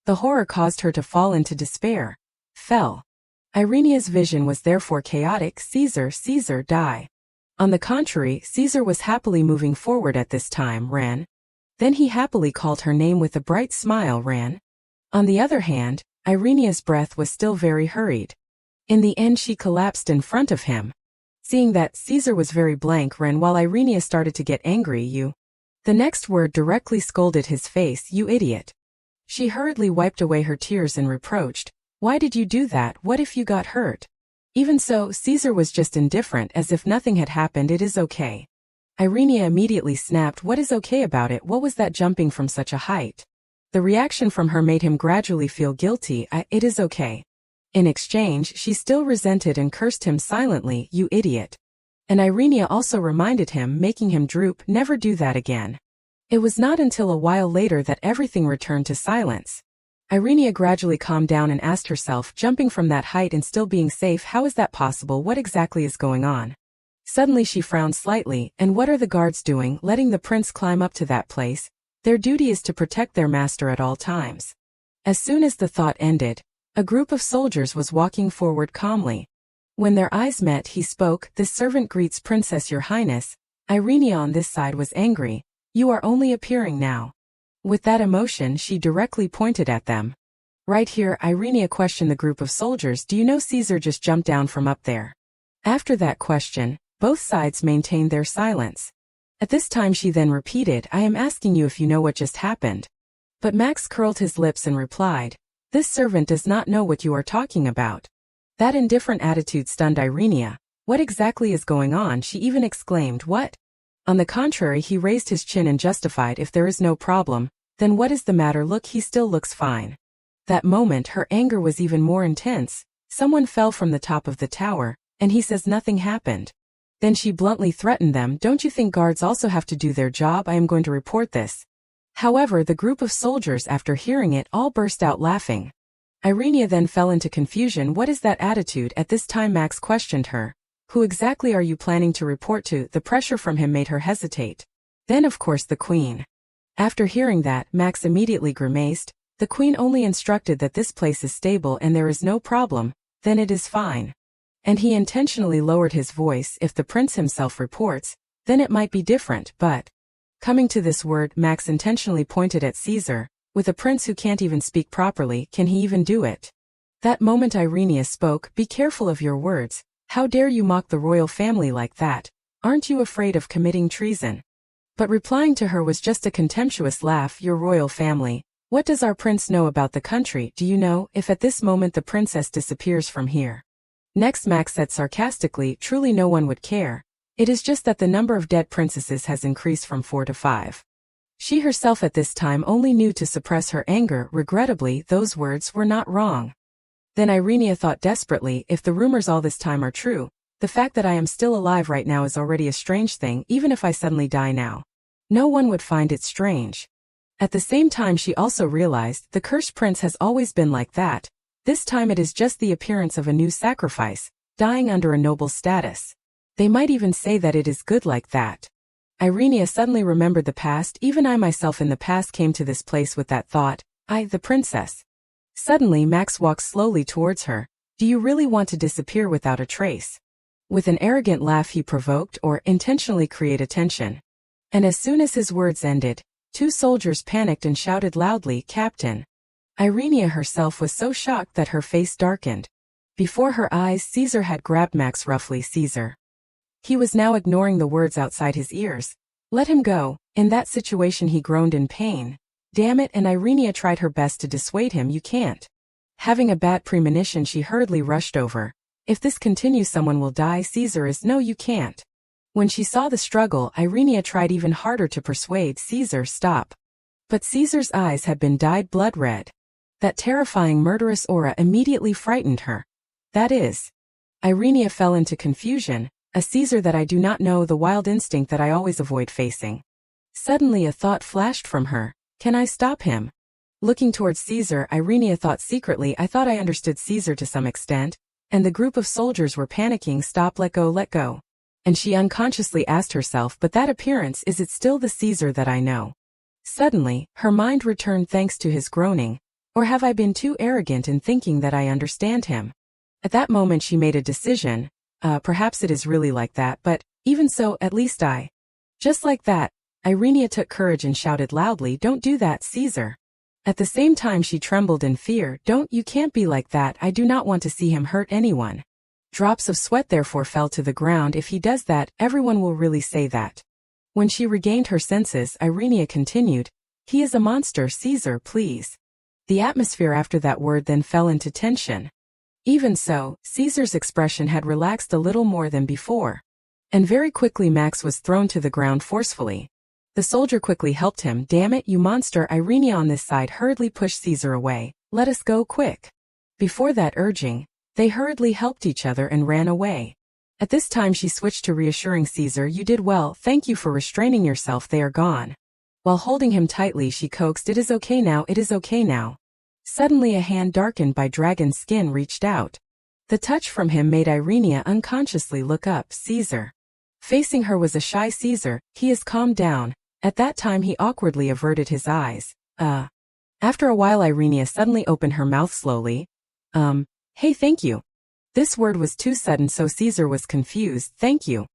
The horror caused her to fall into despair. Fell. Irenia's vision was therefore chaotic. Caesar, die. On the contrary, Caesar was happily moving forward at this time. Ran. Then he happily called her name with a bright smile. Ran. On the other hand, Irenia's breath was still very hurried. In the end she collapsed in front of him. Seeing that, Caesar was very blank. Ran while Irenia started to get angry. You. The next word directly scolded his face. You idiot. She hurriedly wiped away her tears and reproached, Why did you do that? What if you got hurt? Even so, Caesar was just indifferent, as if nothing had happened. It is okay. Irenia immediately snapped, What is okay about it? What was that jumping from such a height? The reaction from her made him gradually feel guilty. It is okay. In exchange, she still resented and cursed him silently. You idiot. And Irenia also reminded him, making him droop, Never do that again. It was not until a while later that everything returned to silence. Irenia gradually calmed down and asked herself, jumping from that height and still being safe, how is that possible? What exactly is going on? Suddenly she frowned slightly, and what are the guards doing, letting the prince climb up to that place? Their duty is to protect their master at all times. As soon as the thought ended, a group of soldiers was walking forward calmly. When their eyes met, he spoke, This servant greets Princess Your Highness. Irenia on this side was angry. You are only appearing now. With that emotion, she directly pointed at them. Right here, Irenia questioned the group of soldiers, Do you know Caesar just jumped down from up there? After that question, both sides maintained their silence. At this time she then repeated, I am asking you if you know what just happened. But Max curled his lips and replied, This servant does not know what you are talking about. That indifferent attitude stunned Irenia. What exactly is going on? She even exclaimed, What? On the contrary, he raised his chin and justified, If there is no problem, then what is the matter? Look, he still looks fine. That moment her anger was even more intense. Someone fell from the top of the tower, and he says nothing happened. Then she bluntly threatened them, Don't you think guards also have to do their job? I am going to report this. However, the group of soldiers, after hearing it, all burst out laughing. Irenia then fell into confusion. What is that attitude? At this time Max questioned her. Who exactly are you planning to report to? The pressure from him made her hesitate. Then of course the queen. After hearing that, Max immediately grimaced. The queen only instructed that this place is stable and there is no problem, then it is fine. And he intentionally lowered his voice. If the prince himself reports, then it might be different, but... Coming to this word, Max intentionally pointed at Caesar. With a prince who can't even speak properly, can he even do it? That moment Irenia spoke, Be careful of your words. How dare you mock the royal family like that? Aren't you afraid of committing treason? But replying to her was just a contemptuous laugh. Your royal family. What does our prince know about the country? Do you know if at this moment the princess disappears from here? Next Max said sarcastically, truly no one would care. It is just that the number of dead princesses has increased from 4 to 5. She herself at this time only knew to suppress her anger. Regrettably, those words were not wrong. Then Irenia thought desperately, if the rumors all this time are true, the fact that I am still alive right now is already a strange thing. Even if I suddenly die now, no one would find it strange. At the same time she also realized the cursed prince has always been like that. This time it is just the appearance of a new sacrifice, dying under a noble status. They might even say that it is good like that. Irenia suddenly remembered the past. Even I myself in the past came to this place with that thought. I, the princess. Suddenly Max walked slowly towards her. Do you really want to disappear without a trace? With an arrogant laugh he provoked or intentionally created tension. And as soon as his words ended, 2 soldiers panicked and shouted loudly, Captain. Irenia herself was so shocked that her face darkened. Before her eyes Caesar had grabbed Max roughly. Caesar. He was now ignoring the words outside his ears. Let him go. In that situation he groaned in pain. Damn it, and Irenia tried her best to dissuade him. You can't. Having a bad premonition she hurriedly rushed over. If this continues someone will die. Caesar is no you can't. When she saw the struggle Irenia tried even harder to persuade Caesar stop. But Caesar's eyes had been dyed blood red. That terrifying murderous aura immediately frightened her. That is. Irenia fell into confusion. A Caesar that I do not know, the wild instinct that I always avoid facing. Suddenly a thought flashed from her. Can I stop him? Looking towards Caesar Irenia thought secretly, I thought I understood Caesar to some extent, and the group of soldiers were panicking. Stop, let go, let go. And she unconsciously asked herself, but that appearance, is it still the Caesar that I know? Suddenly, her mind returned thanks to his groaning. Or have I been too arrogant in thinking that I understand him? At that moment she made a decision. Perhaps it is really like that, but even so, at least I. Just like that, Irenia took courage and shouted loudly, don't do that, Caesar. At the same time she trembled in fear. Don't, you can't be like that. I do not want to see him hurt anyone. Drops of sweat therefore fell to the ground. If he does that, everyone will really say that. When she regained her senses, Irenia continued, he is a monster, Caesar, please. The atmosphere after that word then fell into tension. Even so, Caesar's expression had relaxed a little more than before. And very quickly Max was thrown to the ground forcefully. The soldier quickly helped him. Damn it, you monster! Irenia on this side hurriedly pushed Caesar away. Let us go, quick. Before that urging, they hurriedly helped each other and ran away. At this time she switched to reassuring Caesar. You did well, thank you for restraining yourself, they are gone. While holding him tightly she coaxed, it is okay now, it is okay now. Suddenly a hand darkened by dragon skin reached out. The touch from him made Irenia unconsciously look up. Caesar. Facing her was a shy Caesar. He is calmed down. At that time he awkwardly averted his eyes. After a while Irenia suddenly opened her mouth slowly. Hey, thank you. This word was too sudden so Caesar was confused. Thank you.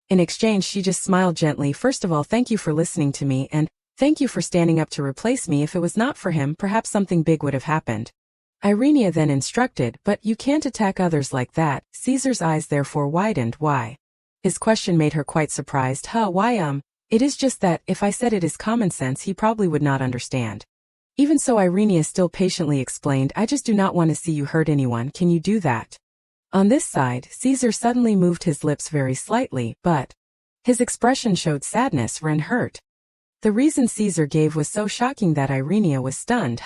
In exchange she just smiled gently. First of all, thank you for listening to me, and thank you for standing up to replace me. If it was not for him, perhaps something big would have happened. Irenia then instructed, but you can't attack others like that. Caesar's eyes therefore widened. Why? His question made her quite surprised. Why, it is just that, if I said it is common sense he probably would not understand. Even so Irenia still patiently explained, I just do not want to see you hurt anyone, can you do that? On this side, Caesar suddenly moved his lips very slightly, but his expression showed sadness, Ren hurt. The reason Caesar gave was so shocking that Irenia was stunned.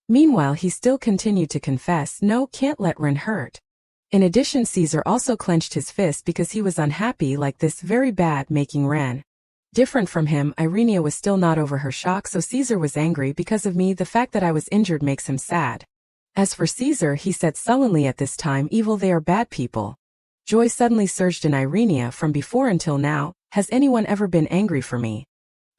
Meanwhile he still continued to confess, no, can't let Ren hurt. In addition Caesar also clenched his fist because he was unhappy, like this very bad, making Ren different from him. Irenia was still not over her shock, so Caesar was angry because of me. The fact that I was injured makes him sad. As for Caesar, he said sullenly, at this time evil, they are bad people. Joy suddenly surged in Irenia. From before until now, has anyone ever been angry for me?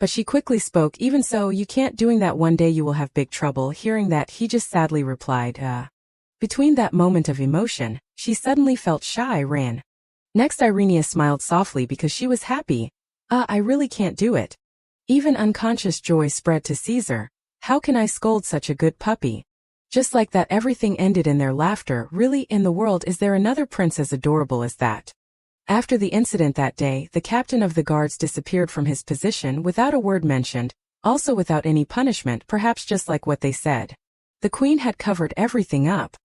But she quickly spoke, even so, you can't doing that, one day you will have big trouble. Hearing that, he just sadly replied, Between that moment of emotion, she suddenly felt shy. Ran. Next Irenia smiled softly because she was happy. I really can't do it. Even unconscious joy spread to Caesar. How can I scold such a good puppy? Just like that everything ended in their laughter. Really, in the world is there another prince as adorable as that? After the incident that day, the captain of the guards disappeared from his position without a word mentioned, also without any punishment, perhaps just like what they said. The queen had covered everything up.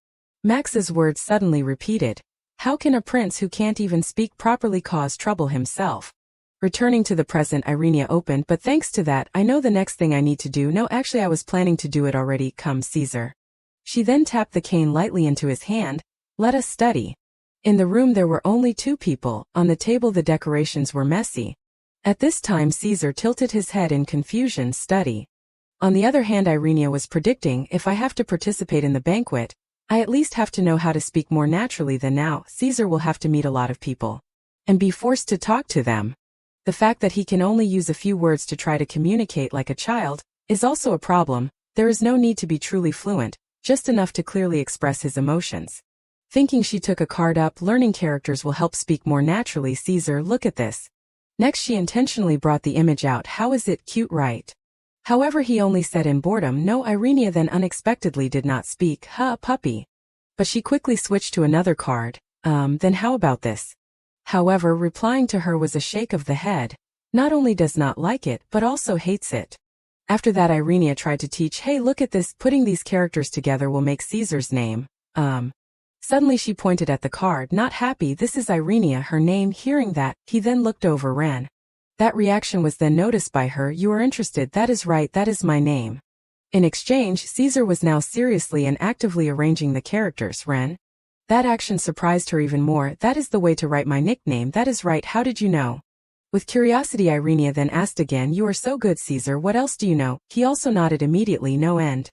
Max's words suddenly repeated. How can a prince who can't even speak properly cause trouble himself? Returning to the present, Irenia opened, but thanks to that, I know the next thing I need to do. No, actually I was planning to do it already. Come, Caesar. She then tapped the cane lightly into his hand. Let us study. In the room there were only 2 people. On the table the decorations were messy. At this time Caesar tilted his head in confusion. Study. On the other hand, Irenia was predicting, if I have to participate in the banquet, I at least have to know how to speak more naturally than now. Caesar will have to meet a lot of people and be forced to talk to them. The fact that he can only use a few words to try to communicate like a child is also a problem. There is no need to be truly fluent, just enough to clearly express his emotions. Thinking, she took a card up. Learning characters will help speak more naturally. Caesar, look at this. Next she intentionally brought the image out. How is it cute, right? However, he only said in boredom, no. Irenia then unexpectedly did not speak. A puppy. But she quickly switched to another card. Then how about this? However, replying to her was a shake of the head. Not only does not like it, but also hates it. After that, Irenia tried to teach, hey, look at this. Putting these characters together will make Caesar's name. Suddenly she pointed at the card, not happy. This is Irenia, her name. Hearing that, he then looked over Ren. That reaction was then noticed by her. You are interested? That is right, that is my name. In exchange, Caesar was now seriously and actively arranging the characters. Ren. That action surprised her even more. That is the way to write my nickname. That is right. How did you know? With curiosity, Irenia then asked again, you are so good, Caesar. What else do you know? He also nodded immediately. No end.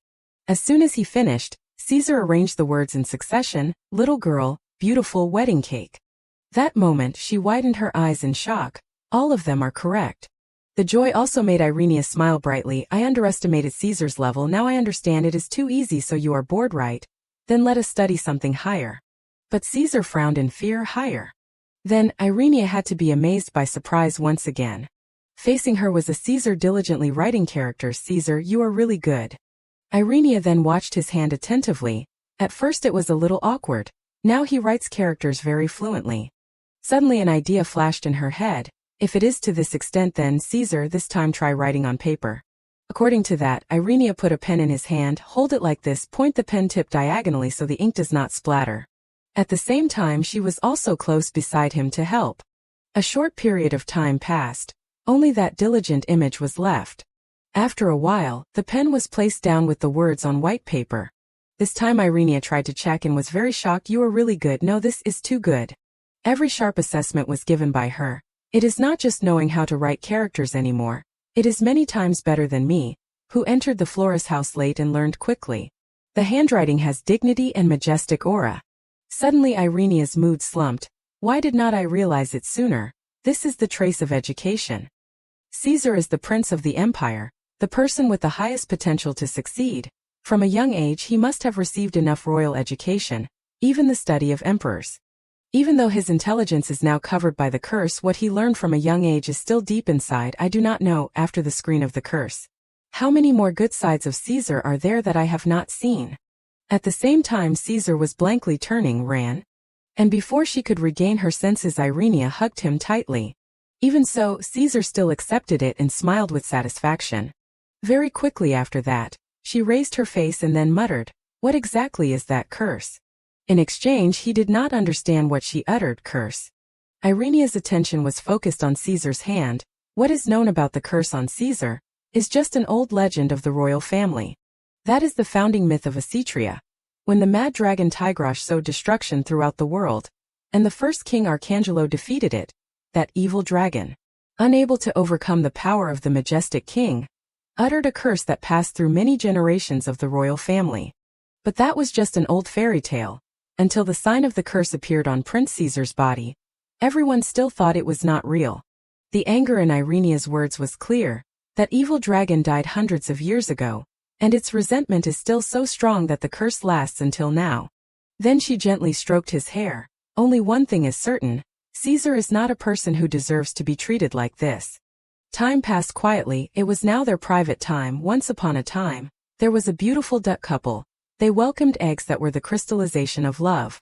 As soon as he finished, Caesar arranged the words in succession. Little girl, beautiful wedding cake. That moment, she widened her eyes in shock. All of them are correct. The joy also made Irenia smile brightly. I underestimated Caesar's level. Now I understand it is too easy. So you are bored, right? Then let us study something higher. But Caesar frowned in fear. Higher. Then, Irenia had to be amazed by surprise once again. Facing her was a Caesar diligently writing characters. Caesar, you are really good. Irenia then watched his hand attentively. At first it was a little awkward. Now he writes characters very fluently. Suddenly an idea flashed in her head. If it is to this extent, then Caesar, this time try writing on paper. According to that, Irenia put a pen in his hand. Hold it like this. Point the pen tip diagonally so the ink does not splatter. At the same time, she was also close beside him to help. A short period of time passed. Only that diligent image was left. After a while, the pen was placed down with the words on white paper. This time Irenia tried to check and was very shocked. You are really good. No, this is too good. Every sharp assessment was given by her. It is not just knowing how to write characters anymore. It is many times better than me, who entered the florist's house late and learned quickly. The handwriting has dignity and majestic aura. Suddenly Irenia's mood slumped. Why did not I realize it sooner? This is the trace of education. Caesar is the prince of the empire, the person with the highest potential to succeed. From a young age he must have received enough royal education, even the study of emperors. Even though his intelligence is now covered by the curse, what he learned from a young age is still deep inside. I do not know, after the screen of the curse, how many more good sides of Caesar are there that I have not seen? At the same time Caesar was blankly turning Ran. And before she could regain her senses, Irenia hugged him tightly. Even so, Caesar still accepted it and smiled with satisfaction. Very quickly after that, she raised her face and then muttered, what exactly is that curse? In exchange he did not understand what she uttered. Curse. Irenia's attention was focused on Caesar's hand. What is known about the curse on Caesar is just an old legend of the royal family. That is the founding myth of Acetria. When the mad dragon Tigrash sowed destruction throughout the world, and the first king Arcangelo defeated it, that evil dragon, unable to overcome the power of the majestic king, uttered a curse that passed through many generations of the royal family. But that was just an old fairy tale. Until the sign of the curse appeared on Prince Caesar's body, everyone still thought it was not real. The anger in Irenia's words was clear. That evil dragon died hundreds of years ago, and its resentment is still so strong that the curse lasts until now. Then she gently stroked his hair. Only one thing is certain, Caesar is not a person who deserves to be treated like this. Time passed quietly. It was now their private time. Once upon a time, there was a beautiful duck couple. They welcomed eggs that were the crystallization of love.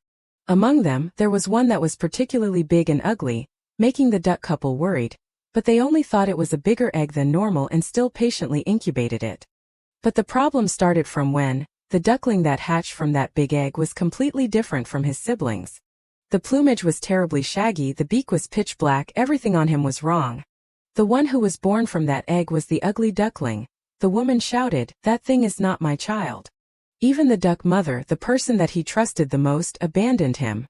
Among them, there was one that was particularly big and ugly, making the duck couple worried, but they only thought it was a bigger egg than normal and still patiently incubated it. But the problem started from when the duckling that hatched from that big egg was completely different from his siblings. The plumage was terribly shaggy, the beak was pitch black, everything on him was wrong. The one who was born from that egg was the ugly duckling. The woman shouted, "That thing is not my child." Even the duck mother, the person that he trusted the most, abandoned him.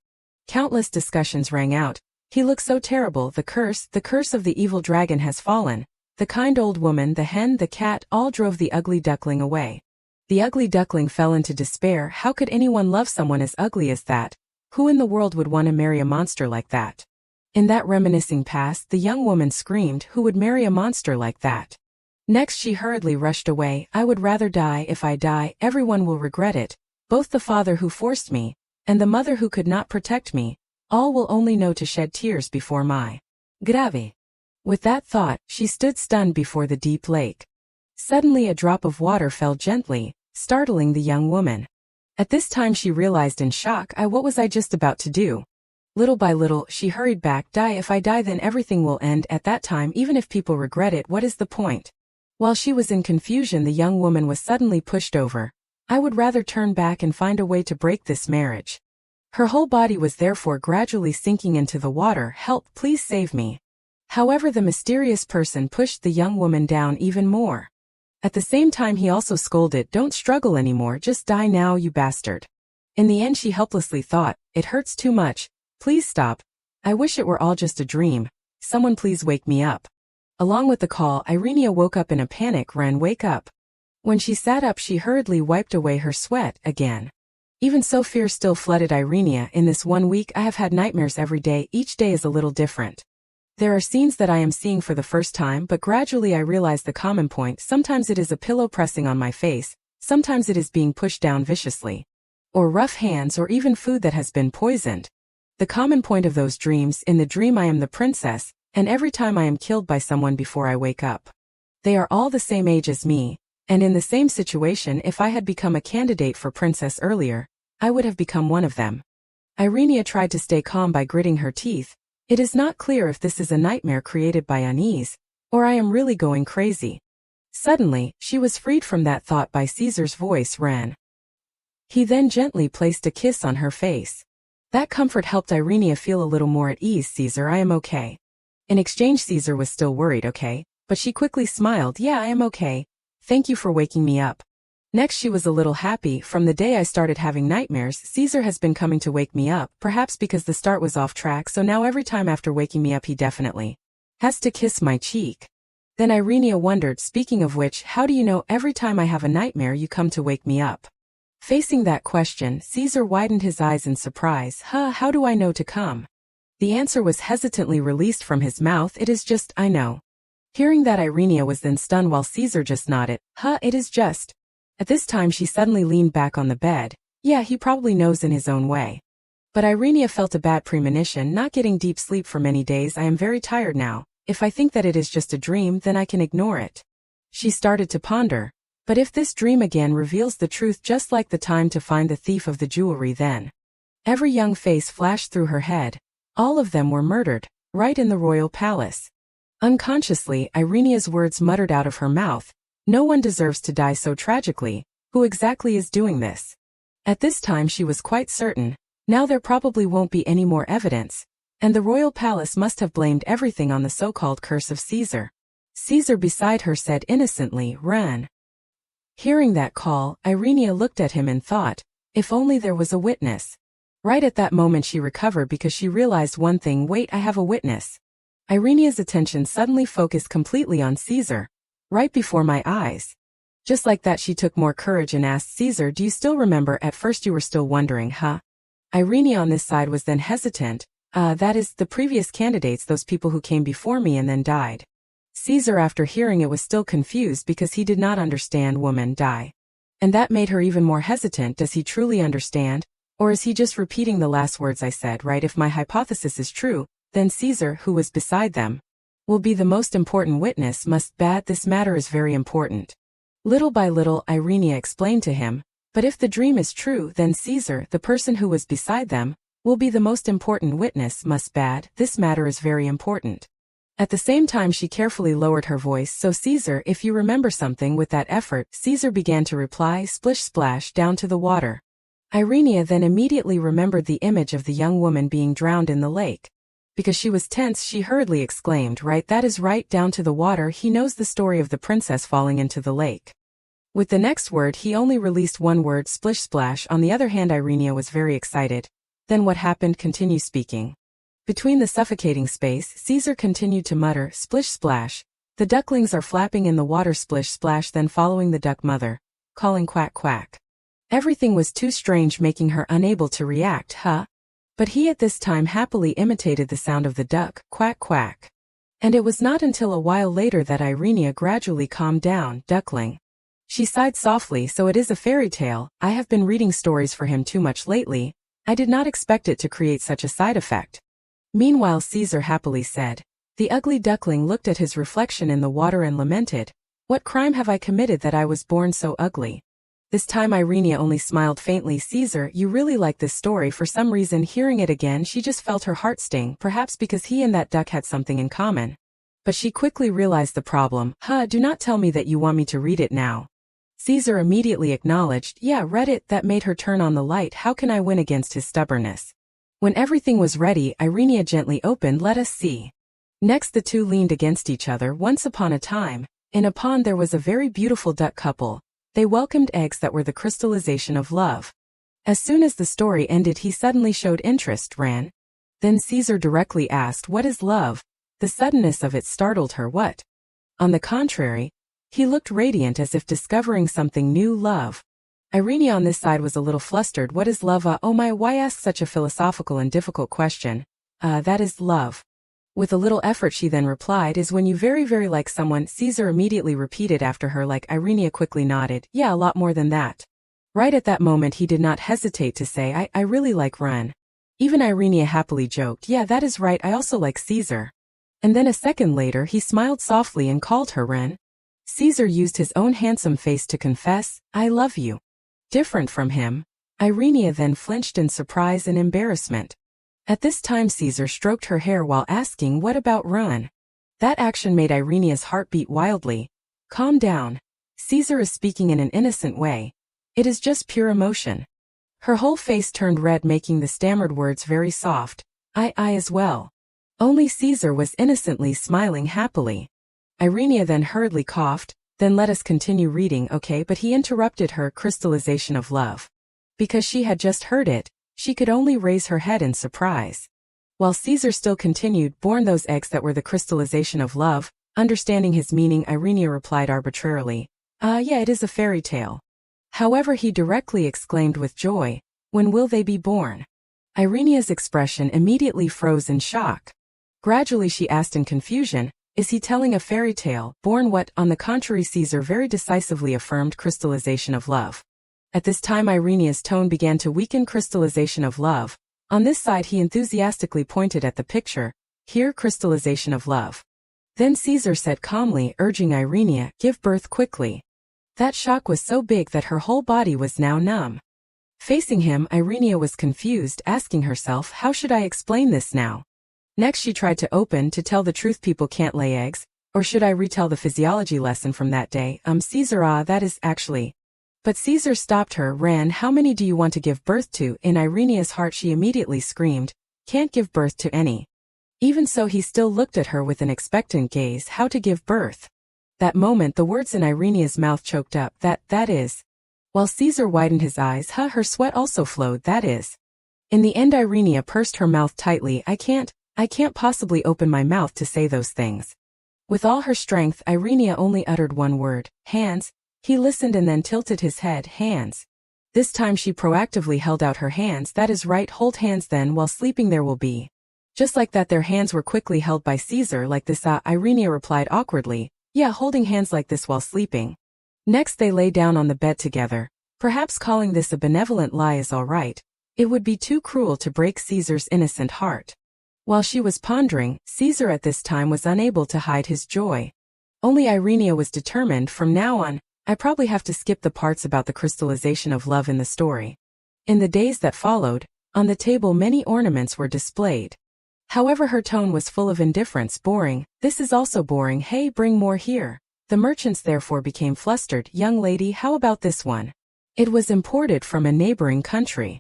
Countless discussions rang out. He looks so terrible, the curse of the evil dragon has fallen. The kind old woman, the hen, the cat, all drove the ugly duckling away. The ugly duckling fell into despair. How could anyone love someone as ugly as that? Who in the world would want to marry a monster like that? In that reminiscing past, the young woman screamed, who would marry a monster like that? Next she hurriedly rushed away. I would rather die. If I die, everyone will regret it. Both the father who forced me, and the mother who could not protect me, all will only know to shed tears before my grave. With that thought, she stood stunned before the deep lake. Suddenly a drop of water fell gently, startling the young woman. At this time she realized in shock, what was I just about to do? Little by little, she hurried back. Die. If I die, then everything will end. At that time, even if people regret it, what is the point? While she was in confusion, the young woman was suddenly pushed over. I would rather turn back and find a way to break this marriage. Her whole body was therefore gradually sinking into the water. Help, please save me. However, the mysterious person pushed the young woman down even more. At the same time he also scolded, don't struggle anymore, just die now, you bastard. In the end she helplessly thought, it hurts too much, please stop. I wish it were all just a dream. Someone please wake me up. Along with the call, Irenia woke up in a panic. Ran, wake up. When she sat up she hurriedly wiped away her sweat again. Even so, fear still flooded Irenia. In this 1 week I have had nightmares every day. Each day is a little different. There are scenes that I am seeing for the first time, but gradually I realize the common point. Sometimes it is a pillow pressing on my face, sometimes it is being pushed down viciously, or rough hands, or even food that has been poisoned. The common point of those dreams, in the dream I am the princess, and every time I am killed by someone before I wake up. They are all the same age as me, and in the same situation. If I had become a candidate for princess earlier, I would have become one of them. Irenia tried to stay calm by gritting her teeth. It is not clear if this is a nightmare created by unease, or I am really going crazy. Suddenly, she was freed from that thought by Caesar's voice. Ran. He then gently placed a kiss on her face. That comfort helped Irenia feel a little more at ease. Caesar, I am okay. In exchange, Caesar was still worried. Okay? But she quickly smiled. Yeah, I am okay. Thank you for waking me up. Next she was a little happy. From the day I started having nightmares, Caesar has been coming to wake me up, perhaps because the start was off track, so now every time after waking me up he definitely has to kiss my cheek. Then Irenia wondered, speaking of which, how do you know every time I have a nightmare you come to wake me up? Facing that question, Caesar widened his eyes in surprise. How do I know to come? The answer was hesitantly released from his mouth. It is just, I know. Hearing that, Irenia was then stunned while Caesar just nodded. It is just. At this time she suddenly leaned back on the bed. Yeah, he probably knows in his own way. But Irenia felt a bad premonition, not getting deep sleep for many days. I am very tired now. If I think that it is just a dream, then I can ignore it. She started to ponder. But if this dream again reveals the truth, just like the time to find the thief of the jewelry, then every young face flashed through her head. All of them were murdered, right in the royal palace. Unconsciously, Irenia's words muttered out of her mouth. No one deserves to die so tragically. Who exactly is doing this? At this time she was quite certain. Now there probably won't be any more evidence, and the royal palace must have blamed everything on the so-called curse of Caesar. Caesar beside her said innocently, Ran. Hearing that call, Irenia looked at him and thought, if only there was a witness. Right at that moment she recovered because she realized one thing. Wait, I have a witness. Irenia's attention suddenly focused completely on Caesar. Right before my eyes. Just like that she took more courage and asked, Caesar, do you still remember? At first you were still wondering, huh? Irenia on this side was then hesitant. That is, the previous candidates, those people who came before me and then died. Caesar, after hearing it, was still confused because he did not understand woman die. And that made her even more hesitant. Does he truly understand? Or is he just repeating the last words I said, right? If my hypothesis is true, then Caesar, who was beside them, will be the most important witness. This matter is very important. Little by little, Irenia explained to him, but if the dream is true, then Caesar, the person who was beside them, will be the most important witness, must bad, this matter is very important. At the same time she carefully lowered her voice, so Caesar, if you remember something. With that effort, Caesar began to reply, splish splash, down to the water. Irenia then immediately remembered the image of the young woman being drowned in the lake. Because she was tense, she hurriedly exclaimed, right, that is right, down to the water. He knows the story of the princess falling into the lake. With the next word he only released one word, splish splash. On the other hand, Irenia was very excited. Then what happened? Continue speaking. Between the suffocating space, Caesar continued to mutter, splish splash. The ducklings are flapping in the water, splish splash, then following the duck mother, calling quack quack. Everything was too strange, making her unable to react, huh? But he at this time happily imitated the sound of the duck, quack quack. And it was not until a while later that Irenia gradually calmed down, duckling. She sighed softly, so it is a fairy tale. I have been reading stories for him too much lately. I did not expect it to create such a side effect. Meanwhile Caesar happily said. The ugly duckling looked at his reflection in the water and lamented, what crime have I committed that I was born so ugly? This time Irenia only smiled faintly. Caesar, you really like this story. For some reason, hearing it again, she just felt her heart sting, perhaps because he and that duck had something in common. But she quickly realized the problem. Do not tell me that you want me to read it now. Caesar immediately acknowledged, yeah, read it. That made her turn on the light. How can I win against his stubbornness? When everything was ready, Irenia gently opened, let us see. Next the two leaned against each other. Once upon a time, in a pond there was a very beautiful duck couple. They welcomed eggs that were the crystallization of love. As soon as the story ended he suddenly showed interest, Ran. Then Caesar directly asked, what is love? The suddenness of it startled her. What? On the contrary, he looked radiant as if discovering something new. Love. Irenia on this side was a little flustered. What is love? Oh my, why ask such a philosophical and difficult question? That is love. With a little effort she then replied, is when you very very like someone. Caesar immediately repeated after her, like. Irenia quickly nodded, yeah, a lot more than that. Right at that moment he did not hesitate to say, I really like Ren. Even Irenia happily joked, yeah, that is right, I also like Caesar. And then a second later he smiled softly and called her Ren. Caesar used his own handsome face to confess, I love you. Different from him, Irenia then flinched in surprise and embarrassment. At this time Caesar stroked her hair while asking, what about Ren? That action made Irenia's heart beat wildly. Calm down. Caesar is speaking in an innocent way. It is just pure emotion. Her whole face turned red, making the stammered words very soft. I as well. Only Caesar was innocently smiling happily. Irenia then hurriedly coughed, then let us continue reading, okay, but he interrupted her, crystallization of love. Because she had just heard it, she could only raise her head in surprise. While Caesar still continued, born those eggs that were the crystallization of love. Understanding his meaning, Irenia replied arbitrarily, yeah, it is a fairy tale. However, he directly exclaimed with joy, when will they be born? Irenia's expression immediately froze in shock. Gradually she asked in confusion, is he telling a fairy tale? Born what? On the contrary, Caesar very decisively affirmed, crystallization of love. At this time Irenia's tone began to weaken. Crystallization of love. On this side he enthusiastically pointed at the picture, here, crystallization of love. Then Caesar said calmly, urging Irenia, give birth quickly. That shock was so big that her whole body was now numb. Facing him, Irenia was confused, asking herself, how should I explain this now? Next she tried to tell the truth, people can't lay eggs, or should I retell the physiology lesson from that day? Caesar, that is actually. But Caesar stopped her. Ran, how many do you want to give birth to? In Irenia's heart she immediately screamed, can't give birth to any. Even so he still looked at her with an expectant gaze. How to give birth? That moment the words in Irenia's mouth choked up, that is. While Caesar widened his eyes, her sweat also flowed, that is. In the end Irenia pursed her mouth tightly, I can't possibly open my mouth to say those things. With all her strength Irenia only uttered one word, hands. He listened and then tilted his head, hands. This time she proactively held out her hands, that is right, hold hands then, while sleeping there will be. Just like that their hands were quickly held by Caesar. Like this, Irenia replied awkwardly, yeah, holding hands like this while sleeping. Next they lay down on the bed together. Perhaps calling this a benevolent lie is alright. It would be too cruel to break Caesar's innocent heart. While she was pondering, Caesar at this time was unable to hide his joy. Only Irenia was determined, from now on, I probably have to skip the parts about the crystallization of love in the story. In the days that followed, On the table many ornaments were displayed. However, her tone was full of indifference. Boring, this is also boring, hey, bring more here. The merchants therefore became flustered. Young lady, how about this one? It was imported from a neighboring country.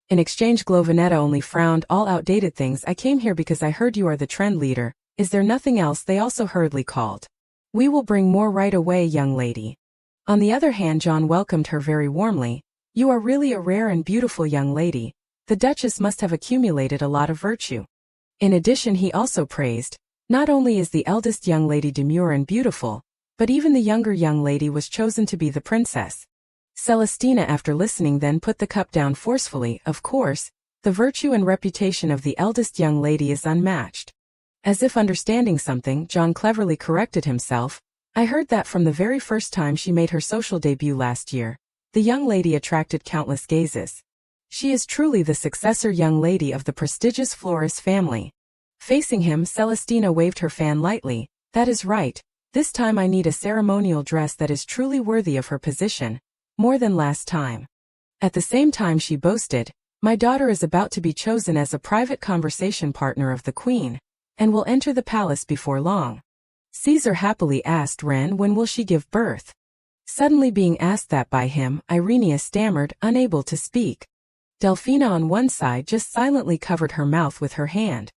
In exchange, Glovinetta only frowned. All outdated things. I came here because I heard you are the trend leader. Is there nothing else? They also hurriedly called. We will bring more right away, young lady. On the other hand, John welcomed her very warmly. You are really a rare and beautiful young lady. The Duchess must have accumulated a lot of virtue. In addition, he also praised, not only is the eldest young lady demure and beautiful, but even the younger young lady was chosen to be the princess. Celestina, after listening, then put the cup down forcefully. Of course, the virtue and reputation of the eldest young lady is unmatched. As if understanding something, John cleverly corrected himself. I heard that from the very first time she made her social debut last year, the young lady attracted countless gazes. She is truly the successor young lady of the prestigious Flores family. Facing him, Celestina waved her fan lightly. That is right. This time I need a ceremonial dress that is truly worthy of her position, more than last time. At the same time she boasted, my daughter is about to be chosen as a private conversation partner of the queen, and will enter the palace before long. Caesar happily asked Ren, when will she give birth? Suddenly being asked that by him, Irenia stammered, unable to speak. Delphina on one side just silently covered her mouth with her hand.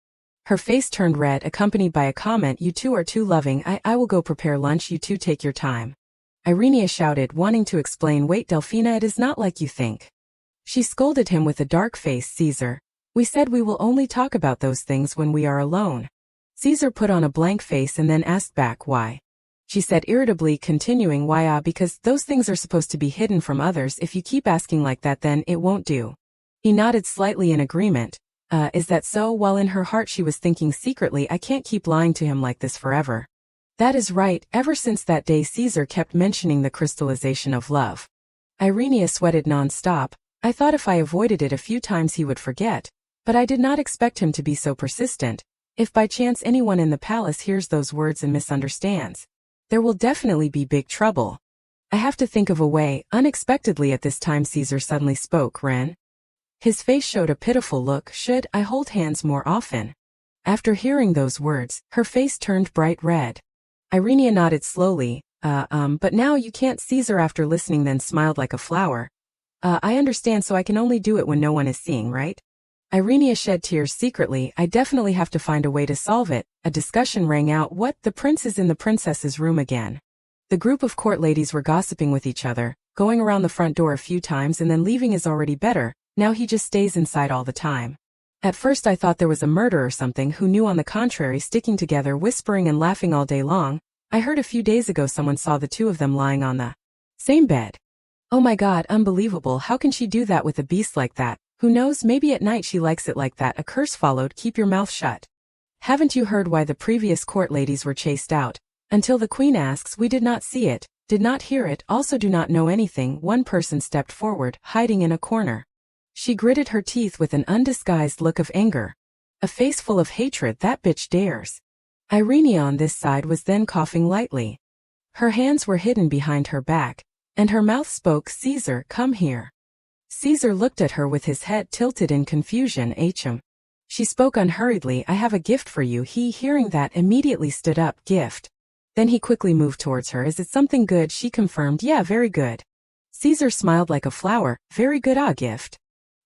Her face turned red, accompanied by a comment, you two are too loving. I will go prepare lunch, you two take your time. Irenia shouted, wanting to explain, wait Delphina, it is not like you think. She scolded him with a dark face. Caesar, we said we will only talk about those things when we are alone. Caesar put on a blank face and then asked back, why? She said irritably, continuing, why because those things are supposed to be hidden from others. If you keep asking like that then it won't do. He nodded slightly in agreement. Is that so? While in her heart she was thinking secretly, I can't keep lying to him like this forever. That is right. Ever since that day Caesar kept mentioning the crystallization of love. Irenia sweated non-stop. I thought if I avoided it a few times he would forget, but I did not expect him to be so persistent. If by chance anyone in the palace hears those words and misunderstands, there will definitely be big trouble. I have to think of a way. Unexpectedly at this time Caesar suddenly spoke. Ren. His face showed a pitiful look. Should I hold hands more often? After hearing those words, her face turned bright red. Irenia nodded slowly. But now you can't. Caesar, after listening, then smiled like a flower. I understand, so I can only do it when no one is seeing, right? Irenia shed tears secretly. I definitely have to find a way to solve it. A discussion rang out. What? The prince is in the princess's room again. The group of court ladies were gossiping with each other. Going around the front door a few times and then leaving is already better. Now he just stays inside all the time. At first I thought there was a murder or something. Who knew? On the contrary, sticking together, whispering and laughing all day long. I heard a few days ago someone saw the two of them lying on the same bed. Oh my god, unbelievable. How can she do that with a beast like that? Who knows, maybe at night she likes it like that. A curse followed. Keep your mouth shut. Haven't you heard why the previous court ladies were chased out? Until the queen asks. We did not see it, did not hear it, also do not know anything. One person stepped forward, hiding in a corner. She gritted her teeth with an undisguised look of anger. A face full of hatred. That bitch dares. Irenia on this side was then coughing lightly. Her hands were hidden behind her back, and her mouth spoke. Caesar, come here. Caesar looked at her with his head tilted in confusion. She spoke unhurriedly. I have a gift for you. He, hearing that, immediately stood up. Gift. Then he quickly moved towards her. Is it something good? She confirmed. Yeah, very good. Caesar smiled like a flower. Very good. Gift.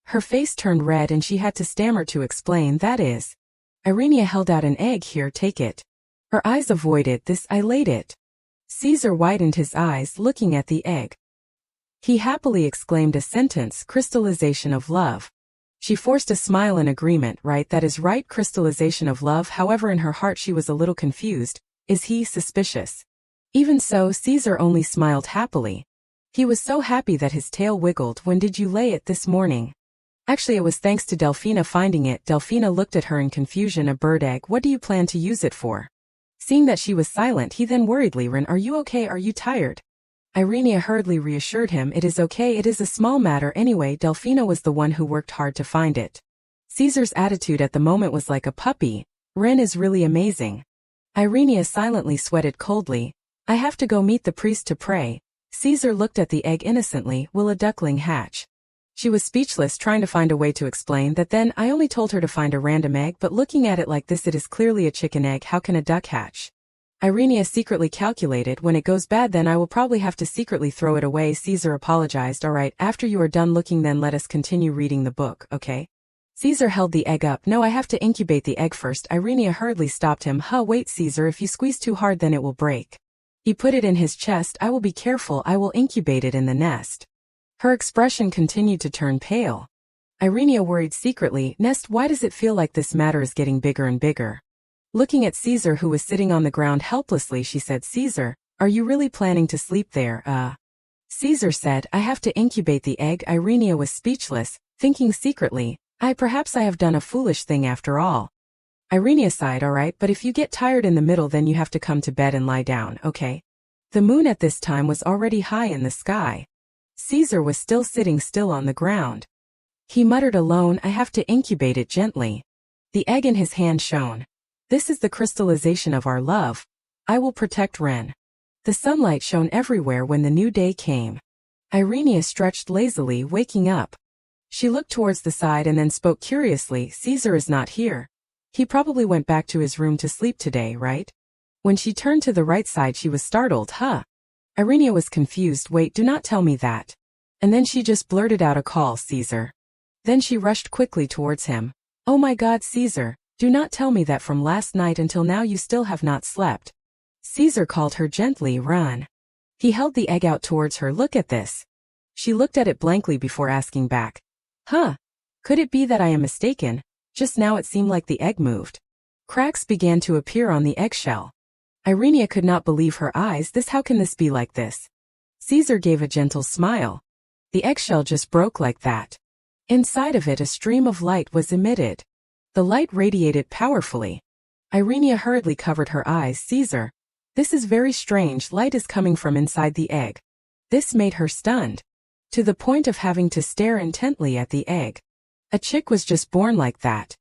Her face turned red and she had to stammer to explain. That is. Irenia held out an egg. Here, take it. Her eyes avoided this. I laid it. Caesar widened his eyes, looking at the egg. He happily exclaimed a sentence. Crystallization of love. She forced a smile in agreement. Right, that is right, crystallization of love. However, in her heart she was a little confused. Is he suspicious? Even so, Caesar only smiled happily. He was so happy that his tail wiggled. When did you lay it? This morning. Actually, it was thanks to Delphina finding it. Delphina looked at her in confusion. A bird egg. What do you plan to use it for? Seeing that she was silent, he then worriedly, Ren, are you okay? Are you tired? Irenia hurriedly reassured him. It is okay, it is a small matter anyway. Delphina was the one who worked hard to find it. Caesar's attitude at the moment was like a puppy. Ren is really amazing. Irenia silently sweated coldly. I have to go meet the priest to pray. Caesar looked at the egg innocently. Will a duckling hatch? She was speechless, trying to find a way to explain that then I only told her to find a random egg, but looking at it like this, it is clearly a chicken egg. How can a duck hatch? Irenia secretly calculated, when it goes bad then I will probably have to secretly throw it away. Caesar apologized. Alright, after you are done looking then let us continue reading the book, okay? Caesar held the egg up. No, I have to incubate the egg first. Irenia hurriedly stopped him. Wait Caesar, if you squeeze too hard then it will break. He put it in his chest. I will be careful, I will incubate it in the nest. Her expression continued to turn pale. Irenia worried secretly. Nest, why does it feel like this matter is getting bigger and bigger? Looking at Caesar, who was sitting on the ground helplessly, she said, Caesar, are you really planning to sleep there? Caesar said, I have to incubate the egg. Irenia was speechless, thinking secretly, perhaps I have done a foolish thing after all. Irenia sighed. Alright, but if you get tired in the middle then you have to come to bed and lie down, okay? The moon at this time was already high in the sky. Caesar was still sitting still on the ground. He muttered alone, I have to incubate it gently. The egg in his hand shone. This is the crystallization of our love. I will protect Ren. The sunlight shone everywhere when the new day came. Irenia stretched lazily, waking up. She looked towards the side and then spoke curiously, Caesar is not here. He probably went back to his room to sleep today, right? When she turned to the right side she was startled. Irenia was confused. Wait, do not tell me that. And then she just blurted out a call, Caesar. Then she rushed quickly towards him. Oh my God, Caesar. Do not tell me that from last night until now you still have not slept. Caesar called her gently, Run. He held the egg out towards her. Look at this. She looked at it blankly before asking back. Could it be that I am mistaken? Just now it seemed like the egg moved. Cracks began to appear on the eggshell. Irenia could not believe her eyes. How can this be like this? Caesar gave a gentle smile. The eggshell just broke like that. Inside of it a stream of light was emitted. The light radiated powerfully. Irenia hurriedly covered her eyes. Caesar, this is very strange. Light is coming from inside the egg. This made her stunned, to the point of having to stare intently at the egg. A chick was just born like that.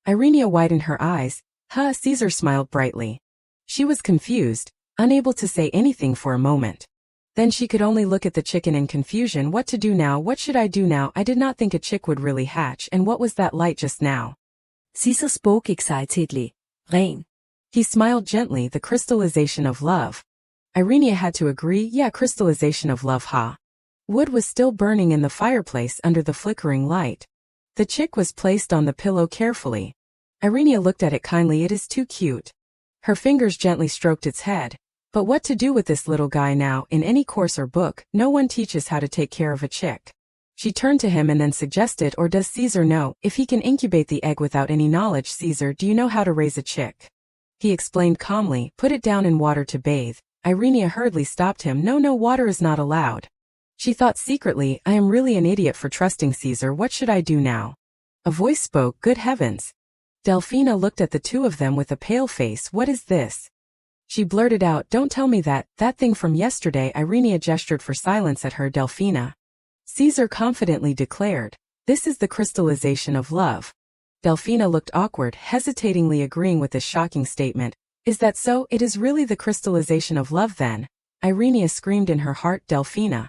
Irenia widened her eyes. Caesar smiled brightly. She was confused, unable to say anything for a moment. Then she could only look at the chicken in confusion. What to do now? What should I do now? I did not think a chick would really hatch. And what was that light just now? Caesar spoke excitedly. Ren. He smiled gently. The crystallization of love. Irenia had to agree. Yeah, crystallization of love, Wood was still burning in the fireplace under the flickering light. The chick was placed on the pillow carefully. Irenia looked at it kindly. It is too cute. Her fingers gently stroked its head. But what to do with this little guy now? In any course or book, no one teaches how to take care of a chick. She turned to him and then suggested, or does Caesar know, if he can incubate the egg without any knowledge? Caesar, do you know how to raise a chick? He explained calmly, put it down in water to bathe. Irenia hurriedly stopped him. No, water is not allowed. She thought secretly, I am really an idiot for trusting Caesar. What should I do now? A voice spoke. Good heavens. Delphina looked at the two of them with a pale face. What is this? She blurted out, don't tell me that thing from yesterday. Irenia gestured for silence at her. Delphina. Caesar confidently declared, this is the crystallization of love. Delphina looked awkward, hesitatingly agreeing with this shocking statement. Is that so? It is really the crystallization of love then? Irenia screamed in her heart. Delphina.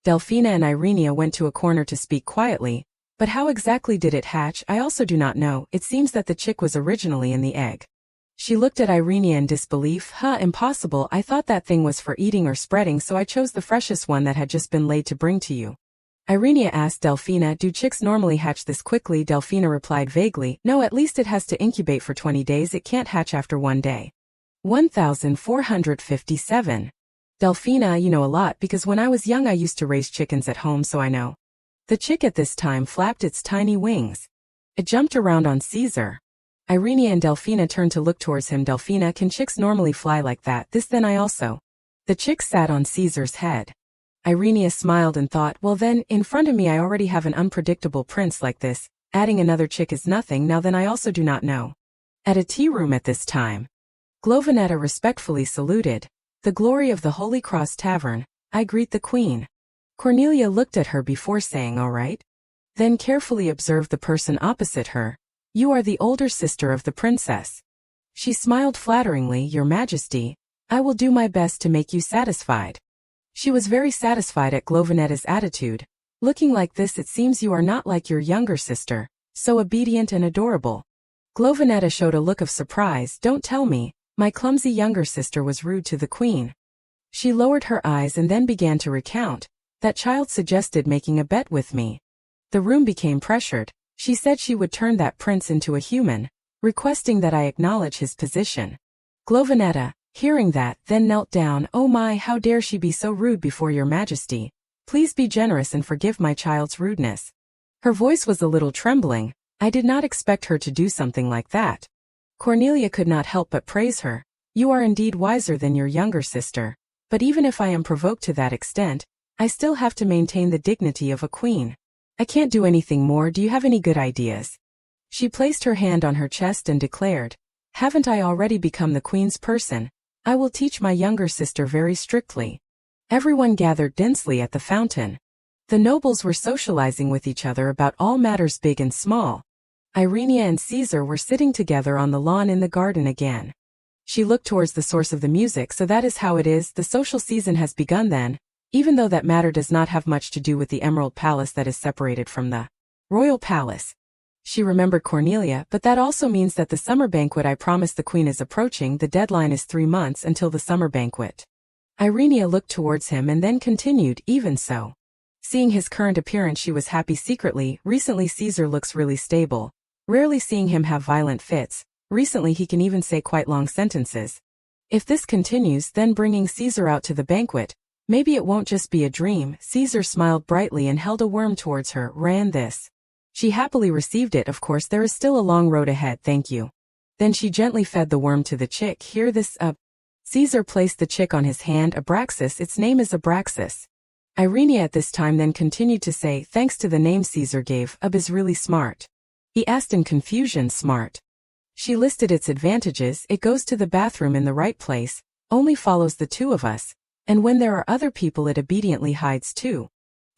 Delphina and Irenia went to a corner to speak quietly. But how exactly did it hatch? I also do not know. It seems that the chick was originally in the egg. She looked at Irenia in disbelief. Impossible. I thought that thing was for eating or spreading, so I chose the freshest one that had just been laid to bring to you. Irenia asked Delphina, do chicks normally hatch this quickly? Delphina replied vaguely, no, at least it has to incubate for 20 days. It can't hatch after 1 day. 1457. Delphina, you know a lot because when I was young I used to raise chickens at home, so I know. The chick at this time flapped its tiny wings. It jumped around on Caesar. Irenia and Delphina turned to look towards him. Delphina, can chicks normally fly like that? Then I also. The chick sat on Caesar's head. Irenia smiled and thought, well then, in front of me I already have an unpredictable prince like this. Adding another chick is nothing. Now then I also do not know. At a tea room at this time. Glovinetta respectfully saluted. The glory of the Holy Cross Tavern, I greet the Queen. Cornelia looked at her before saying all right. Then carefully observed the person opposite her. You are the older sister of the princess. She smiled flatteringly. Your Majesty, I will do my best to make you satisfied. She was very satisfied at Glovinetta's attitude. Looking like this, it seems you are not like your younger sister, so obedient and adorable. Glovinetta showed a look of surprise. Don't tell me, my clumsy younger sister was rude to the queen. She lowered her eyes and then began to recount. That child suggested making a bet with me. The room became pressured. She said she would turn that prince into a human, requesting that I acknowledge his position. Glovinetta, hearing that, then knelt down. Oh my, how dare she be so rude before your majesty. Please be generous and forgive my child's rudeness. Her voice was a little trembling. I did not expect her to do something like that. Cornelia could not help but praise her. You are indeed wiser than your younger sister. But even if I am provoked to that extent, I still have to maintain the dignity of a queen. I can't do anything more. Do you have any good ideas? She placed her hand on her chest and declared, haven't I already become the queen's person? I will teach my younger sister very strictly. Everyone gathered densely at the fountain. The nobles were socializing with each other about all matters big and small. Irenia and Caesar were sitting together on the lawn in the garden again. She looked towards the source of the music. So that is how it is, the social season has begun then, even though that matter does not have much to do with the Emerald Palace that is separated from the Royal Palace. She remembered Cornelia, but that also means that the summer banquet I promised the queen is approaching. The deadline is 3 months until the summer banquet. Irenia looked towards him and then continued, even so. Seeing his current appearance, she was happy secretly. Recently Caesar looks really stable. Rarely seeing him have violent fits. Recently he can even say quite long sentences. If this continues, then bringing Caesar out to the banquet, maybe it won't just be a dream. Caesar smiled brightly and held a worm towards her. Ran this. She happily received it. Of course there is still a long road ahead, thank you. Then she gently fed the worm to the chick. Here this up. Caesar placed the chick on his hand. Abraxas, its name is Abraxas. Irenia at this time then continued to say, thanks to the name Caesar gave, Ab is really smart. He asked in confusion. Smart. She listed its advantages. It goes to the bathroom in the right place, only follows the two of us, and when there are other people it obediently hides too.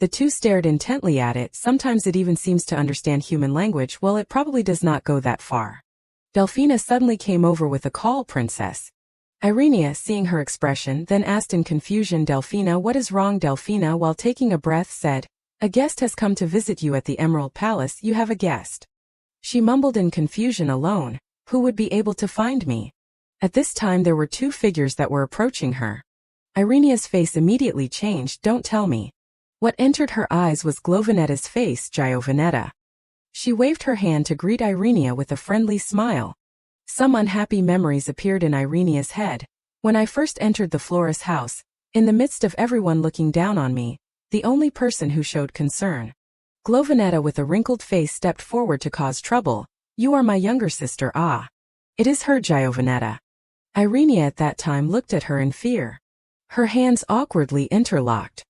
The two stared intently at it. Sometimes it even seems to understand human language. Well, it probably does not go that far. Delphina suddenly came over with a call. Princess. Irenia, seeing her expression, then asked in confusion, Delphina, what is wrong? Delphina, while taking a breath, said, a guest has come to visit you at the Emerald Palace. You have a guest. She mumbled in confusion. Alone? Who would be able to find me? At this time there were 2 figures that were approaching her. Irenia's face immediately changed. Don't tell me. What entered her eyes was Glovinetta's face. Giovinetta. She waved her hand to greet Irenia with a friendly smile. Some unhappy memories appeared in Irenia's head. When I first entered the florist's house, in the midst of everyone looking down on me, the only person who showed concern. Glovinetta with a wrinkled face stepped forward to cause trouble. You are my younger sister. Ah. It is her. Giovinetta. Irenia at that time looked at her in fear. Her hands awkwardly interlocked.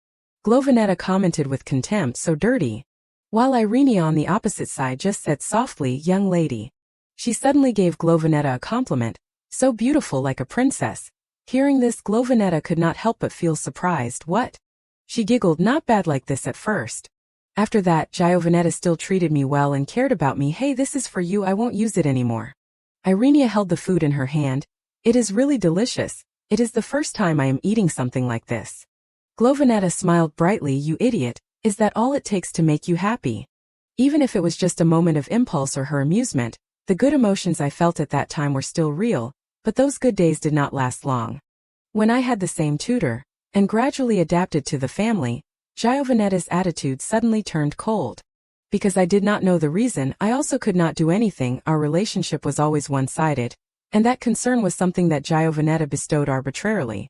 Glovinetta commented with contempt, so dirty. While Irenia on the opposite side just said softly, young lady. She suddenly gave Glovinetta a compliment, so beautiful, like a princess. Hearing this, Glovinetta could not help but feel surprised. What? She giggled. Not bad like this at first. After that, Giovinetta still treated me well and cared about me. Hey, this is for you. I won't use it anymore. Irenia held the food in her hand. It is really delicious. It is the first time I am eating something like this. Glovinetta smiled brightly. You idiot, is that all it takes to make you happy? Even if it was just a moment of impulse or her amusement, the good emotions I felt at that time were still real, but those good days did not last long. When I had the same tutor, and gradually adapted to the family, Giovinetta's attitude suddenly turned cold. Because I did not know the reason, I also could not do anything. Our relationship was always one-sided, and that concern was something that Giovinetta bestowed arbitrarily.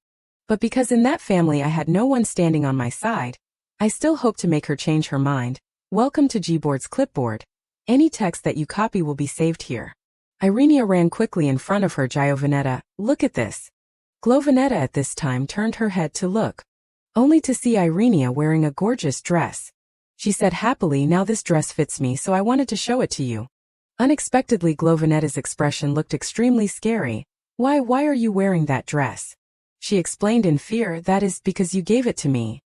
But because in that family I had no one standing on my side, I still hoped to make her change her mind. Welcome to Gboard's clipboard. Any text that you copy will be saved here. Irenia ran quickly in front of her. Giovinetta, look at this. Glovinetta at this time turned her head to look, only to see Irenia wearing a gorgeous dress. She said happily, now this dress fits me, so I wanted to show it to you. Unexpectedly, Glovinetta's expression looked extremely scary. Why are you wearing that dress? She explained in fear, that is because you gave it to me.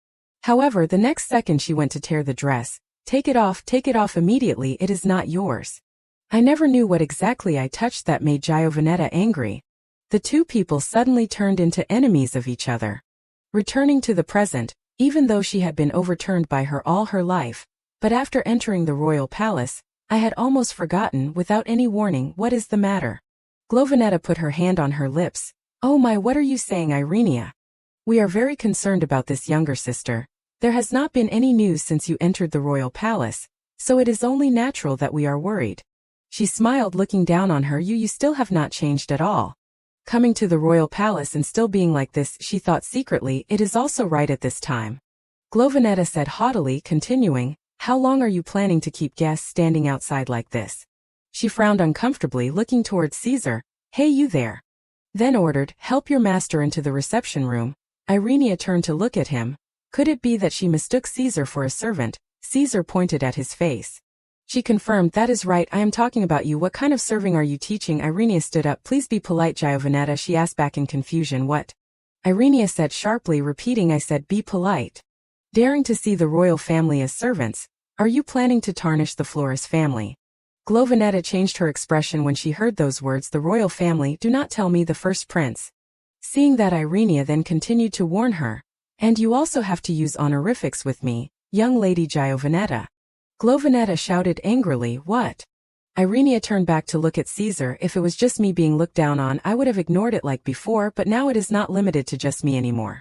However, the next second she went to tear the dress. Take it off immediately, it is not yours. I never knew what exactly I touched that made Giovinetta angry. The 2 people suddenly turned into enemies of each other. Returning to the present, even though she had been overturned by her all her life. But after entering the royal palace, I had almost forgotten, without any warning, what is the matter. Glovinetta put her hand on her lips. Oh my, what are you saying, Irenia? We are very concerned about this younger sister. There has not been any news since you entered the royal palace, so it is only natural that we are worried. She smiled, looking down on her. You still have not changed at all. Coming to the royal palace and still being like this, she thought secretly, it is also right at this time. Glovinetta said haughtily, continuing, how long are you planning to keep guests standing outside like this? She frowned uncomfortably, looking towards Caesar. Hey, you there. Then ordered, help your master into the reception room. Irenia turned to look at him. Could it be that she mistook Caesar for a servant? Caesar pointed at his face. She confirmed, that is right, I am talking about you. What kind of serving are you teaching? Irenia stood up. Please be polite, Giovinetta, she asked back in confusion. What? Irenia said sharply, repeating, I said be polite. Daring to see the royal family as servants, are you planning to tarnish the Flores family? Glovinetta changed her expression when she heard those words. The royal family, do not tell me the first prince. Seeing that, Irenia then continued to warn her. And you also have to use honorifics with me, young lady Giovinetta. Glovinetta shouted angrily, what? Irenia turned back to look at Caesar. If it was just me being looked down on, I would have ignored it like before, but now it is not limited to just me anymore.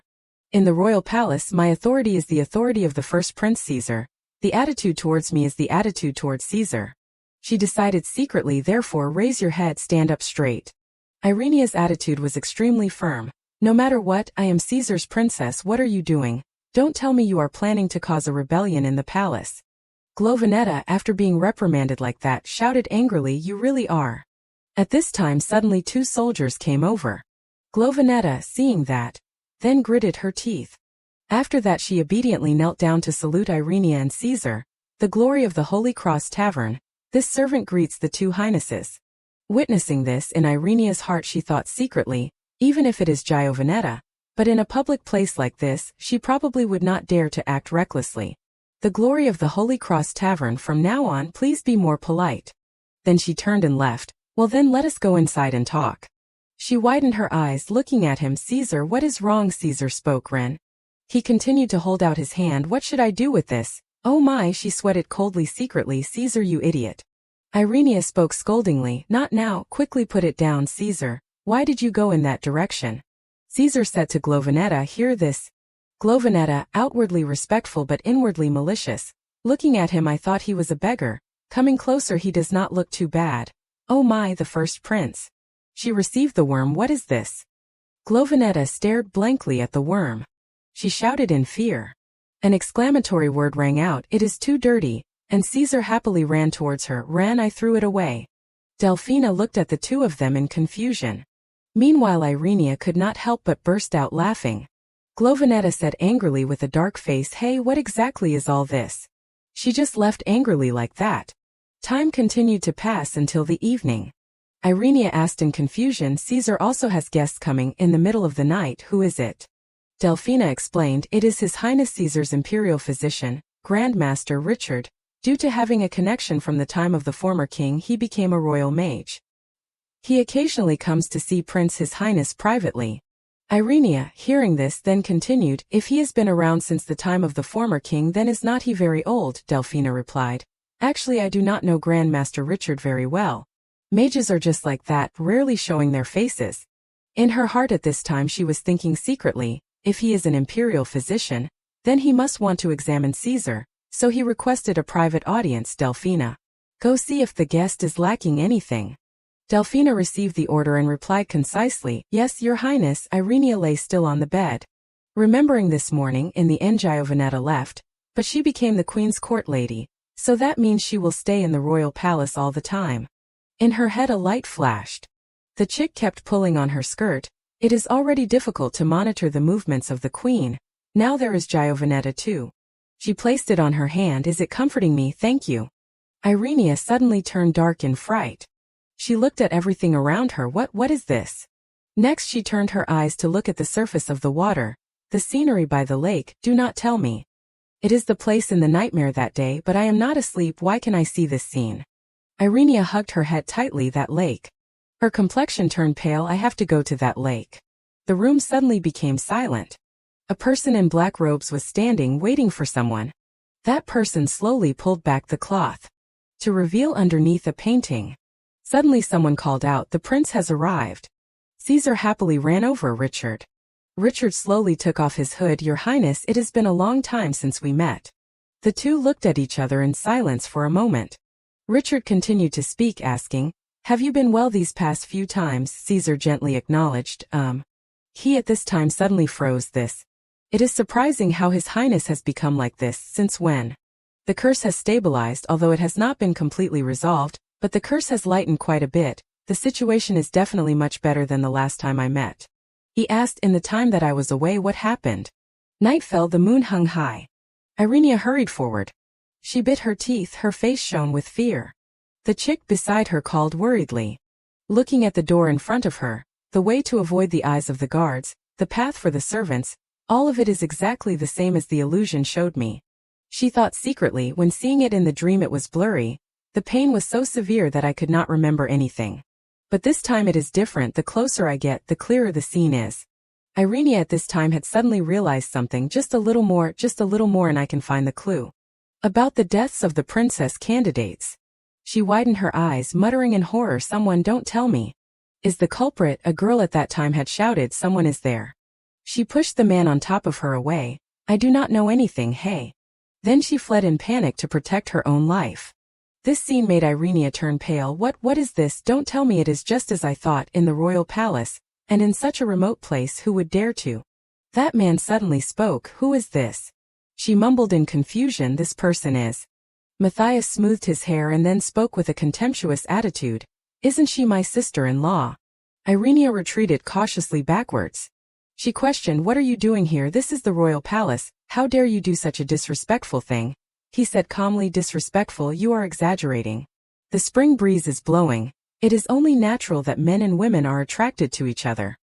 In the royal palace, my authority is the authority of the first prince Caesar. The attitude towards me is the attitude towards Caesar. She decided secretly, therefore raise your head, stand up straight. Irenia's attitude was extremely firm. No matter what, I am Caesar's princess. What are you doing? Don't tell me you are planning to cause a rebellion in the palace. Glovinetta, after being reprimanded like that, shouted angrily, you really are. At this time suddenly 2 soldiers came over. Glovinetta, seeing that, then gritted her teeth. After that she obediently knelt down to salute Irenia and Caesar. The glory of the Holy Cross Tavern, this servant greets the 2 highnesses. Witnessing this, in Irenia's heart she thought secretly, even if it is Giovinetta, but in a public place like this, she probably would not dare to act recklessly. The glory of the Holy Cross Tavern, from now on please be more polite. Then she turned and left. Well then let us go inside and talk. She widened her eyes, looking at him. Caesar, what is wrong? Caesar spoke. Ren. He continued to hold out his hand. What should I do with this? Oh my, she sweated coldly secretly. Caesar, you idiot. Irenia spoke scoldingly. Not now, quickly put it down. Caesar, why did you go in that direction? Caesar said to Glovinetta, hear this. Glovinetta, outwardly respectful but inwardly malicious. Looking at him I thought he was a beggar. Coming closer he does not look too bad. Oh my, the first prince. She received the worm. What is this? Glovinetta stared blankly at the worm. She shouted in fear. An exclamatory word rang out, it is too dirty, and Caesar happily ran towards her. Ran, I threw it away. Delphina looked at the 2 of them in confusion. Meanwhile Irenia could not help but burst out laughing. Glovinetta said angrily with a dark face, hey, what exactly is all this? She just left angrily like that. Time continued to pass until the evening. Irenia asked in confusion, Caesar also has guests coming in the middle of the night. Who is it? Delphina explained, it is His Highness Caesar's imperial physician, Grand Master Richard. Due to having a connection from the time of the former king, he became a royal mage. He occasionally comes to see His Highness privately. Irenia, hearing this, then continued, if he has been around since the time of the former king, then is not he very old? Delphina replied. Actually, I do not know Grand Master Richard very well. Mages are just like that, rarely showing their faces. In her heart at this time she was thinking secretly, if he is an imperial physician, then he must want to examine Caesar, so he requested a private audience. Delphina, go see if the guest is lacking anything. Delphina received the order and replied concisely, yes, your highness. Irenia lay still on the bed. Remembering this morning, in the end Giovinetta left, but she became the queen's court lady, so that means she will stay in the royal palace all the time. In her head a light flashed. The chick kept pulling on her skirt. It is already difficult to monitor the movements of the queen. Now there is Giovinetta too. She placed it on her hand. Is it comforting me? Thank you. Irenia suddenly turned dark in fright. She looked at everything around her. What is this? Next she turned her eyes to look at the surface of the water, the scenery by the lake. Do not tell me. It is the place in the nightmare that day, but I am not asleep. Why can I see this scene? Irenia hugged her head tightly. That lake. Her complexion turned pale. I have to go to that lake. The room suddenly became silent. A person in black robes was standing waiting for someone. That person slowly pulled back the cloth to reveal underneath a painting. Suddenly someone called out, "The prince has arrived." Caesar happily ran over Richard. Richard slowly took off his hood. "Your Highness, it has been a long time since we met." The two looked at each other in silence for a moment. Richard continued to speak, asking, "Have you been well these past few times?" Caesar gently acknowledged, He at this time suddenly froze. It is surprising how His Highness has become like this. Since when? The curse has stabilized, although it has not been completely resolved, but the curse has lightened quite a bit. The situation is definitely much better than the last time I met. He asked, "In the time that I was away, what happened?" Night fell, the moon hung high. Irenia hurried forward. She bit her teeth, her face shone with fear. The chick beside her called worriedly. Looking at the door in front of her, the way to avoid the eyes of the guards, the path for the servants, all of it is exactly the same as the illusion showed me. She thought secretly. When seeing it in the dream it was blurry. The pain was so severe that I could not remember anything. But this time it is different. The closer I get, the clearer the scene is. Irenia at this time had suddenly realized something. Just a little more, and I can find the clue. About the deaths of the princess candidates. She widened her eyes, muttering in horror, "Someone, don't tell me. Is the culprit?" A girl at that time had shouted, "Someone is there." She pushed the man on top of her away. "I do not know anything, hey." Then she fled in panic to protect her own life. This scene made Irenia turn pale. What is this? Don't tell me it is just as I thought, in the royal palace, and in such a remote place. Who would dare to? That man suddenly spoke. "Who is this?" She mumbled in confusion. "This person is..." Matthias smoothed his hair and then spoke with a contemptuous attitude. "Isn't she my sister-in-law?" Irenia retreated cautiously backwards. She questioned, "What are you doing here? This is the royal palace. How dare you do such a disrespectful thing?" He said calmly, "Disrespectful? You are exaggerating. The spring breeze is blowing. It is only natural that men and women are attracted to each other."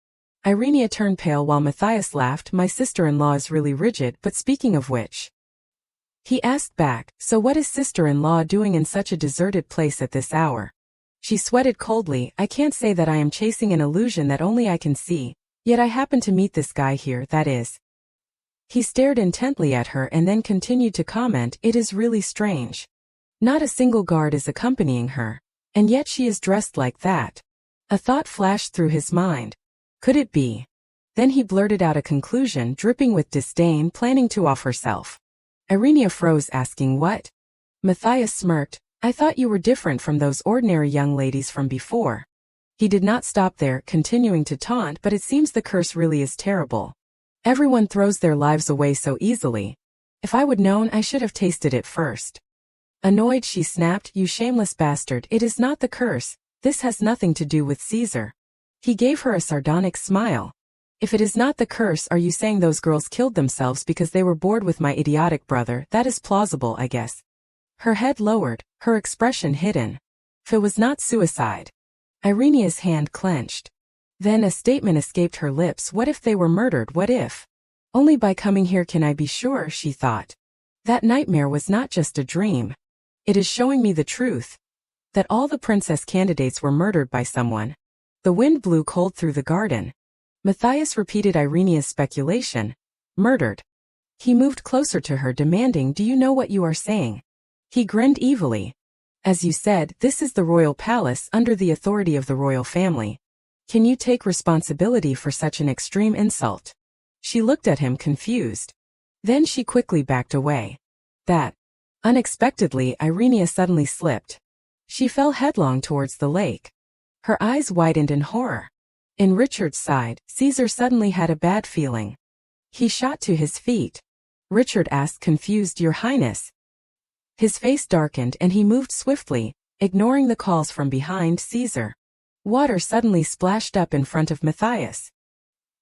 Irenia turned pale while Matthias laughed. "My sister-in-law is really rigid, but speaking of which..." He asked back, "So what is sister-in-law doing in such a deserted place at this hour?" She sweated coldly. "I can't say that I am chasing an illusion that only I can see, yet I happen to meet this guy here, that is." He stared intently at her and then continued to comment, "It is really strange. Not a single guard is accompanying her, and yet she is dressed like that." A thought flashed through his mind. Could it be? Then he blurted out a conclusion, dripping with disdain, "Planning to off herself." Irenia froze, asking, "What?" Matthias smirked. "I thought you were different from those ordinary young ladies from before." He did not stop there, continuing to taunt, "But it seems the curse really is terrible. Everyone throws their lives away so easily. If I would known, I should have tasted it first." Annoyed, she snapped, "You shameless bastard, it is not the curse. This has nothing to do with Caesar." He gave her a sardonic smile. "If it is not the curse, are you saying those girls killed themselves because they were bored with my idiotic brother? That is plausible, I guess." Her head lowered, her expression hidden. If it was not suicide. Irenia's hand clenched. Then a statement escaped her lips. What if they were murdered? What if? Only by coming here can I be sure, she thought. That nightmare was not just a dream. It is showing me the truth. That all the princess candidates were murdered by someone. The wind blew cold through the garden. Matthias repeated Irenia's speculation. Murdered. He moved closer to her, demanding, "Do you know what you are saying?" He grinned evilly. "As you said, this is the royal palace, under the authority of the royal family. Can you take responsibility for such an extreme insult?" She looked at him, confused. Then she quickly backed away. Unexpectedly, Irenia suddenly slipped. She fell headlong towards the lake. Her eyes widened in horror. In Richard's side, Caesar suddenly had a bad feeling. He shot to his feet. Richard asked, confused, "Your Highness?" His face darkened and he moved swiftly, ignoring the calls from behind Caesar. Water suddenly splashed up in front of Matthias.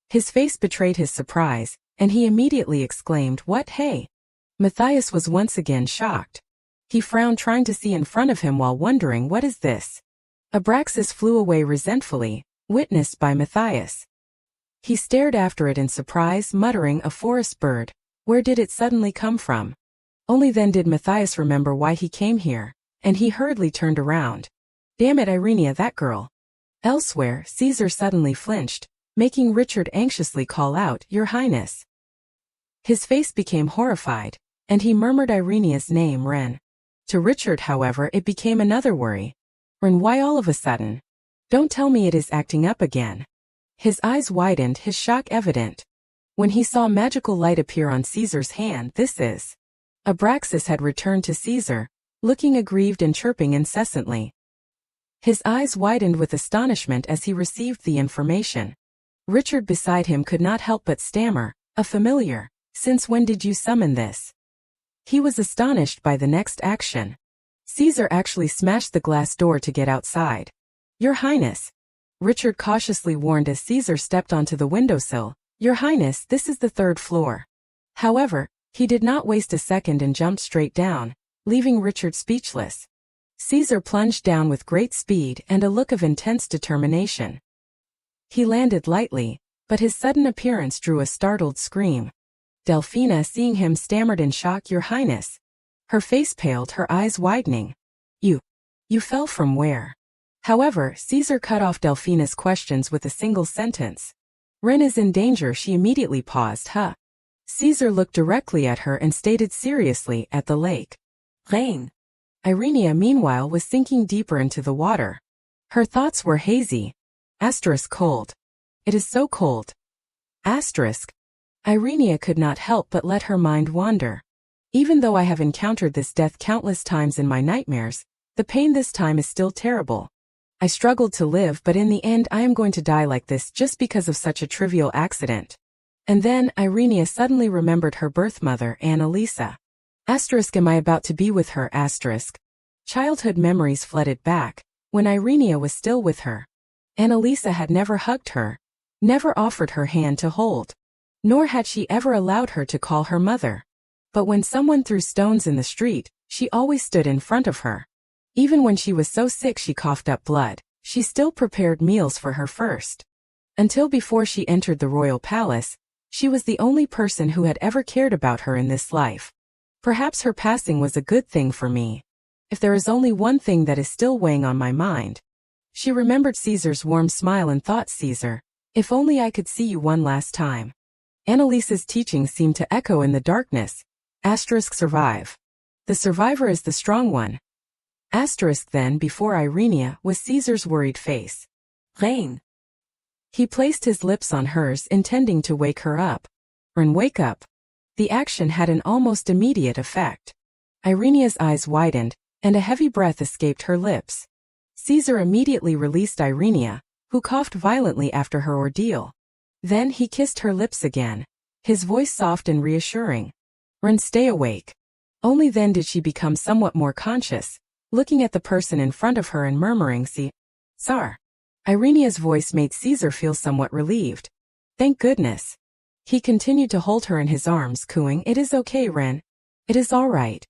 His face betrayed his surprise, and he immediately exclaimed, "What, hey?" Matthias was once again shocked. He frowned, trying to see in front of him while wondering, what is this? Abraxas flew away resentfully, witnessed by Matthias. He stared after it in surprise, muttering, "A forest bird. Where did it suddenly come from?" Only then did Matthias remember why he came here, and he hurriedly turned around. "Damn it, Irenia, that girl." Elsewhere, Caesar suddenly flinched, making Richard anxiously call out, "Your Highness." His face became horrified, and he murmured Irenia's name, Ren. To Richard, however, it became another worry. Ren, why all of a sudden? Don't tell me it is acting up again. His eyes widened, his shock evident. When he saw magical light appear on Caesar's hand, this is. Abraxas had returned to Caesar, looking aggrieved and chirping incessantly. His eyes widened with astonishment as he received the information. Richard beside him could not help but stammer, "A familiar, since when did you summon this?" He was astonished by the next action. Caesar actually smashed the glass door to get outside. "Your Highness," Richard cautiously warned as Caesar stepped onto the windowsill, "Your Highness, this is the 3rd floor." However, he did not waste a second and jumped straight down, leaving Richard speechless. Caesar plunged down with great speed and a look of intense determination. He landed lightly, but his sudden appearance drew a startled scream. Delphina, seeing him, stammered in shock, "Your Highness." Her face paled, her eyes widening. You fell from where?" However, Caesar cut off Delphina's questions with a single sentence. "Ren is in danger." She immediately paused. "Huh?" Caesar looked directly at her and stated seriously, "At the lake." Ren. Irenia, meanwhile, was sinking deeper into the water. Her thoughts were hazy. Cold. It is so cold. Irenia could not help but let her mind wander. Even though I have encountered this death countless times in my nightmares, the pain this time is still terrible. I struggled to live, but in the end I am going to die like this just because of such a trivial accident. And then, Irenia suddenly remembered her birth mother, Annalisa. Am I about to be with her? Childhood memories flooded back, when Irenia was still with her. Annalisa had never hugged her, never offered her hand to hold, nor had she ever allowed her to call her mother. But when someone threw stones in the street, she always stood in front of her. Even when she was so sick she coughed up blood, she still prepared meals for her first. Until before she entered the royal palace, she was the only person who had ever cared about her in this life. Perhaps her passing was a good thing for me. If there is only one thing that is still weighing on my mind. She remembered Caesar's warm smile and thought, "Caesar, if only I could see you one last time." Annalisa's teachings seemed to echo in the darkness. Survive. The survivor is the strong one. Then before Irenia was Caesar's worried face. Ren. He placed his lips on hers, intending to wake her up. Ren, wake up. The action had an almost immediate effect. Irenia's eyes widened, and a heavy breath escaped her lips. Caesar immediately released Irenia, who coughed violently after her ordeal. Then he kissed her lips again, his voice soft and reassuring. "Ren, stay awake." Only then did she become somewhat more conscious, looking at the person in front of her and murmuring, "Tsar." Irenia's voice made Caesar feel somewhat relieved. Thank goodness. He continued to hold her in his arms, cooing, "It is okay, Ren. It is all right."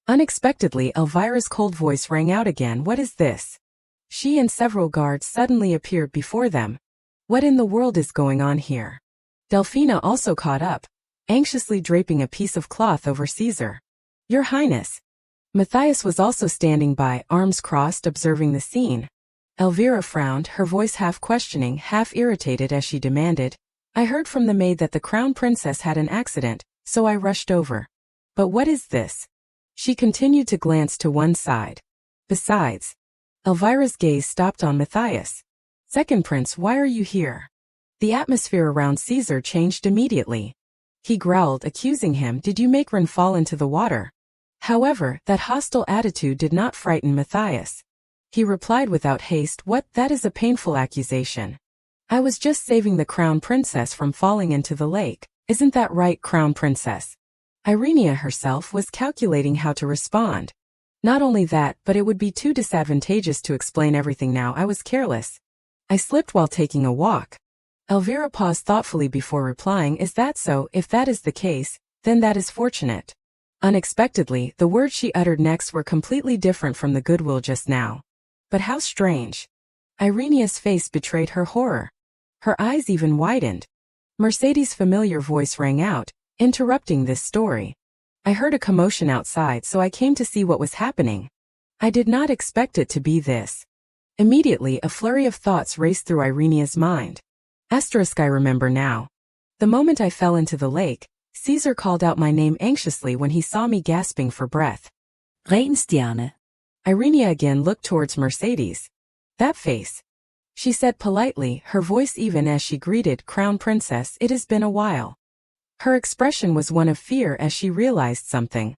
Unexpectedly, Elvira's cold voice rang out again, "What is this?" She and several guards suddenly appeared before them. What in the world is going on here? Delphina also caught up, anxiously draping a piece of cloth over Caesar. "Your Highness." Matthias was also standing by, arms crossed, observing the scene. Elvira frowned, her voice half questioning, half irritated as she demanded, "I heard from the maid that the crown princess had an accident, so I rushed over. But what is this?" She continued to glance to one side. Besides, Elvira's gaze stopped on Matthias. "Second Prince, why are you here?" The atmosphere around Caesar changed immediately. He growled, accusing him, "Did you make Ren fall into the water?" However, that hostile attitude did not frighten Matthias. He replied without haste, "What? That is a painful accusation. I was just saving the crown princess from falling into the lake. Isn't that right, crown princess?" Irenia herself was calculating how to respond. Not only that, but it would be too disadvantageous to explain everything now. "I was careless. I slipped while taking a walk." Elvira paused thoughtfully before replying, "Is that so? If that is the case, then that is fortunate." Unexpectedly, the words she uttered next were completely different from the goodwill just now. But how strange. Irenia's face betrayed her horror. Her eyes even widened. Mercedes' familiar voice rang out, interrupting this story. "I heard a commotion outside, so I came to see what was happening. I did not expect it to be this." Immediately, a flurry of thoughts raced through Irenia's mind. I remember now. The moment I fell into the lake, Caesar called out my name anxiously when he saw me gasping for breath. Ren stjerne. Irenia again looked towards Mercedes. That face. She said politely, her voice even as she greeted Crown Princess. It has been a while. Her expression was one of fear as she realized something.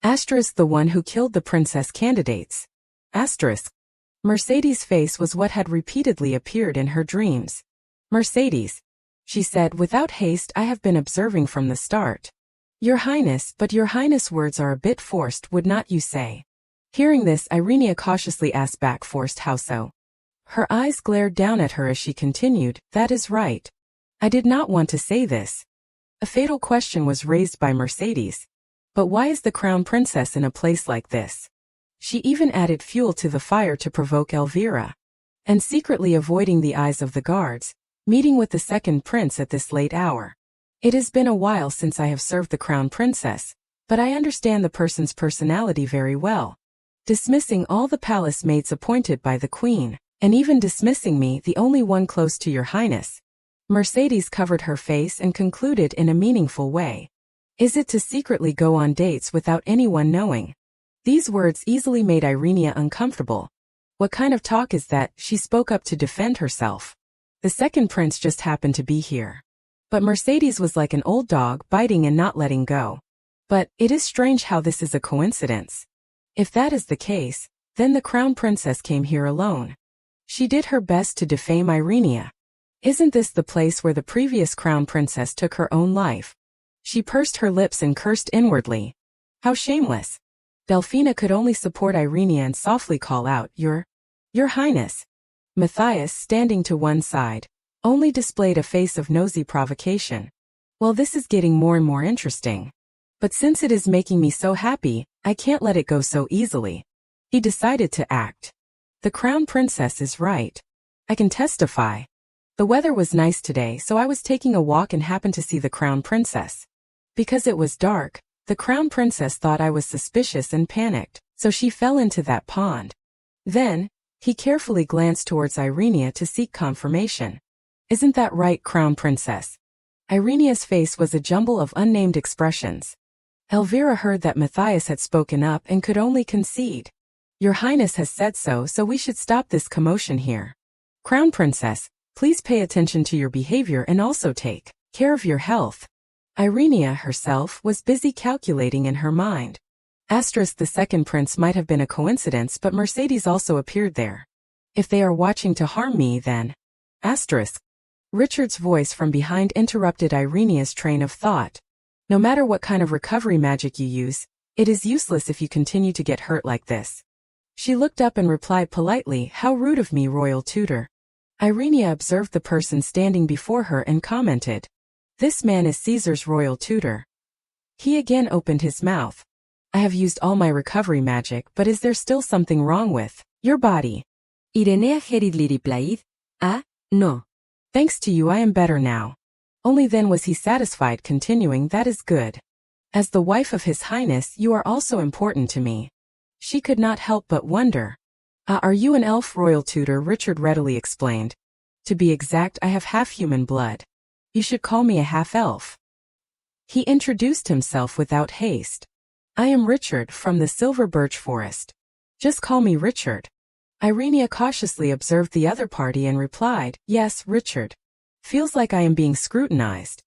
Asterisk the one who killed the princess candidates. Asterisk. Mercedes' face was what had repeatedly appeared in her dreams. Mercedes, she said without haste, I have been observing from the start. Your Highness, but your Highness words are a bit forced, would not you say? Hearing this, Irenia cautiously asked back, forced how so? Her eyes glared down at her as she continued, that is right. I did not want to say this. A fatal question was raised by Mercedes. But why is the Crown Princess in a place like this? She even added fuel to the fire to provoke Elvira. And secretly avoiding the eyes of the guards, meeting with the second prince at this late hour. It has been a while since I have served the Crown Princess, but I understand the person's personality very well. Dismissing all the palace maids appointed by the Queen, and even dismissing me, the only one close to your Highness. Mercedes covered her face and concluded in a meaningful way. Is it to secretly go on dates without anyone knowing? These words easily made Irenia uncomfortable. What kind of talk is that? She spoke up to defend herself. The second prince just happened to be here. But Mercedes was like an old dog, biting and not letting go. But it is strange how this is a coincidence. If that is the case, then the Crown Princess came here alone. She did her best to defame Irenia. Isn't this the place where the previous Crown Princess took her own life? She pursed her lips and cursed inwardly. How shameless. Delphina could only support Irenia and softly call out, Your Highness. Matthias, standing to one side, only displayed a face of nosy provocation. Well, this is getting more and more interesting. But since it is making me so happy, I can't let it go so easily. He decided to act. The Crown Princess is right. I can testify. The weather was nice today, so I was taking a walk and happened to see the Crown Princess. Because it was dark, the Crown Princess thought I was suspicious and panicked, so she fell into that pond. Then, he carefully glanced towards Irenia to seek confirmation. Isn't that right, Crown Princess? Irenia's face was a jumble of unnamed expressions. Elvira heard that Matthias had spoken up and could only concede. Your Highness has said so, so we should stop this commotion here. Crown Princess, please pay attention to your behavior and also take care of your health. Irenia herself was busy calculating in her mind. Asterisk the second prince might have been a coincidence, but Mercedes also appeared there. If they are watching to harm me, then. Asterisk. Richard's voice from behind interrupted Irenia's train of thought. No matter what kind of recovery magic you use, it is useless if you continue to get hurt like this. She looked up and replied politely, How rude of me, royal tutor. Irenia observed the person standing before her and commented, This man is Caesar's royal tutor. He again opened his mouth. I have used all my recovery magic, but is there still something wrong with your body? Irenea hurriedly replied, No. Thanks to you I am better now. Only then was he satisfied, continuing, That is good. As the wife of His Highness, you are also important to me. She could not help but wonder. Are you an elf, royal tutor? Richard readily explained. To be exact, I have half human blood. You should call me a half-elf. He introduced himself without haste. I am Richard from the Silver Birch Forest. Just call me Richard. Irenia cautiously observed the other party and replied, Yes, Richard. Feels like I am being scrutinized.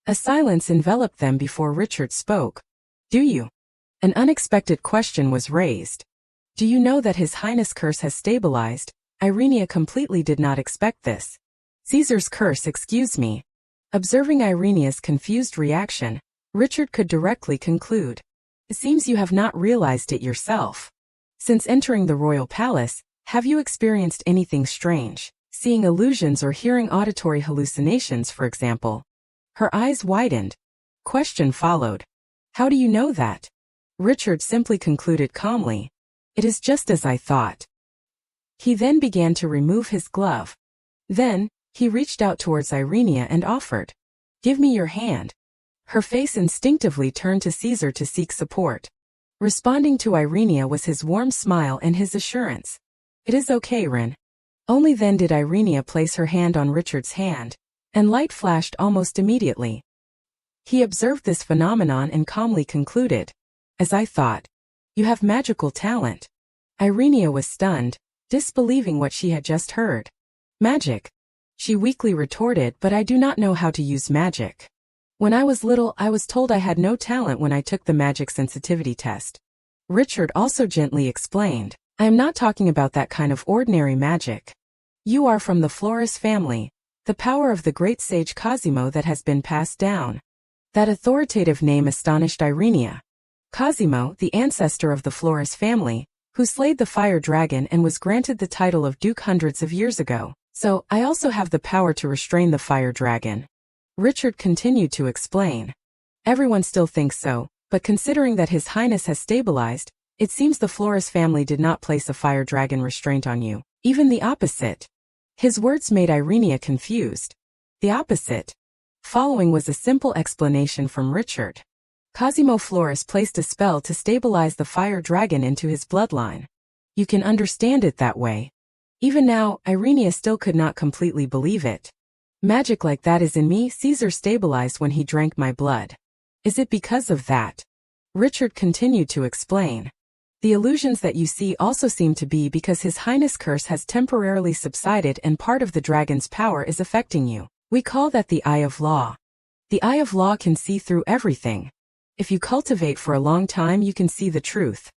A silence enveloped them before Richard spoke. Do you? An unexpected question was raised. Do you know that His Highness' curse has stabilized? Irenia completely did not expect this. Caesar's curse, excuse me. Observing Irenia's confused reaction, Richard could directly conclude. It seems you have not realized it yourself. Since entering the royal palace, have you experienced anything strange, seeing illusions or hearing auditory hallucinations, for example? Her eyes widened. Question followed. How do you know that? Richard simply concluded calmly. It is just as I thought. He then began to remove his glove. Then, he reached out towards Irenia and offered. Give me your hand. Her face instinctively turned to Caesar to seek support. Responding to Irenia was his warm smile and his assurance. It is okay, Ren. Only then did Irenia place her hand on Richard's hand, and light flashed almost immediately. He observed this phenomenon and calmly concluded. As I thought. You have magical talent. Irenia was stunned, disbelieving what she had just heard. Magic? She weakly retorted, but I do not know how to use magic. When I was little, I was told I had no talent when I took the magic sensitivity test. Richard also gently explained, I am not talking about that kind of ordinary magic. You are from the Flores family, the power of the great sage Cosimo that has been passed down. That authoritative name astonished Irenia. Cosimo, the ancestor of the Flores family, who slayed the fire dragon and was granted the title of Duke hundreds of years ago. So, I also have the power to restrain the fire dragon. Richard continued to explain. Everyone still thinks so, but considering that His Highness has stabilized, it seems the Flores family did not place a fire dragon restraint on you. Even the opposite. His words made Irenia confused. The opposite. Following was a simple explanation from Richard. Cosimo Flores placed a spell to stabilize the fire dragon into his bloodline. You can understand it that way. Even now, Irenia still could not completely believe it. Magic like that is in me. Caesar stabilized when he drank my blood. Is it because of that? Richard continued to explain. The illusions that you see also seem to be because His Highness' curse has temporarily subsided and part of the dragon's power is affecting you. We call that the Eye of Law. The Eye of Law can see through everything. If you cultivate for a long time, you can see the truth.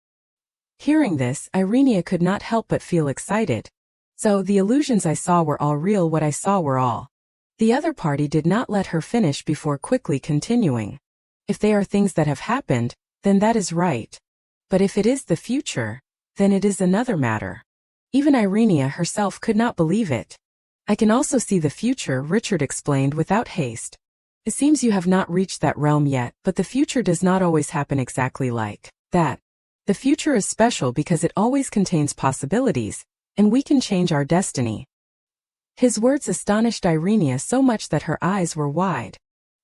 Hearing this, Irenia could not help but feel excited. So, the illusions I saw were all real. What I saw were all. The other party did not let her finish before quickly continuing. If they are things that have happened, then that is right. But if it is the future, then it is another matter. Even Irenia herself could not believe it. I can also see the future, Richard explained without haste. It seems you have not reached that realm yet, but the future does not always happen exactly like that. The future is special because it always contains possibilities, and we can change our destiny. His words astonished Irenia so much that her eyes were wide.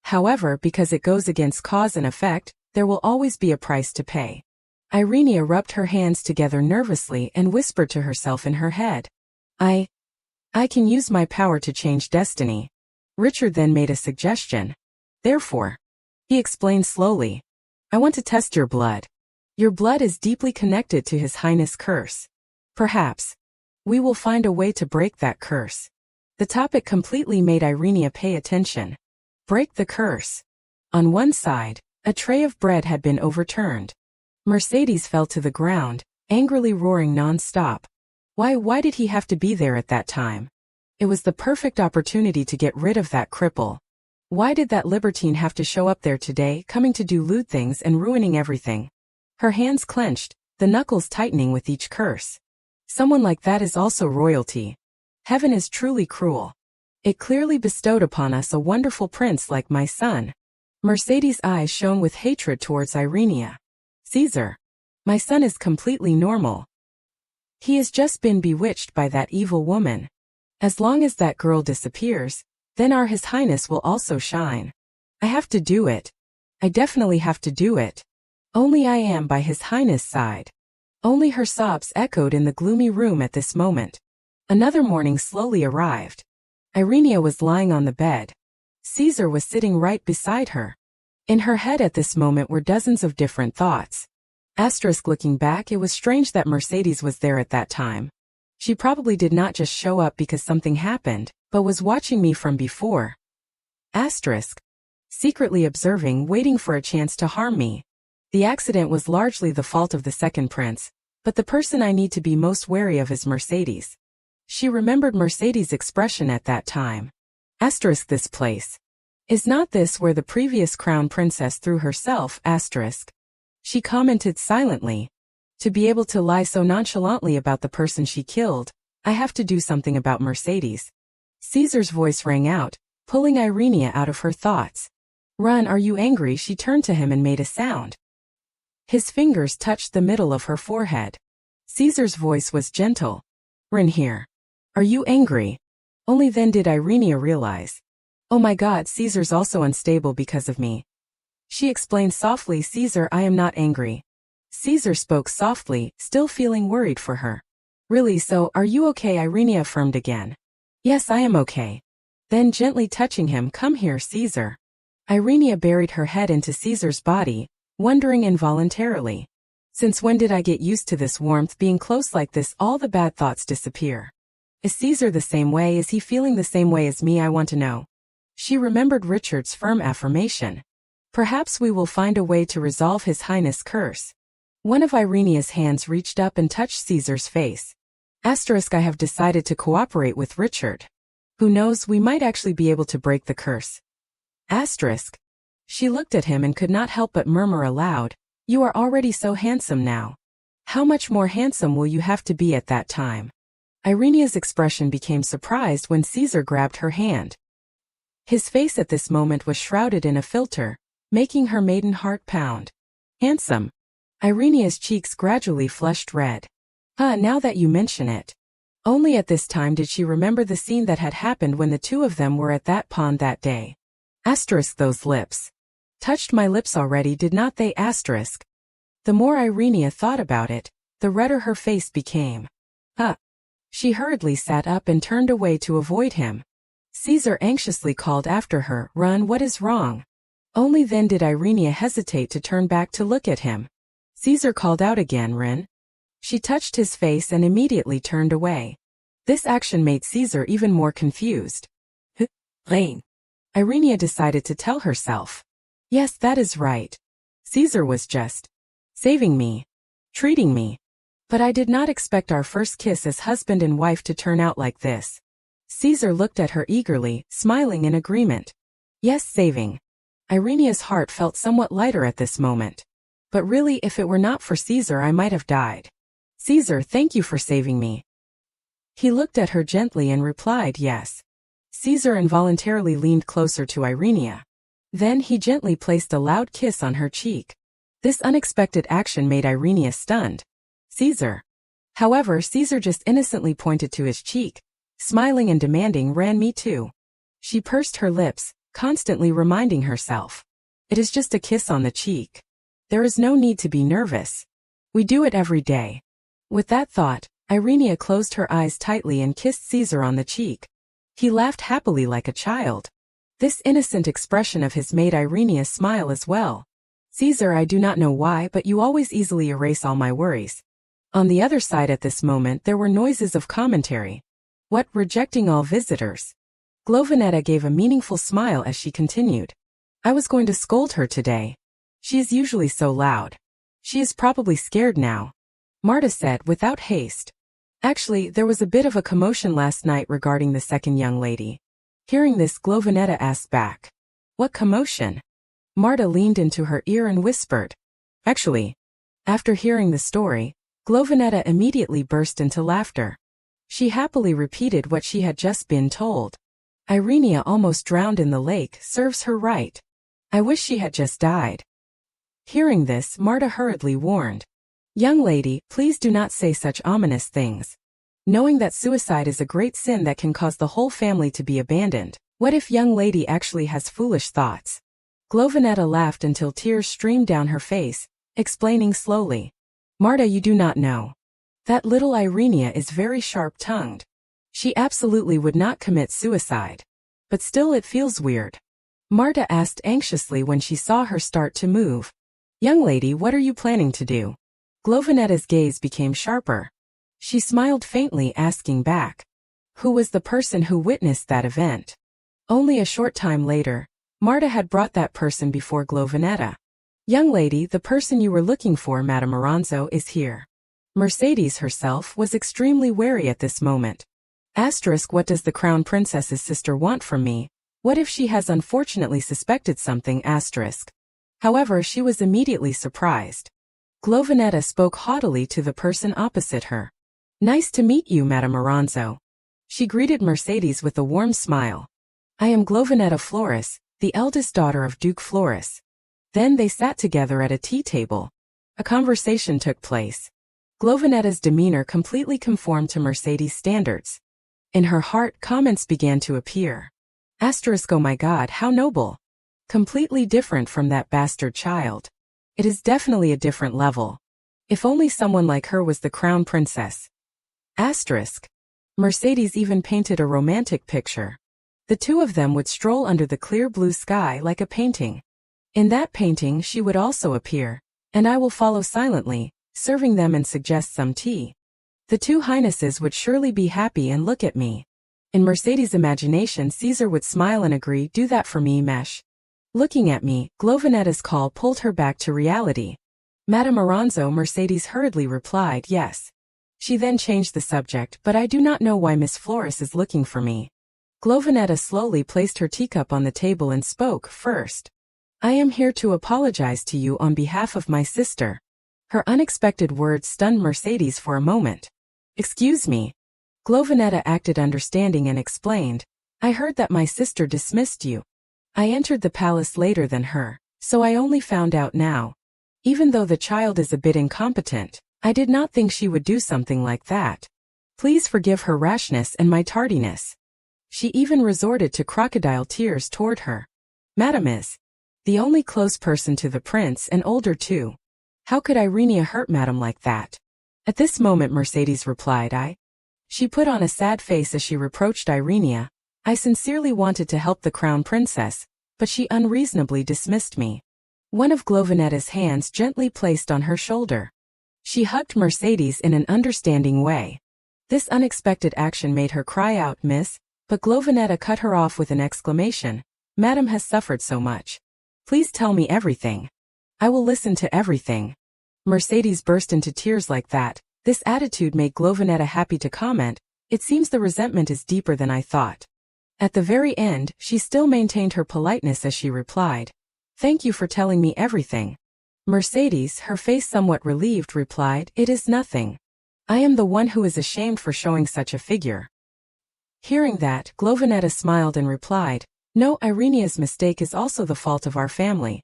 However, because it goes against cause and effect, there will always be a price to pay. Irenia rubbed her hands together nervously and whispered to herself in her head. I can use my power to change destiny. Richard then made a suggestion. Therefore, he explained slowly. I want to test your blood. Your blood is deeply connected to His Highness' curse. Perhaps we will find a way to break that curse. The topic completely made Irenia pay attention. Break the curse. On one side, a tray of bread had been overturned. Mercedes fell to the ground, angrily roaring non-stop. Why did he have to be there at that time? It was the perfect opportunity to get rid of that cripple. Why did that libertine have to show up there today, coming to do lewd things and ruining everything? Her hands clenched, the knuckles tightening with each curse. Someone like that is also royalty. Heaven is truly cruel. It clearly bestowed upon us a wonderful prince like my son. Mercedes' eyes shone with hatred towards Irenia. Caesar. My son is completely normal. He has just been bewitched by that evil woman. As long as that girl disappears, then our His Highness will also shine. I have to do it. I definitely have to do it. Only I am by His Highness' side. Only her sobs echoed in the gloomy room at this moment. Another morning slowly arrived. Irenia was lying on the bed. Caesar was sitting right beside her. In her head at this moment were dozens of different thoughts. Looking back, it was strange that Mercedes was there at that time. She probably did not just show up because something happened, but was watching me from before. Secretly observing, waiting for a chance to harm me. The accident was largely the fault of the second prince, but the person I need to be most wary of is Mercedes. She remembered Mercedes' expression at that time. This place. Is not this where the previous crown princess threw herself? She commented silently. To be able to lie so nonchalantly about the person she killed, I have to do something about Mercedes. Caesar's voice rang out, pulling Irenia out of her thoughts. Run, are you angry? She turned to him and made a sound. His fingers touched the middle of her forehead. Caesar's voice was gentle. Run here. Are you angry? Only then did Irenia realize. Oh my God, Caesar's also unstable because of me. She explained softly, Caesar, I am not angry. Caesar spoke softly, still feeling worried for her. Really, so, are you okay? Irenia affirmed again. Yes, I am okay. Then gently touching him, come here, Caesar. Irenia buried her head into Caesar's body, wondering involuntarily. Since when did I get used to this warmth being close like this? All the bad thoughts disappear. Is Caesar the same way? Is he feeling the same way as me? I want to know. She remembered Richard's firm affirmation. Perhaps we will find a way to resolve His Highness' curse. One of Irenia's hands reached up and touched Caesar's face. I have decided to cooperate with Richard. Who knows, we might actually be able to break the curse. She looked at him and could not help but murmur aloud, you are already so handsome now. How much more handsome will you have to be at that time? Irenia's expression became surprised when Caesar grabbed her hand. His face at this moment was shrouded in a filter, making her maiden heart pound. Handsome. Irenia's cheeks gradually flushed red. Now that you mention it. Only at this time did she remember the scene that had happened when the two of them were at that pond that day. Those lips. Touched my lips already, did not they? The more Irenia thought about it, the redder her face became. She hurriedly sat up and turned away to avoid him. Caesar anxiously called after her, run, what is wrong? Only then did Irenia hesitate to turn back to look at him. Caesar called out again, Rin. She touched his face and immediately turned away. This action made Caesar even more confused. Rain. Irenia decided to tell herself. Yes, that is right. Caesar was just saving me, treating me. But I did not expect our first kiss as husband and wife to turn out like this. Caesar looked at her eagerly, smiling in agreement. Yes, saving. Irenia's heart felt somewhat lighter at this moment. But really, if it were not for Caesar, I might have died. Caesar, thank you for saving me. He looked at her gently and replied yes. Caesar involuntarily leaned closer to Irenia. Then he gently placed a loud kiss on her cheek. This unexpected action made Irenia stunned. Caesar. However, Caesar just innocently pointed to his cheek, smiling and demanding, ran me too. She pursed her lips, constantly reminding herself. It is just a kiss on the cheek. There is no need to be nervous. We do it every day. With that thought, Irenia closed her eyes tightly and kissed Caesar on the cheek. He laughed happily like a child. This innocent expression of his made Irenia smile as well. Caesar, I do not know why, but you always easily erase all my worries. On the other side at this moment there were noises of commentary. What, rejecting all visitors? Glovinetta gave a meaningful smile as she continued. I was going to scold her today. She is usually so loud. She is probably scared now. Marta said without haste. Actually, there was a bit of a commotion last night regarding the second young lady. Hearing this, Glovinetta asked back. What commotion? Marta leaned into her ear and whispered. Actually. After hearing the story, Glovinetta immediately burst into laughter. She happily repeated what she had just been told. Irenia almost drowned in the lake, serves her right. I wish she had just died. Hearing this, Marta hurriedly warned. Young lady, please do not say such ominous things. Knowing that suicide is a great sin that can cause the whole family to be abandoned, what if young lady actually has foolish thoughts? Glovinetta laughed until tears streamed down her face, explaining slowly. Marta, you do not know. That little Irenia is very sharp-tongued. She absolutely would not commit suicide. But still it feels weird. Marta asked anxiously when she saw her start to move. Young lady, what are you planning to do? Glovinetta's gaze became sharper. She smiled faintly, asking back. Who was the person who witnessed that event? Only a short time later, Marta had brought that person before Glovinetta. Young lady, the person you were looking for, Madame Aranzo, is here. Mercedes herself was extremely wary at this moment. What does the crown princess's sister want from me? What if she has unfortunately suspected something? However, she was immediately surprised. Glovinetta spoke haughtily to the person opposite her. Nice to meet you, Madame Aranzo. She greeted Mercedes with a warm smile. I am Glovinetta Flores, the eldest daughter of Duke Flores. Then they sat together at a tea table. A conversation took place. Glovinetta's demeanor completely conformed to Mercedes' standards. In her heart, comments began to appear. Oh my God, how noble. Completely different from that bastard child. It is definitely a different level. If only someone like her was the crown princess. Mercedes even painted a romantic picture. The two of them would stroll under the clear blue sky like a painting. In that painting she would also appear, and I will follow silently, serving them and suggest some tea. The two highnesses would surely be happy and look at me. In Mercedes' imagination, Caesar would smile and agree, do that for me, Mesh. Looking at me, Glovinetta's call pulled her back to reality. Madame Aranzo, Mercedes hurriedly replied, yes. She then changed the subject, but I do not know why Miss Flores is looking for me. Glovinetta slowly placed her teacup on the table and spoke first. I am here to apologize to you on behalf of my sister. Her unexpected words stunned Mercedes for a moment. Excuse me. Glovinetta acted understanding and explained, I heard that my sister dismissed you. I entered the palace later than her, so I only found out now. Even though the child is a bit incompetent, I did not think she would do something like that. Please forgive her rashness and my tardiness. She even resorted to crocodile tears toward her. Madam is the only close person to the prince and older too. How could Irenia hurt Madam like that? At this moment Mercedes replied, She put on a sad face as she reproached Irenia. I sincerely wanted to help the crown princess, but she unreasonably dismissed me. One of Glovinetta's hands gently placed on her shoulder. She hugged Mercedes in an understanding way. This unexpected action made her cry out, Miss, but Glovinetta cut her off with an exclamation. Madam has suffered so much. Please tell me everything. I will listen to everything. Mercedes burst into tears like that. This attitude made Glovinetta happy to comment, it seems the resentment is deeper than I thought. At the very end, she still maintained her politeness as she replied, Thank you for telling me everything. Mercedes, her face somewhat relieved, replied, It is nothing. I am the one who is ashamed for showing such a figure. Hearing that, Glovinetta smiled and replied, No, Irenia's mistake is also the fault of our family.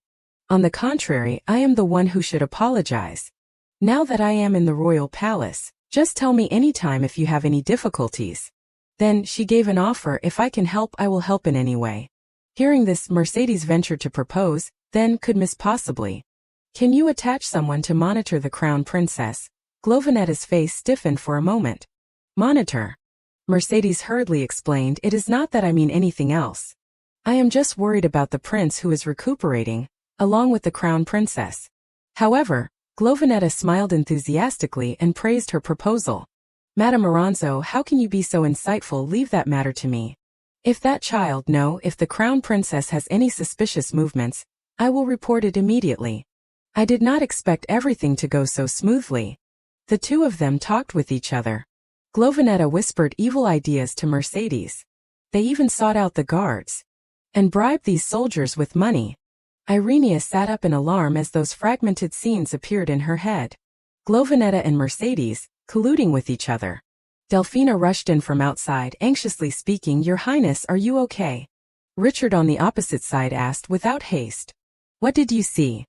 On the contrary, I am the one who should apologize. Now that I am in the royal palace, just tell me any time if you have any difficulties. Then, she gave an offer, if I can help I will help in any way. Hearing this, Mercedes ventured to propose, then could Miss possibly. Can you attach someone to monitor the crown princess? Glovinetta's face stiffened for a moment. Monitor. Mercedes hurriedly explained, It is not that I mean anything else. I am just worried about the prince who is recuperating, along with the crown princess. However, Glovinetta smiled enthusiastically and praised her proposal. Madame Aranzo, how can you be so insightful? Leave that matter to me. If that child if the crown princess has any suspicious movements, I will report it immediately. I did not expect everything to go so smoothly. The two of them talked with each other. Glovinetta whispered evil ideas to Mercedes. They even sought out the guards and bribed these soldiers with money. Irenia sat up in alarm as those fragmented scenes appeared in her head. Glovinetta and Mercedes, colluding with each other. Delphina rushed in from outside, anxiously speaking, Your Highness, are you okay? Richard on the opposite side asked without haste. What did you see?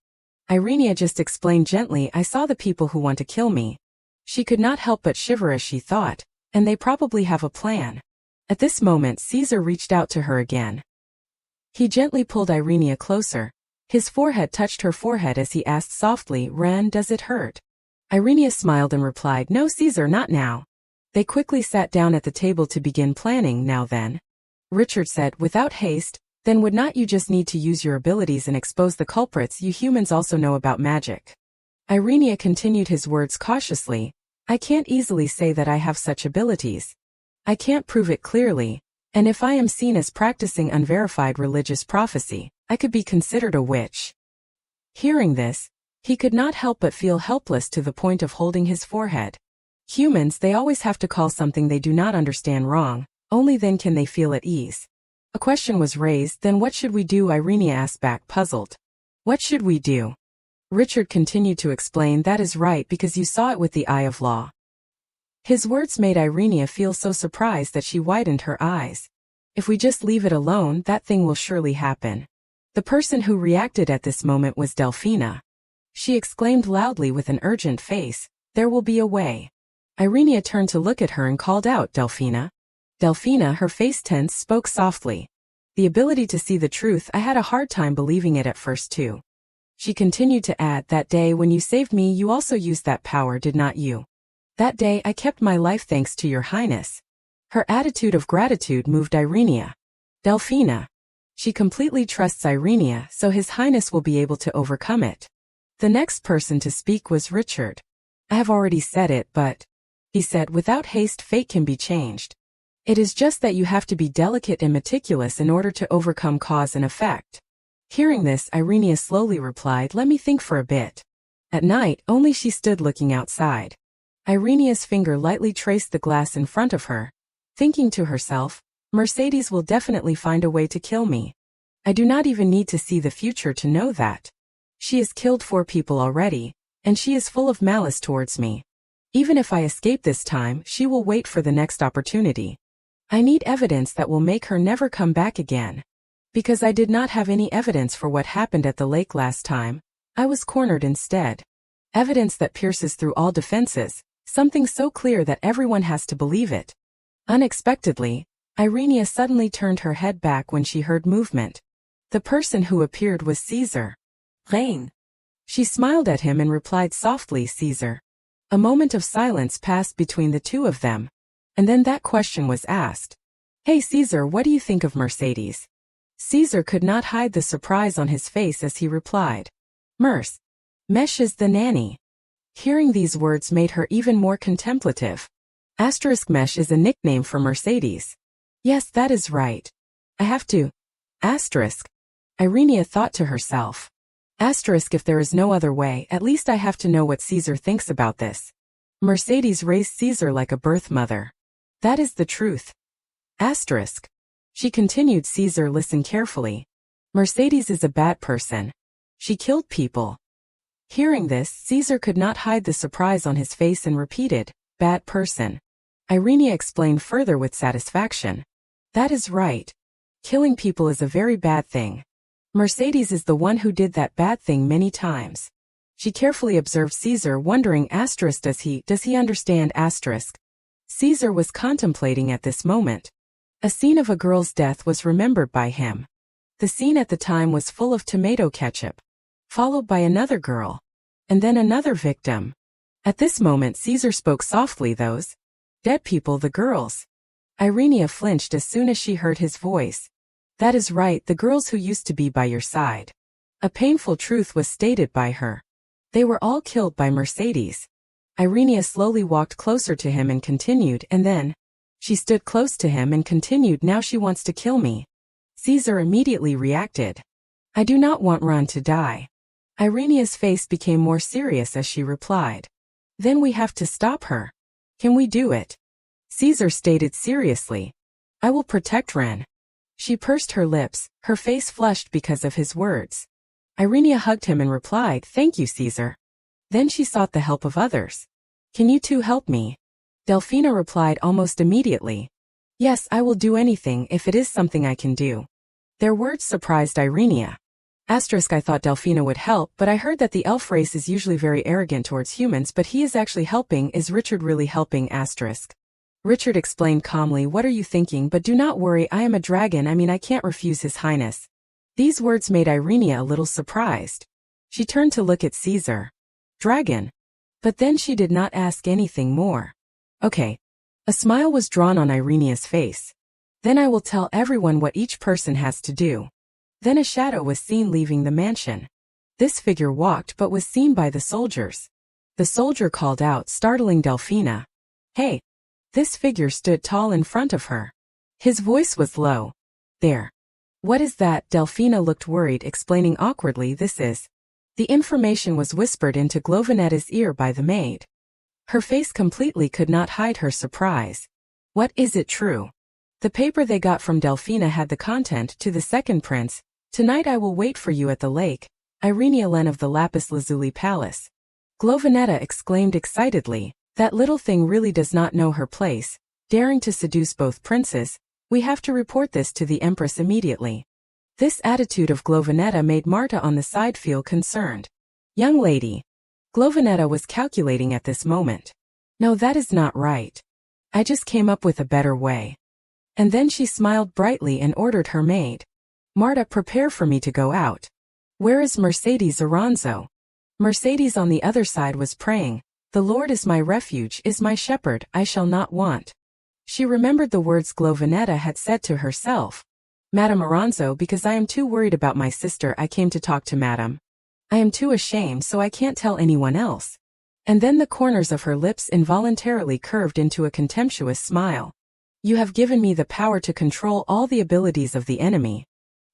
Irenia just explained gently, I saw the people who want to kill me. She could not help but shiver as she thought, and they probably have a plan. At this moment Caesar reached out to her again. He gently pulled Irenia closer. His forehead touched her forehead as he asked softly, Ren, does it hurt? Irenia smiled and replied, No, Caesar, not now. They quickly sat down at the table to begin planning. Now then. Richard said, without haste, then would not you just need to use your abilities and expose the culprits? You humans also know about magic. Irenia continued his words cautiously, I can't easily say that I have such abilities. I can't prove it clearly, and if I am seen as practicing unverified religious prophecy, I could be considered a witch. Hearing this, he could not help but feel helpless to the point of holding his forehead. Humans, they always have to call something they do not understand wrong, only then can they feel at ease. A question was raised, then what should we do? Irenia asked back, puzzled. What should we do? Richard continued to explain, that is right, because you saw it with the eye of law. His words made Irenia feel so surprised that she widened her eyes. If we just leave it alone, that thing will surely happen. The person who reacted at this moment was Delphina. She exclaimed loudly with an urgent face, There will be a way. Irenia turned to look at her and called out, Delphina. Delphina, her face tense, spoke softly. The ability to see the truth, I had a hard time believing it at first too. She continued to add, that day when you saved me you also used that power, did not you? That day I kept my life thanks to your highness. Her attitude of gratitude moved Irenia. Delphina. She completely trusts Irenia, so His Highness will be able to overcome it. The next person to speak was Richard. I have already said it, but, he said, without haste fate can be changed. It is just that you have to be delicate and meticulous in order to overcome cause and effect. Hearing this, Irenia slowly replied, let me think for a bit. At night, only she stood looking outside. Irenia's finger lightly traced the glass in front of her, thinking to herself, Mercedes will definitely find a way to kill me. I do not even need to see the future to know that. She has killed 4 people already, and she is full of malice towards me. Even if I escape this time, she will wait for the next opportunity. I need evidence that will make her never come back again. Because I did not have any evidence for what happened at the lake last time, I was cornered instead. Evidence that pierces through all defenses, something so clear that everyone has to believe it. Unexpectedly, Irenia suddenly turned her head back when she heard movement. The person who appeared was Caesar. Rein. She smiled at him and replied softly, Caesar. A moment of silence passed between the two of them. And then that question was asked. Hey Caesar, what do you think of Mercedes? Caesar could not hide the surprise on his face as he replied. Mesh is the nanny. Hearing these words made her even more contemplative. Mesh is a nickname for Mercedes. Yes, that is right. I have to. Irenia thought to herself. If there is no other way, at least I have to know what Caesar thinks about this. Mercedes raised Caesar like a birth mother. That is the truth. She continued, Caesar, listen carefully. Mercedes is a bad person. She killed people. Hearing this, Caesar could not hide the surprise on his face and repeated, bad person. Irenia explained further with satisfaction. That is right. Killing people is a very bad thing. Mercedes is the one who did that bad thing many times. She carefully observed Caesar, wondering, does he understand? Caesar was contemplating at this moment. A scene of a girl's death was remembered by him. The scene at the time was full of tomato ketchup, followed by another girl, and then another victim. At this moment Caesar spoke softly, those dead people, the girls. Irenia flinched as soon as she heard his voice. That is right, the girls who used to be by your side. A painful truth was stated by her. They were all killed by Mercedes. Irenia slowly walked closer to him and continued, and then she stood close to him and continued, now she wants to kill me. Caesar immediately reacted. I do not want Ron to die. Irenia's face became more serious as she replied. Then we have to stop her. Can we do it? Caesar stated seriously. I will protect Ren. She pursed her lips, her face flushed because of his words. Irenia hugged him and replied, thank you, Caesar. Then she sought the help of others. Can you two help me? Delphina replied almost immediately. Yes, I will do anything if it is something I can do. Their words surprised Irenia. I thought Delphina would help, but I heard that the elf race is usually very arrogant towards humans, but he is actually helping. Is Richard really helping? Richard explained calmly, what are you thinking? But do not worry, I am a dragon, I can't refuse His Highness. These words made Irenia a little surprised. She turned to look at Caesar. Dragon. But then she did not ask anything more. Okay. A smile was drawn on Irenia's face. Then I will tell everyone what each person has to do. Then a shadow was seen leaving the mansion. This figure walked but was seen by the soldiers. The soldier called out, startling Delphina. Hey! This figure stood tall in front of her. His voice was low. There. What is that? Delphina looked worried, explaining awkwardly, this is. The information was whispered into Glovinetta's ear by the maid. Her face completely could not hide her surprise. What, is it true? The paper they got from Delphina had the content, to the second prince, tonight I will wait for you at the lake, Irenia Len of the Lapis Lazuli Palace. Glovinetta exclaimed excitedly, that little thing really does not know her place, daring to seduce both princes. We have to report this to the Empress immediately. This attitude of Glovinetta made Marta on the side feel concerned. Young lady. Glovinetta was calculating at this moment. No, that is not right. I just came up with a better way. And then she smiled brightly and ordered her maid. Marta, prepare for me to go out. Where is Mercedes Aranzo? Mercedes on the other side was praying, the Lord is my refuge, is my shepherd, I shall not want. She remembered the words Glovinetta had said to herself. Madame Aranzo, because I am too worried about my sister I came to talk to Madame. I am too ashamed so I can't tell anyone else. And then the corners of her lips involuntarily curved into a contemptuous smile. You have given me the power to control all the abilities of the enemy.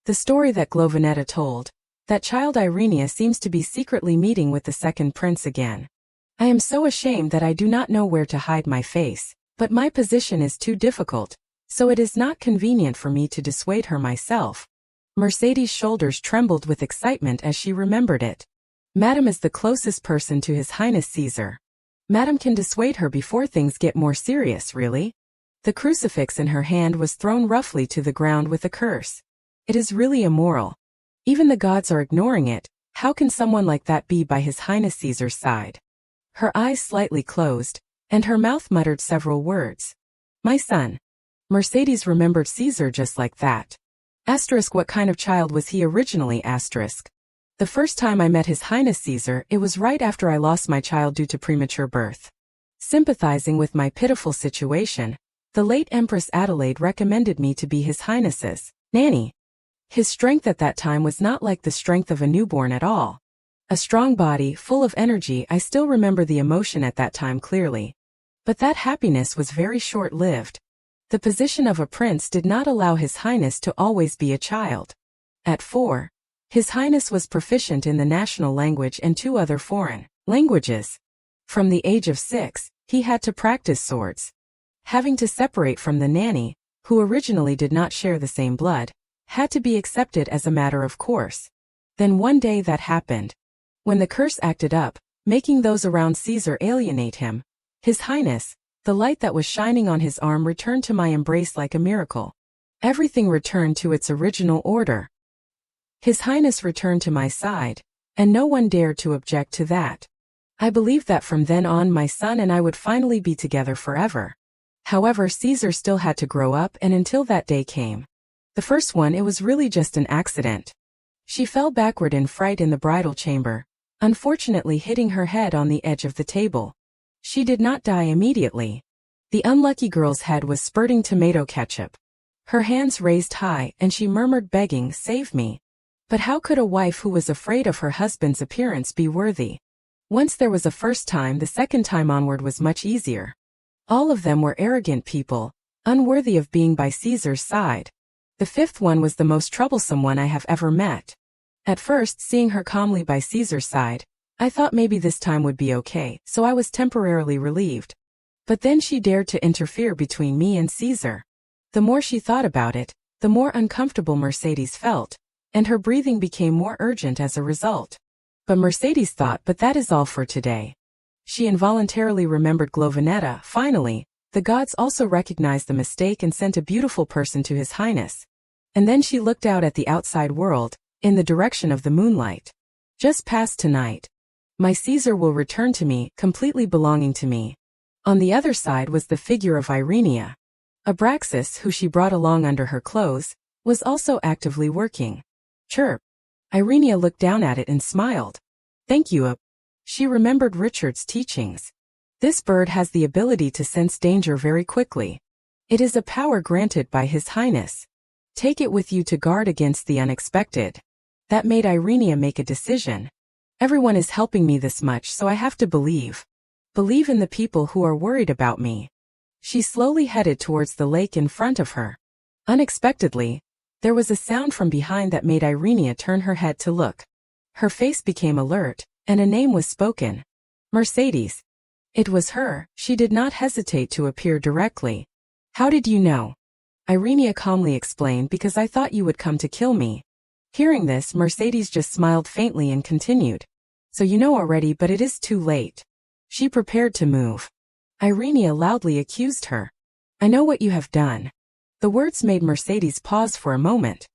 The story that Glovinetta told, that child Irenia seems to be secretly meeting with the second prince again. I am so ashamed that I do not know where to hide my face, but my position is too difficult, so it is not convenient for me to dissuade her myself. Mercedes' shoulders trembled with excitement as she remembered it. Madame is the closest person to His Highness Caesar. Madame can dissuade her before things get more serious, really? The crucifix in her hand was thrown roughly to the ground with a curse. It is really immoral. Even the gods are ignoring it. How can someone like that be by His Highness Caesar's side? Her eyes slightly closed, and her mouth muttered several words. My son. Mercedes remembered Caesar just like that. Asterisk, what kind of child was he originally? Asterisk. The first time I met His Highness Caesar, it was right after I lost my child due to premature birth. Sympathizing with my pitiful situation, the late Empress Adelaide recommended me to be His Highness's nanny. His strength at that time was not like the strength of a newborn at all. A strong body, full of energy. I still remember the emotion at that time clearly. But that happiness was very short-lived. The position of a prince did not allow His Highness to always be a child. At 4, His Highness was proficient in the national language and 2 other foreign languages. From the age of 6, he had to practice swords. Having to separate from the nanny, who originally did not share the same blood, had to be accepted as a matter of course. Then one day that happened. When the curse acted up, making those around Caesar alienate him, His Highness, the light that was shining on his arm returned to my embrace like a miracle. Everything returned to its original order. His Highness returned to my side, and no one dared to object to that. I believed that from then on my son and I would finally be together forever. However, Caesar still had to grow up, and until that day came. The first one, it was really just an accident. She fell backward in fright in the bridal chamber, unfortunately hitting her head on the edge of the table. She did not die immediately. The unlucky girl's head was spurting tomato ketchup. Her hands raised high, and she murmured begging, "Save me." But how could a wife who was afraid of her husband's appearance be worthy? Once there was a first time, the second time onward was much easier. All of them were arrogant people, unworthy of being by Caesar's side. The fifth one was the most troublesome one I have ever met. At first, seeing her calmly by Caesar's side, I thought maybe this time would be okay, so I was temporarily relieved. But then she dared to interfere between me and Caesar. The more she thought about it, the more uncomfortable Mercedes felt, and her breathing became more urgent as a result. But Mercedes thought, but that is all for today. She involuntarily remembered Glovinetta. Finally, the gods also recognized the mistake and sent a beautiful person to His Highness. And then she looked out at the outside world, in the direction of the moonlight. Just past tonight. My Caesar will return to me, completely belonging to me. On the other side was the figure of Irenia. Abraxas, who she brought along under her clothes, was also actively working. Chirp. Irenia looked down at it and smiled. Thank you, She remembered Richard's teachings. This bird has the ability to sense danger very quickly. It is a power granted by His Highness. Take it with you to guard against the unexpected. That made Irenia make a decision. Everyone is helping me this much, so I have to believe. Believe in the people who are worried about me. She slowly headed towards the lake in front of her. Unexpectedly, there was a sound from behind that made Irenia turn her head to look. Her face became alert, and a name was spoken. Mercedes. It was her. She did not hesitate to appear directly. How did you know? Irenia calmly explained, because I thought you would come to kill me. Hearing this, Mercedes just smiled faintly and continued. So you know already, but it is too late. She prepared to move. Irenia loudly accused her. I know what you have done. The words made Mercedes pause for a moment.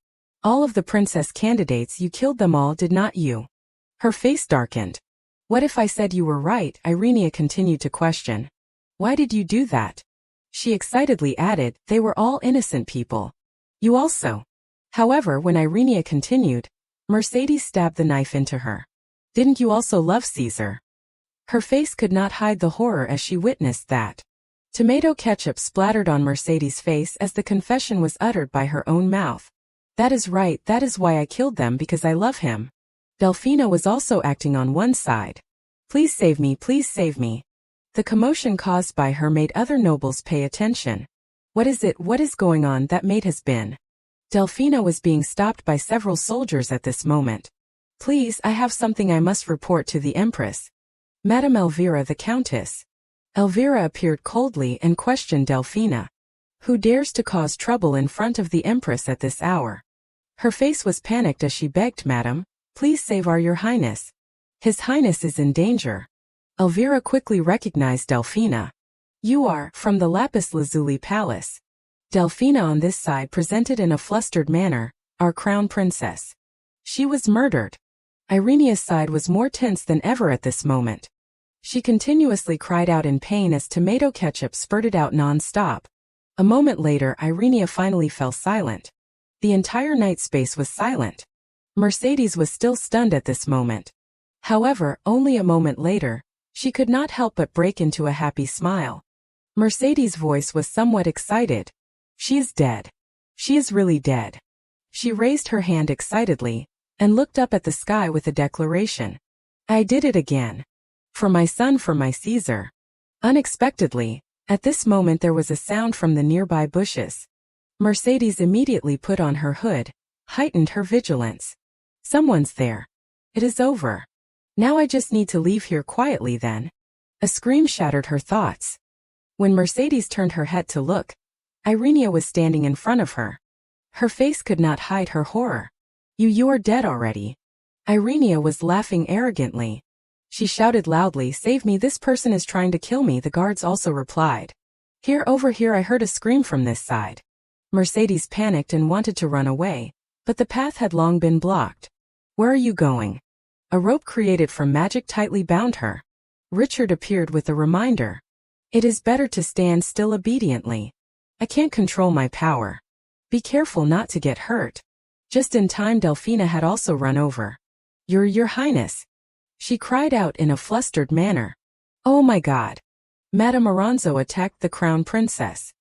All of the princess candidates, you killed them all, did not you? Her face darkened. What if I said you were right? Irenia continued to question. Why did you do that? She excitedly added, they were all innocent people. You also. However, when Irenia continued, Mercedes stabbed the knife into her. Didn't you also love Caesar? Her face could not hide the horror as she witnessed that. Tomato ketchup splattered on Mercedes' face as the confession was uttered by her own mouth. That is right, that is why I killed them, because I love him. Delphina was also acting on one side. Please save me, please save me. The commotion caused by her made other nobles pay attention. What is it, what is going on? That maid has been. Delphina was being stopped by several soldiers at this moment. Please, I have something I must report to the Empress. Madame Elvira the Countess. Elvira appeared coldly and questioned Delphina. Who dares to cause trouble in front of the Empress at this hour? Her face was panicked as she begged, Madam, please save your Highness. His Highness is in danger. Elvira quickly recognized Delphina. You are from the Lapis Lazuli Palace. Delphina on this side presented in a flustered manner, our crown princess. She was murdered. Irenia's side was more tense than ever at this moment. She continuously cried out in pain as tomato ketchup spurted out non-stop. A moment later, Irenia finally fell silent. The entire night space was silent. Mercedes was still stunned at this moment. However, only a moment later, she could not help but break into a happy smile. Mercedes' voice was somewhat excited. She is dead. She is really dead. She raised her hand excitedly and looked up at the sky with a declaration. I did it again. For my son, for my Caesar. Unexpectedly, at this moment there was a sound from the nearby bushes. Mercedes immediately put on her hood, heightened her vigilance. Someone's there. It is over. Now I just need to leave here quietly then. A scream shattered her thoughts. When Mercedes turned her head to look, Irenia was standing in front of her. Her face could not hide her horror. You are dead already. Irenia was laughing arrogantly. She shouted loudly, save me, this person is trying to kill me. The guards also replied. Over here, I heard a scream from this side. Mercedes panicked and wanted to run away, but the path had long been blocked. Where are you going? A rope created from magic tightly bound her. Richard appeared with a reminder. It is better to stand still obediently. I can't control my power. Be careful not to get hurt. Just in time, Delphina had also run over. Your Highness. She cried out in a flustered manner. Oh my God. Madame Aranzo attacked the crown princess.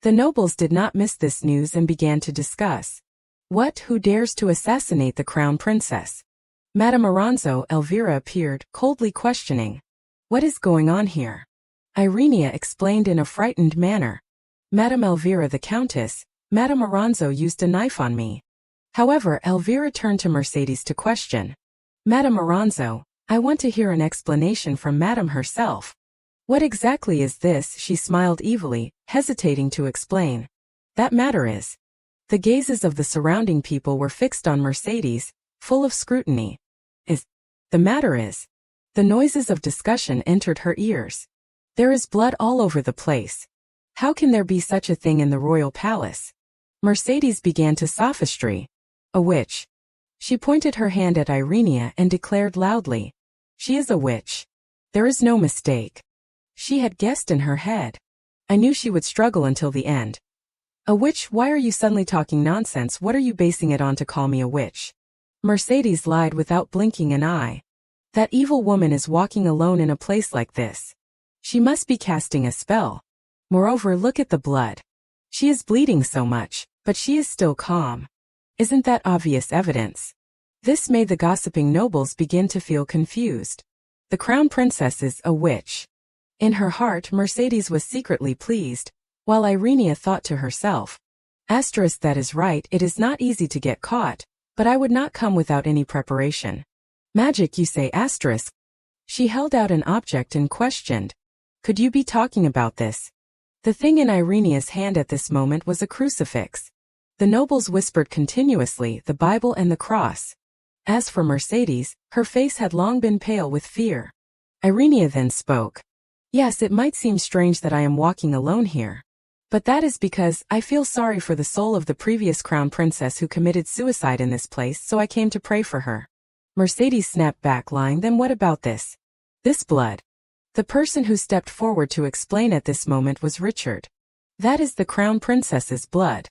The nobles did not miss this news and began to discuss. What? Who dares to assassinate the crown princess? Madame Aranzo, Elvira appeared, coldly questioning. What is going on here? Irenia explained in a frightened manner. Madame Elvira the Countess, Madame Aranzo used a knife on me. However, Elvira turned to Mercedes to question. Madame Aranzo, I want to hear an explanation from Madame herself. What exactly is this? She smiled evilly, hesitating to explain. That matter is. The gazes of the surrounding people were fixed on Mercedes, full of scrutiny. The matter is. The noises of discussion entered her ears. There is blood all over the place. How can there be such a thing in the royal palace? Mercedes began to sophistry. A witch. She pointed her hand at Irenia and declared loudly. She is a witch. There is no mistake. She had guessed in her head. I knew she would struggle until the end. A witch? Why are you suddenly talking nonsense? What are you basing it on to call me a witch? Mercedes lied without blinking an eye. That evil woman is walking alone in a place like this. She must be casting a spell. Moreover, look at the blood. She is bleeding so much, but she is still calm. Isn't that obvious evidence? This made the gossiping nobles begin to feel confused. The crown princess is a witch. In her heart, Mercedes was secretly pleased, while Irenia thought to herself. Asterisk, that is right, it is not easy to get caught, but I would not come without any preparation. Magic, you say? Asterisk. She held out an object and questioned. Could you be talking about this? The thing in Irenia's hand at this moment was a crucifix. The nobles whispered continuously, the Bible and the cross. As for Mercedes, her face had long been pale with fear. Irenia then spoke. Yes, it might seem strange that I am walking alone here. But that is because I feel sorry for the soul of the previous crown princess who committed suicide in this place, so I came to pray for her. Mercedes snapped back, lying. Then what about this? This blood. The person who stepped forward to explain at this moment was Richard. That is the crown princess's blood.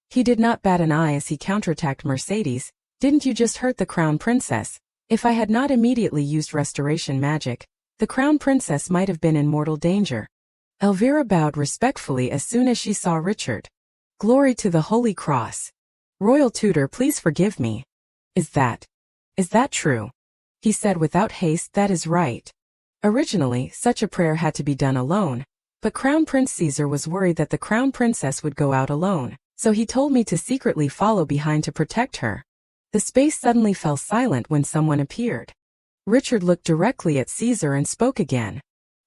He did not bat an eye as he counterattacked Mercedes. Didn't you just hurt the crown princess? If I had not immediately used restoration magic, the crown princess might have been in mortal danger. Elvira bowed respectfully as soon as she saw Richard. Glory to the Holy Cross. Royal tutor, please forgive me. Is that true? He said without haste. That is right. Originally, such a prayer had to be done alone, but Crown Prince Caesar was worried that the Crown Princess would go out alone, so he told me to secretly follow behind to protect her. The space suddenly fell silent when someone appeared. Richard looked directly at Caesar and spoke again.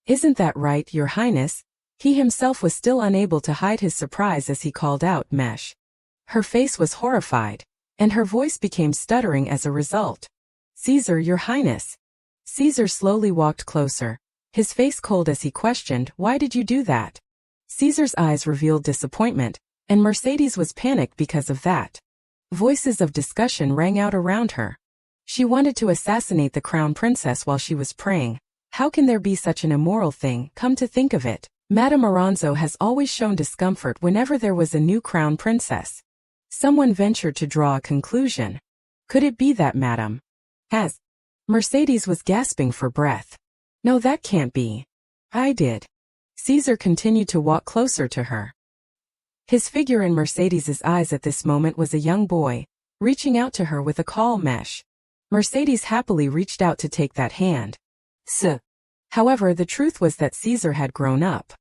Isn't that right, Your Highness? He himself was still unable to hide his surprise as he called out, Mesh. Her face was horrified, and her voice became stuttering as a result. Caesar, Your Highness. Caesar slowly walked closer, his face cold as he questioned, why did you do that? Caesar's eyes revealed disappointment, and Mercedes was panicked because of that. Voices of discussion rang out around her. She wanted to assassinate the Crown Princess while she was praying. How can there be such an immoral thing? Come to think of it, Madame Aranzo has always shown discomfort whenever there was a new Crown Princess. Someone ventured to draw a conclusion. Could it be that Madame has? Mercedes was gasping for breath. No, that can't be. I did. Caesar continued to walk closer to her. His figure in Mercedes's eyes at this moment was a young boy, reaching out to her with a call, Mesh. Mercedes happily reached out to take that hand. However, the truth was that Caesar had grown up.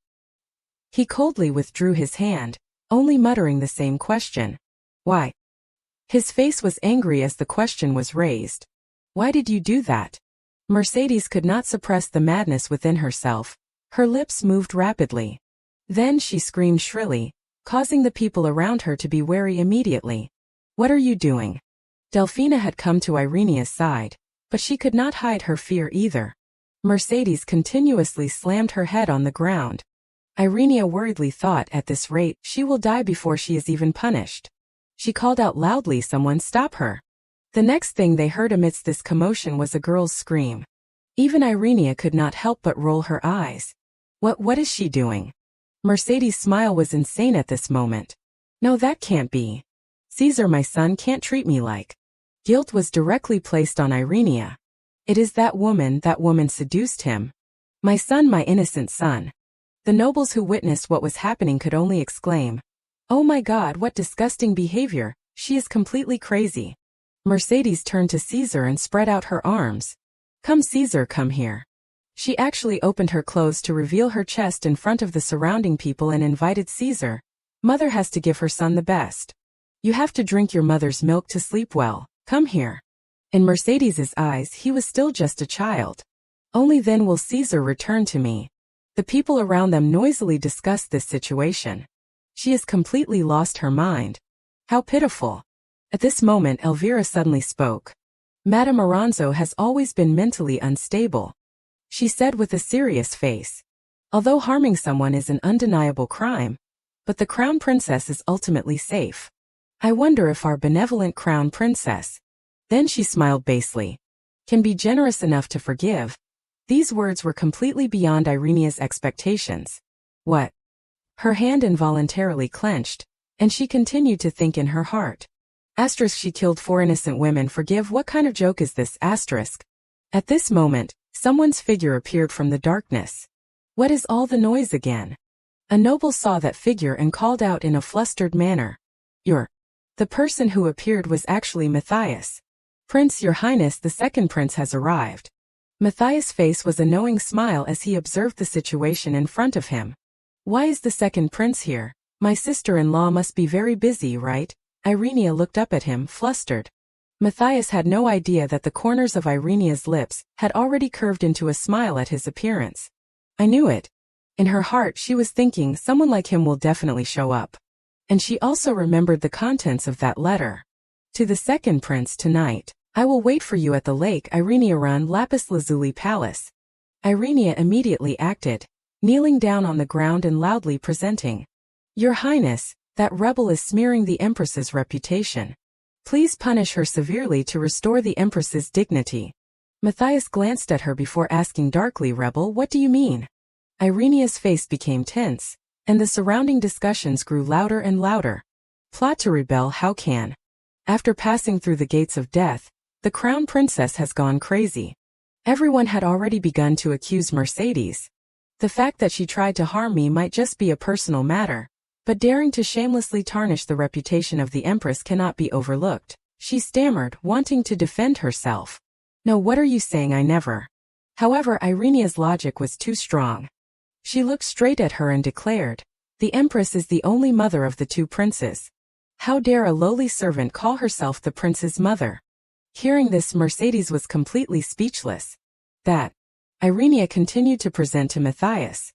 He coldly withdrew his hand, only muttering the same question. Why? His face was angry as the question was raised. Why did you do that? Mercedes could not suppress the madness within herself. Her lips moved rapidly. Then she screamed shrilly, causing the people around her to be wary immediately. What are you doing? Delphina had come to Irenia's side, but she could not hide her fear either. Mercedes continuously slammed her head on the ground. Irenia worriedly thought, at this rate, she will die before she is even punished. She called out loudly, someone stop her. The next thing they heard amidst this commotion was a girl's scream. Even Irenia could not help but roll her eyes. What is she doing? Mercedes' smile was insane at this moment. No, that can't be. Caesar, my son can't treat me like. Guilt was directly placed on Irenia. It is that woman seduced him. My son, my innocent son. The nobles who witnessed what was happening could only exclaim. Oh my God, what disgusting behavior, she is completely crazy. Mercedes turned to Caesar and spread out her arms. Come Caesar, come here. She actually opened her clothes to reveal her chest in front of the surrounding people and invited Caesar. Mother has to give her son the best. You have to drink your mother's milk to sleep well, come here. In Mercedes's eyes he was still just a child. Only then will Caesar return to me. The people around them noisily discussed this situation. She has completely lost her mind. How pitiful. At this moment Elvira suddenly spoke. Madame Aranzo has always been mentally unstable. She said with a serious face. Although harming someone is an undeniable crime, but the Crown Princess is ultimately safe. I wonder if our benevolent Crown Princess, then she smiled basely, can be generous enough to forgive. These words were completely beyond Irenia's expectations. What? Her hand involuntarily clenched, and she continued to think in her heart. Asterisk, she killed 4 innocent women. Forgive, what kind of joke is this? Asterisk. At this moment, someone's figure appeared from the darkness. What is all the noise again? A noble saw that figure and called out in a flustered manner. The person who appeared was actually Matthias. Prince, Your Highness, the second prince has arrived. Matthias' face was a knowing smile as he observed the situation in front of him. Why is the second prince here? My sister-in-law must be very busy, right? Irenia looked up at him, flustered. Matthias had no idea that the corners of Irenia's lips had already curved into a smile at his appearance. I knew it. In her heart she was thinking, someone like him will definitely show up. And she also remembered the contents of that letter. To the second prince tonight. I will wait for you at the lake. Irenia, run Lapis Lazuli Palace. Irenia immediately acted, kneeling down on the ground and loudly presenting. Your Highness, that rebel is smearing the Empress's reputation. Please punish her severely to restore the Empress's dignity. Matthias glanced at her before asking darkly, Rebel, what do you mean? Irenia's face became tense, and the surrounding discussions grew louder and louder. Plot to rebel, how can? After passing through the gates of death, the Crown Princess has gone crazy. Everyone had already begun to accuse Mercedes. The fact that she tried to harm me might just be a personal matter. But daring to shamelessly tarnish the reputation of the Empress cannot be overlooked. She stammered, wanting to defend herself. No, what are you saying? I never. However, Irenia's logic was too strong. She looked straight at her and declared, the Empress is the only mother of the two princes. How dare a lowly servant call herself the prince's mother? Hearing this, Mercedes was completely speechless. That. Irenia continued to present to Matthias.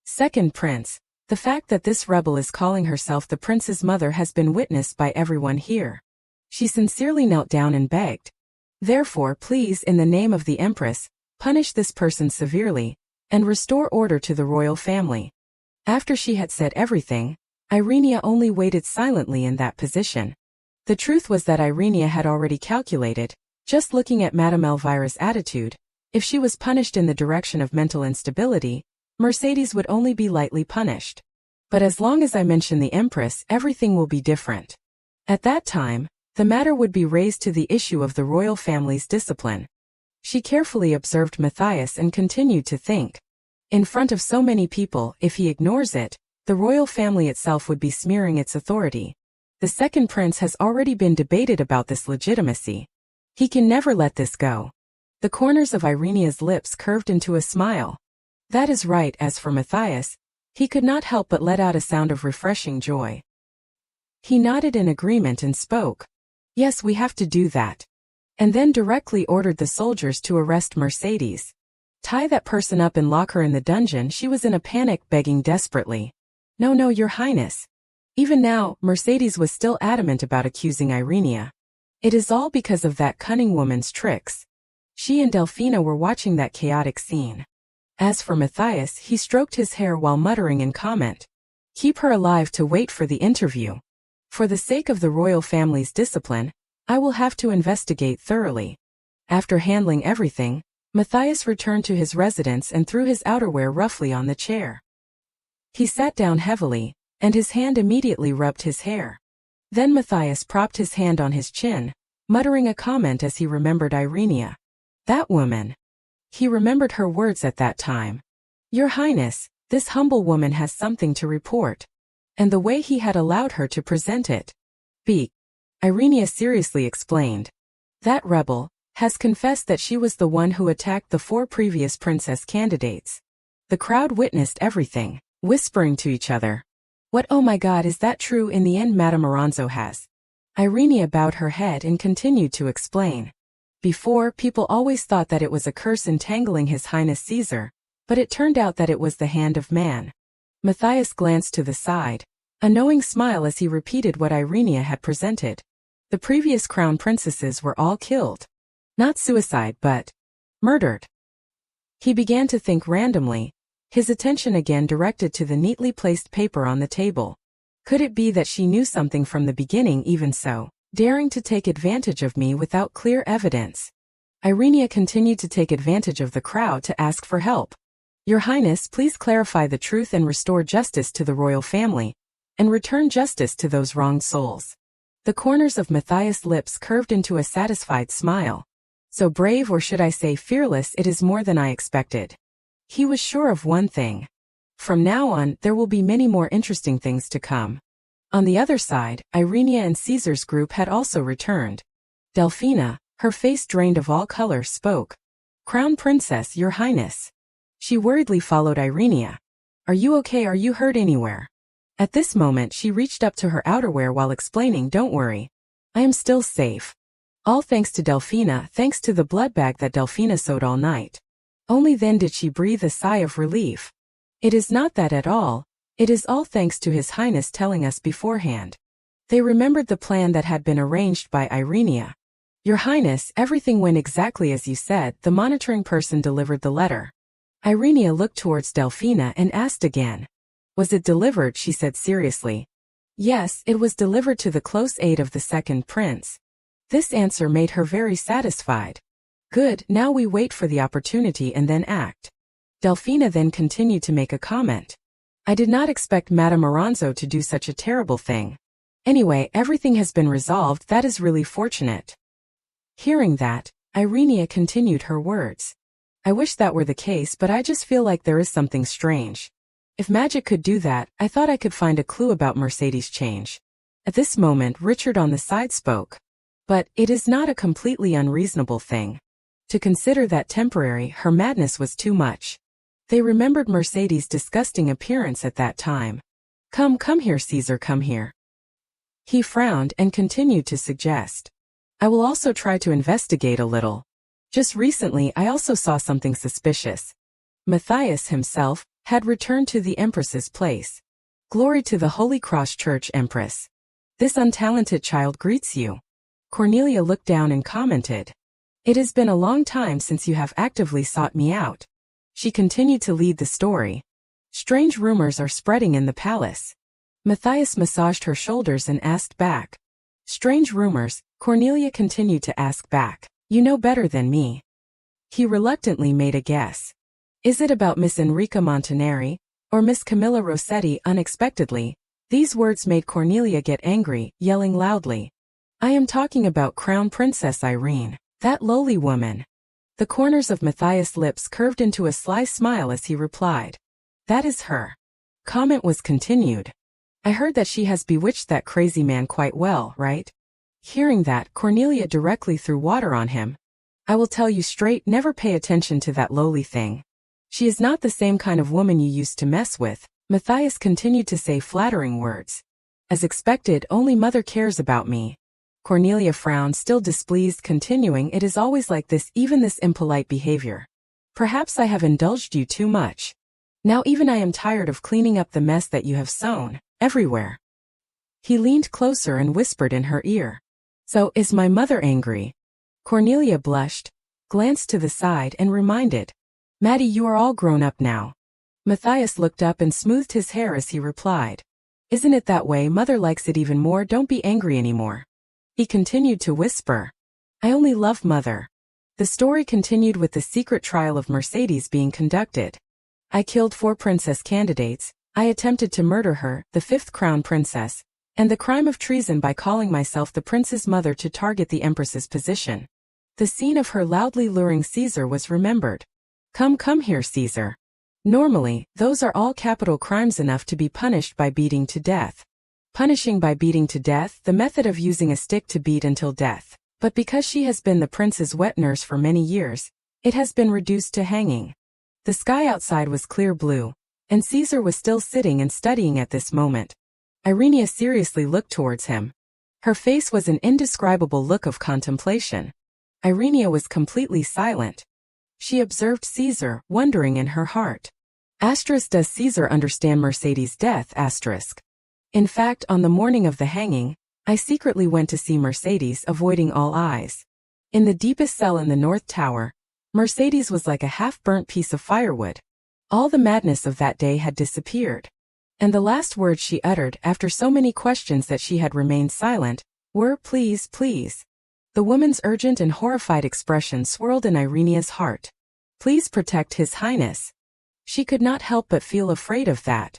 Second prince, the fact that this rebel is calling herself the prince's mother has been witnessed by everyone here. She sincerely knelt down and begged. Therefore, please, in the name of the Empress, punish this person severely, and restore order to the royal family. After she had said everything, Irenia only waited silently in that position. The truth was that Irenia had already calculated, just looking at Madame Elvira's attitude, if she was punished in the direction of mental instability, Mercedes would only be lightly punished. But as long as I mention the Empress, everything will be different. At that time, the matter would be raised to the issue of the royal family's discipline. She carefully observed Matthias and continued to think. In front of so many people, if he ignores it, the royal family itself would be smearing its authority. The second prince has already been debated about this legitimacy. He can never let this go. The corners of Irenia's lips curved into a smile. That is right. As for Matthias, he could not help but let out a sound of refreshing joy. He nodded in agreement and spoke. Yes, we have to do that. And then directly ordered the soldiers to arrest Mercedes. Tie that person up and lock her in the dungeon. She was in a panic, begging desperately. No, no, Your Highness. Even now, Mercedes was still adamant about accusing Irenia. It is all because of that cunning woman's tricks. She and Delphina were watching that chaotic scene. As for Matthias, he stroked his hair while muttering in comment. Keep her alive to wait for the interview. For the sake of the royal family's discipline, I will have to investigate thoroughly. After handling everything, Matthias returned to his residence and threw his outerwear roughly on the chair. He sat down heavily, and his hand immediately rubbed his hair. Then Matthias propped his hand on his chin, muttering a comment as he remembered Irenia. That woman. He remembered her words at that time. Your Highness, this humble woman has something to report. And the way he had allowed her to present it. Irenia seriously explained. That rebel has confessed that she was the one who attacked the 4 previous princess candidates. The crowd witnessed everything, whispering to each other. What, oh my God, is that true? In the end, Madame Aranzo has. Irenia bowed her head and continued to explain. Before, people always thought that it was a curse entangling His Highness Caesar, but it turned out that it was the hand of man. Matthias glanced to the side, a knowing smile as he repeated what Irenia had presented. The previous crown princesses were all killed. Not suicide but murdered. He began to think randomly, his attention again directed to the neatly placed paper on the table. Could it be that she knew something from the beginning? Even so, daring to take advantage of me without clear evidence? Irenia continued to take advantage of the crowd to ask for help. Your Highness, please clarify the truth and restore justice to the royal family, and return justice to those wronged souls. The corners of Matthias' lips curved into a satisfied smile. So brave, or should I say fearless, it is more than I expected. He was sure of one thing. From now on, there will be many more interesting things to come. On the other side, Irenia and Caesar's group had also returned. Delphina, her face drained of all color, spoke. Crown Princess, Your Highness. She worriedly followed Irenia. Are you okay? Are you hurt anywhere? At this moment she reached up to her outerwear while explaining, don't worry. I am still safe. All thanks to Delphina, thanks to the blood bag that Delphina sewed all night. Only then did she breathe a sigh of relief. It is not that at all, it is all thanks to His Highness telling us beforehand. They remembered the plan that had been arranged by Irenia. Your Highness, everything went exactly as you said. The monitoring person delivered the letter. Irenia looked towards Delphina and asked again. Was it delivered? She said seriously. Yes, it was delivered to the close aide of the second prince. This answer made her very satisfied. Good, now we wait for the opportunity and then act. Delphina then continued to make a comment. I did not expect Madame Aranzo to do such a terrible thing. Anyway, everything has been resolved. That is really fortunate. Hearing that, Irenia continued her words. I wish that were the case, but I just feel like there is something strange. If magic could do that, I thought I could find a clue about Mercedes' change. At this moment, Richard on the side spoke. But it is not a completely unreasonable thing. To consider that temporary, her madness was too much. They remembered Mercedes' disgusting appearance at that time. Come here, Caesar, come here. He frowned and continued to suggest. I will also try to investigate a little. Just recently I also saw something suspicious. Matthias himself had returned to the Empress's place. Glory to the Holy Cross Church, Empress. This untalented child greets you. Cornelia looked down and commented. It has been a long time since you have actively sought me out. She continued to lead the story. Strange rumors are spreading in the palace. Matthias massaged her shoulders and asked back. Strange rumors, Cornelia continued to ask back. You know better than me. He reluctantly made a guess. Is it about Miss Enrica Montanari, or Miss Camilla Rossetti? Unexpectedly, these words made Cornelia get angry, yelling loudly. I am talking about Crown Princess Irene, that lowly woman. The corners of Matthias' lips curved into a sly smile as he replied. That is her. Comment was continued. I heard that she has bewitched that crazy man quite well, right? Hearing that, Cornelia directly threw water on him. I will tell you straight, never pay attention to that lowly thing. She is not the same kind of woman you used to mess with. Matthias continued to say flattering words. As expected, only mother cares about me. Cornelia frowned, still displeased, continuing, it is always like this, even this impolite behavior. Perhaps I have indulged you too much. Now even I am tired of cleaning up the mess that you have sown, everywhere. He leaned closer and whispered in her ear. So, is my mother angry? Cornelia blushed, glanced to the side and reminded. Maddie, you are all grown up now. Matthias looked up and smoothed his hair as he replied. Isn't it that way? Mother likes it even more. Don't be angry anymore. He continued to whisper. I only love mother. The story continued with the secret trial of Mercedes being conducted. I killed 4 princess candidates, I attempted to murder her, the 5th crown princess, and the crime of treason by calling myself the prince's mother to target the empress's position. The scene of her loudly luring Caesar was remembered. Come here, Caesar. Normally, those are all capital crimes enough to be punished by beating to death. Punishing by beating to death, the method of using a stick to beat until death. But because she has been the prince's wet nurse for many years, it has been reduced to hanging. The sky outside was clear blue, and Caesar was still sitting and studying at this moment. Irenia seriously looked towards him. Her face was an indescribable look of contemplation. Irenia was completely silent. She observed Caesar, wondering in her heart. Does Caesar understand Mercedes' death? In fact, on the morning of the hanging, I secretly went to see Mercedes, avoiding all eyes. In the deepest cell in the North Tower, Mercedes was like a half-burnt piece of firewood. All the madness of that day had disappeared. And the last words she uttered, after so many questions that she had remained silent, were, please, please. The woman's urgent and horrified expression swirled in Irenia's heart. Please protect His Highness. She could not help but feel afraid of that.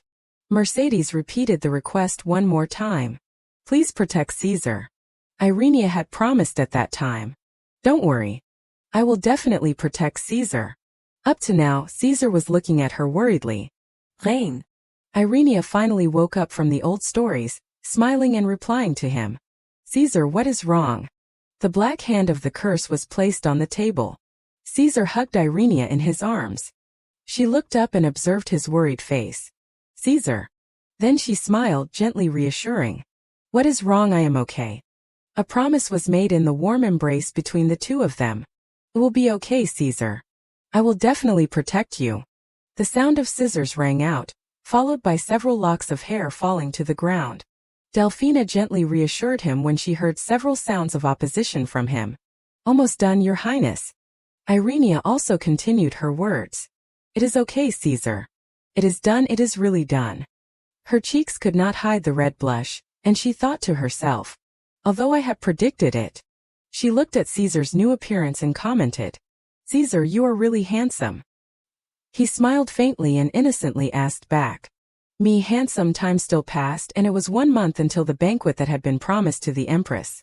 Mercedes repeated the request one more time. Please protect Caesar. Irenia had promised at that time. Don't worry. I will definitely protect Caesar. Up to now, Caesar was looking at her worriedly. Reine. Irenia finally woke up from the old stories, smiling and replying to him. Caesar, what is wrong? The black hand of the curse was placed on the table. Caesar hugged Irenia in his arms. She looked up and observed his worried face. Caesar. Then she smiled, gently reassuring. What is wrong? I am okay. A promise was made in the warm embrace between the two of them. It will be okay, Caesar. I will definitely protect you. The sound of scissors rang out, followed by several locks of hair falling to the ground. Delphina gently reassured him when she heard several sounds of opposition from him. Almost done, Your Highness. Irenia also continued her words. It is okay, Caesar. It is done, it is really done. Her cheeks could not hide the red blush, and she thought to herself. Although I had predicted it. She looked at Caesar's new appearance and commented. Caesar, you are really handsome. He smiled faintly and innocently asked back. Me handsome? Time still passed and it was 1 month until the banquet that had been promised to the Empress.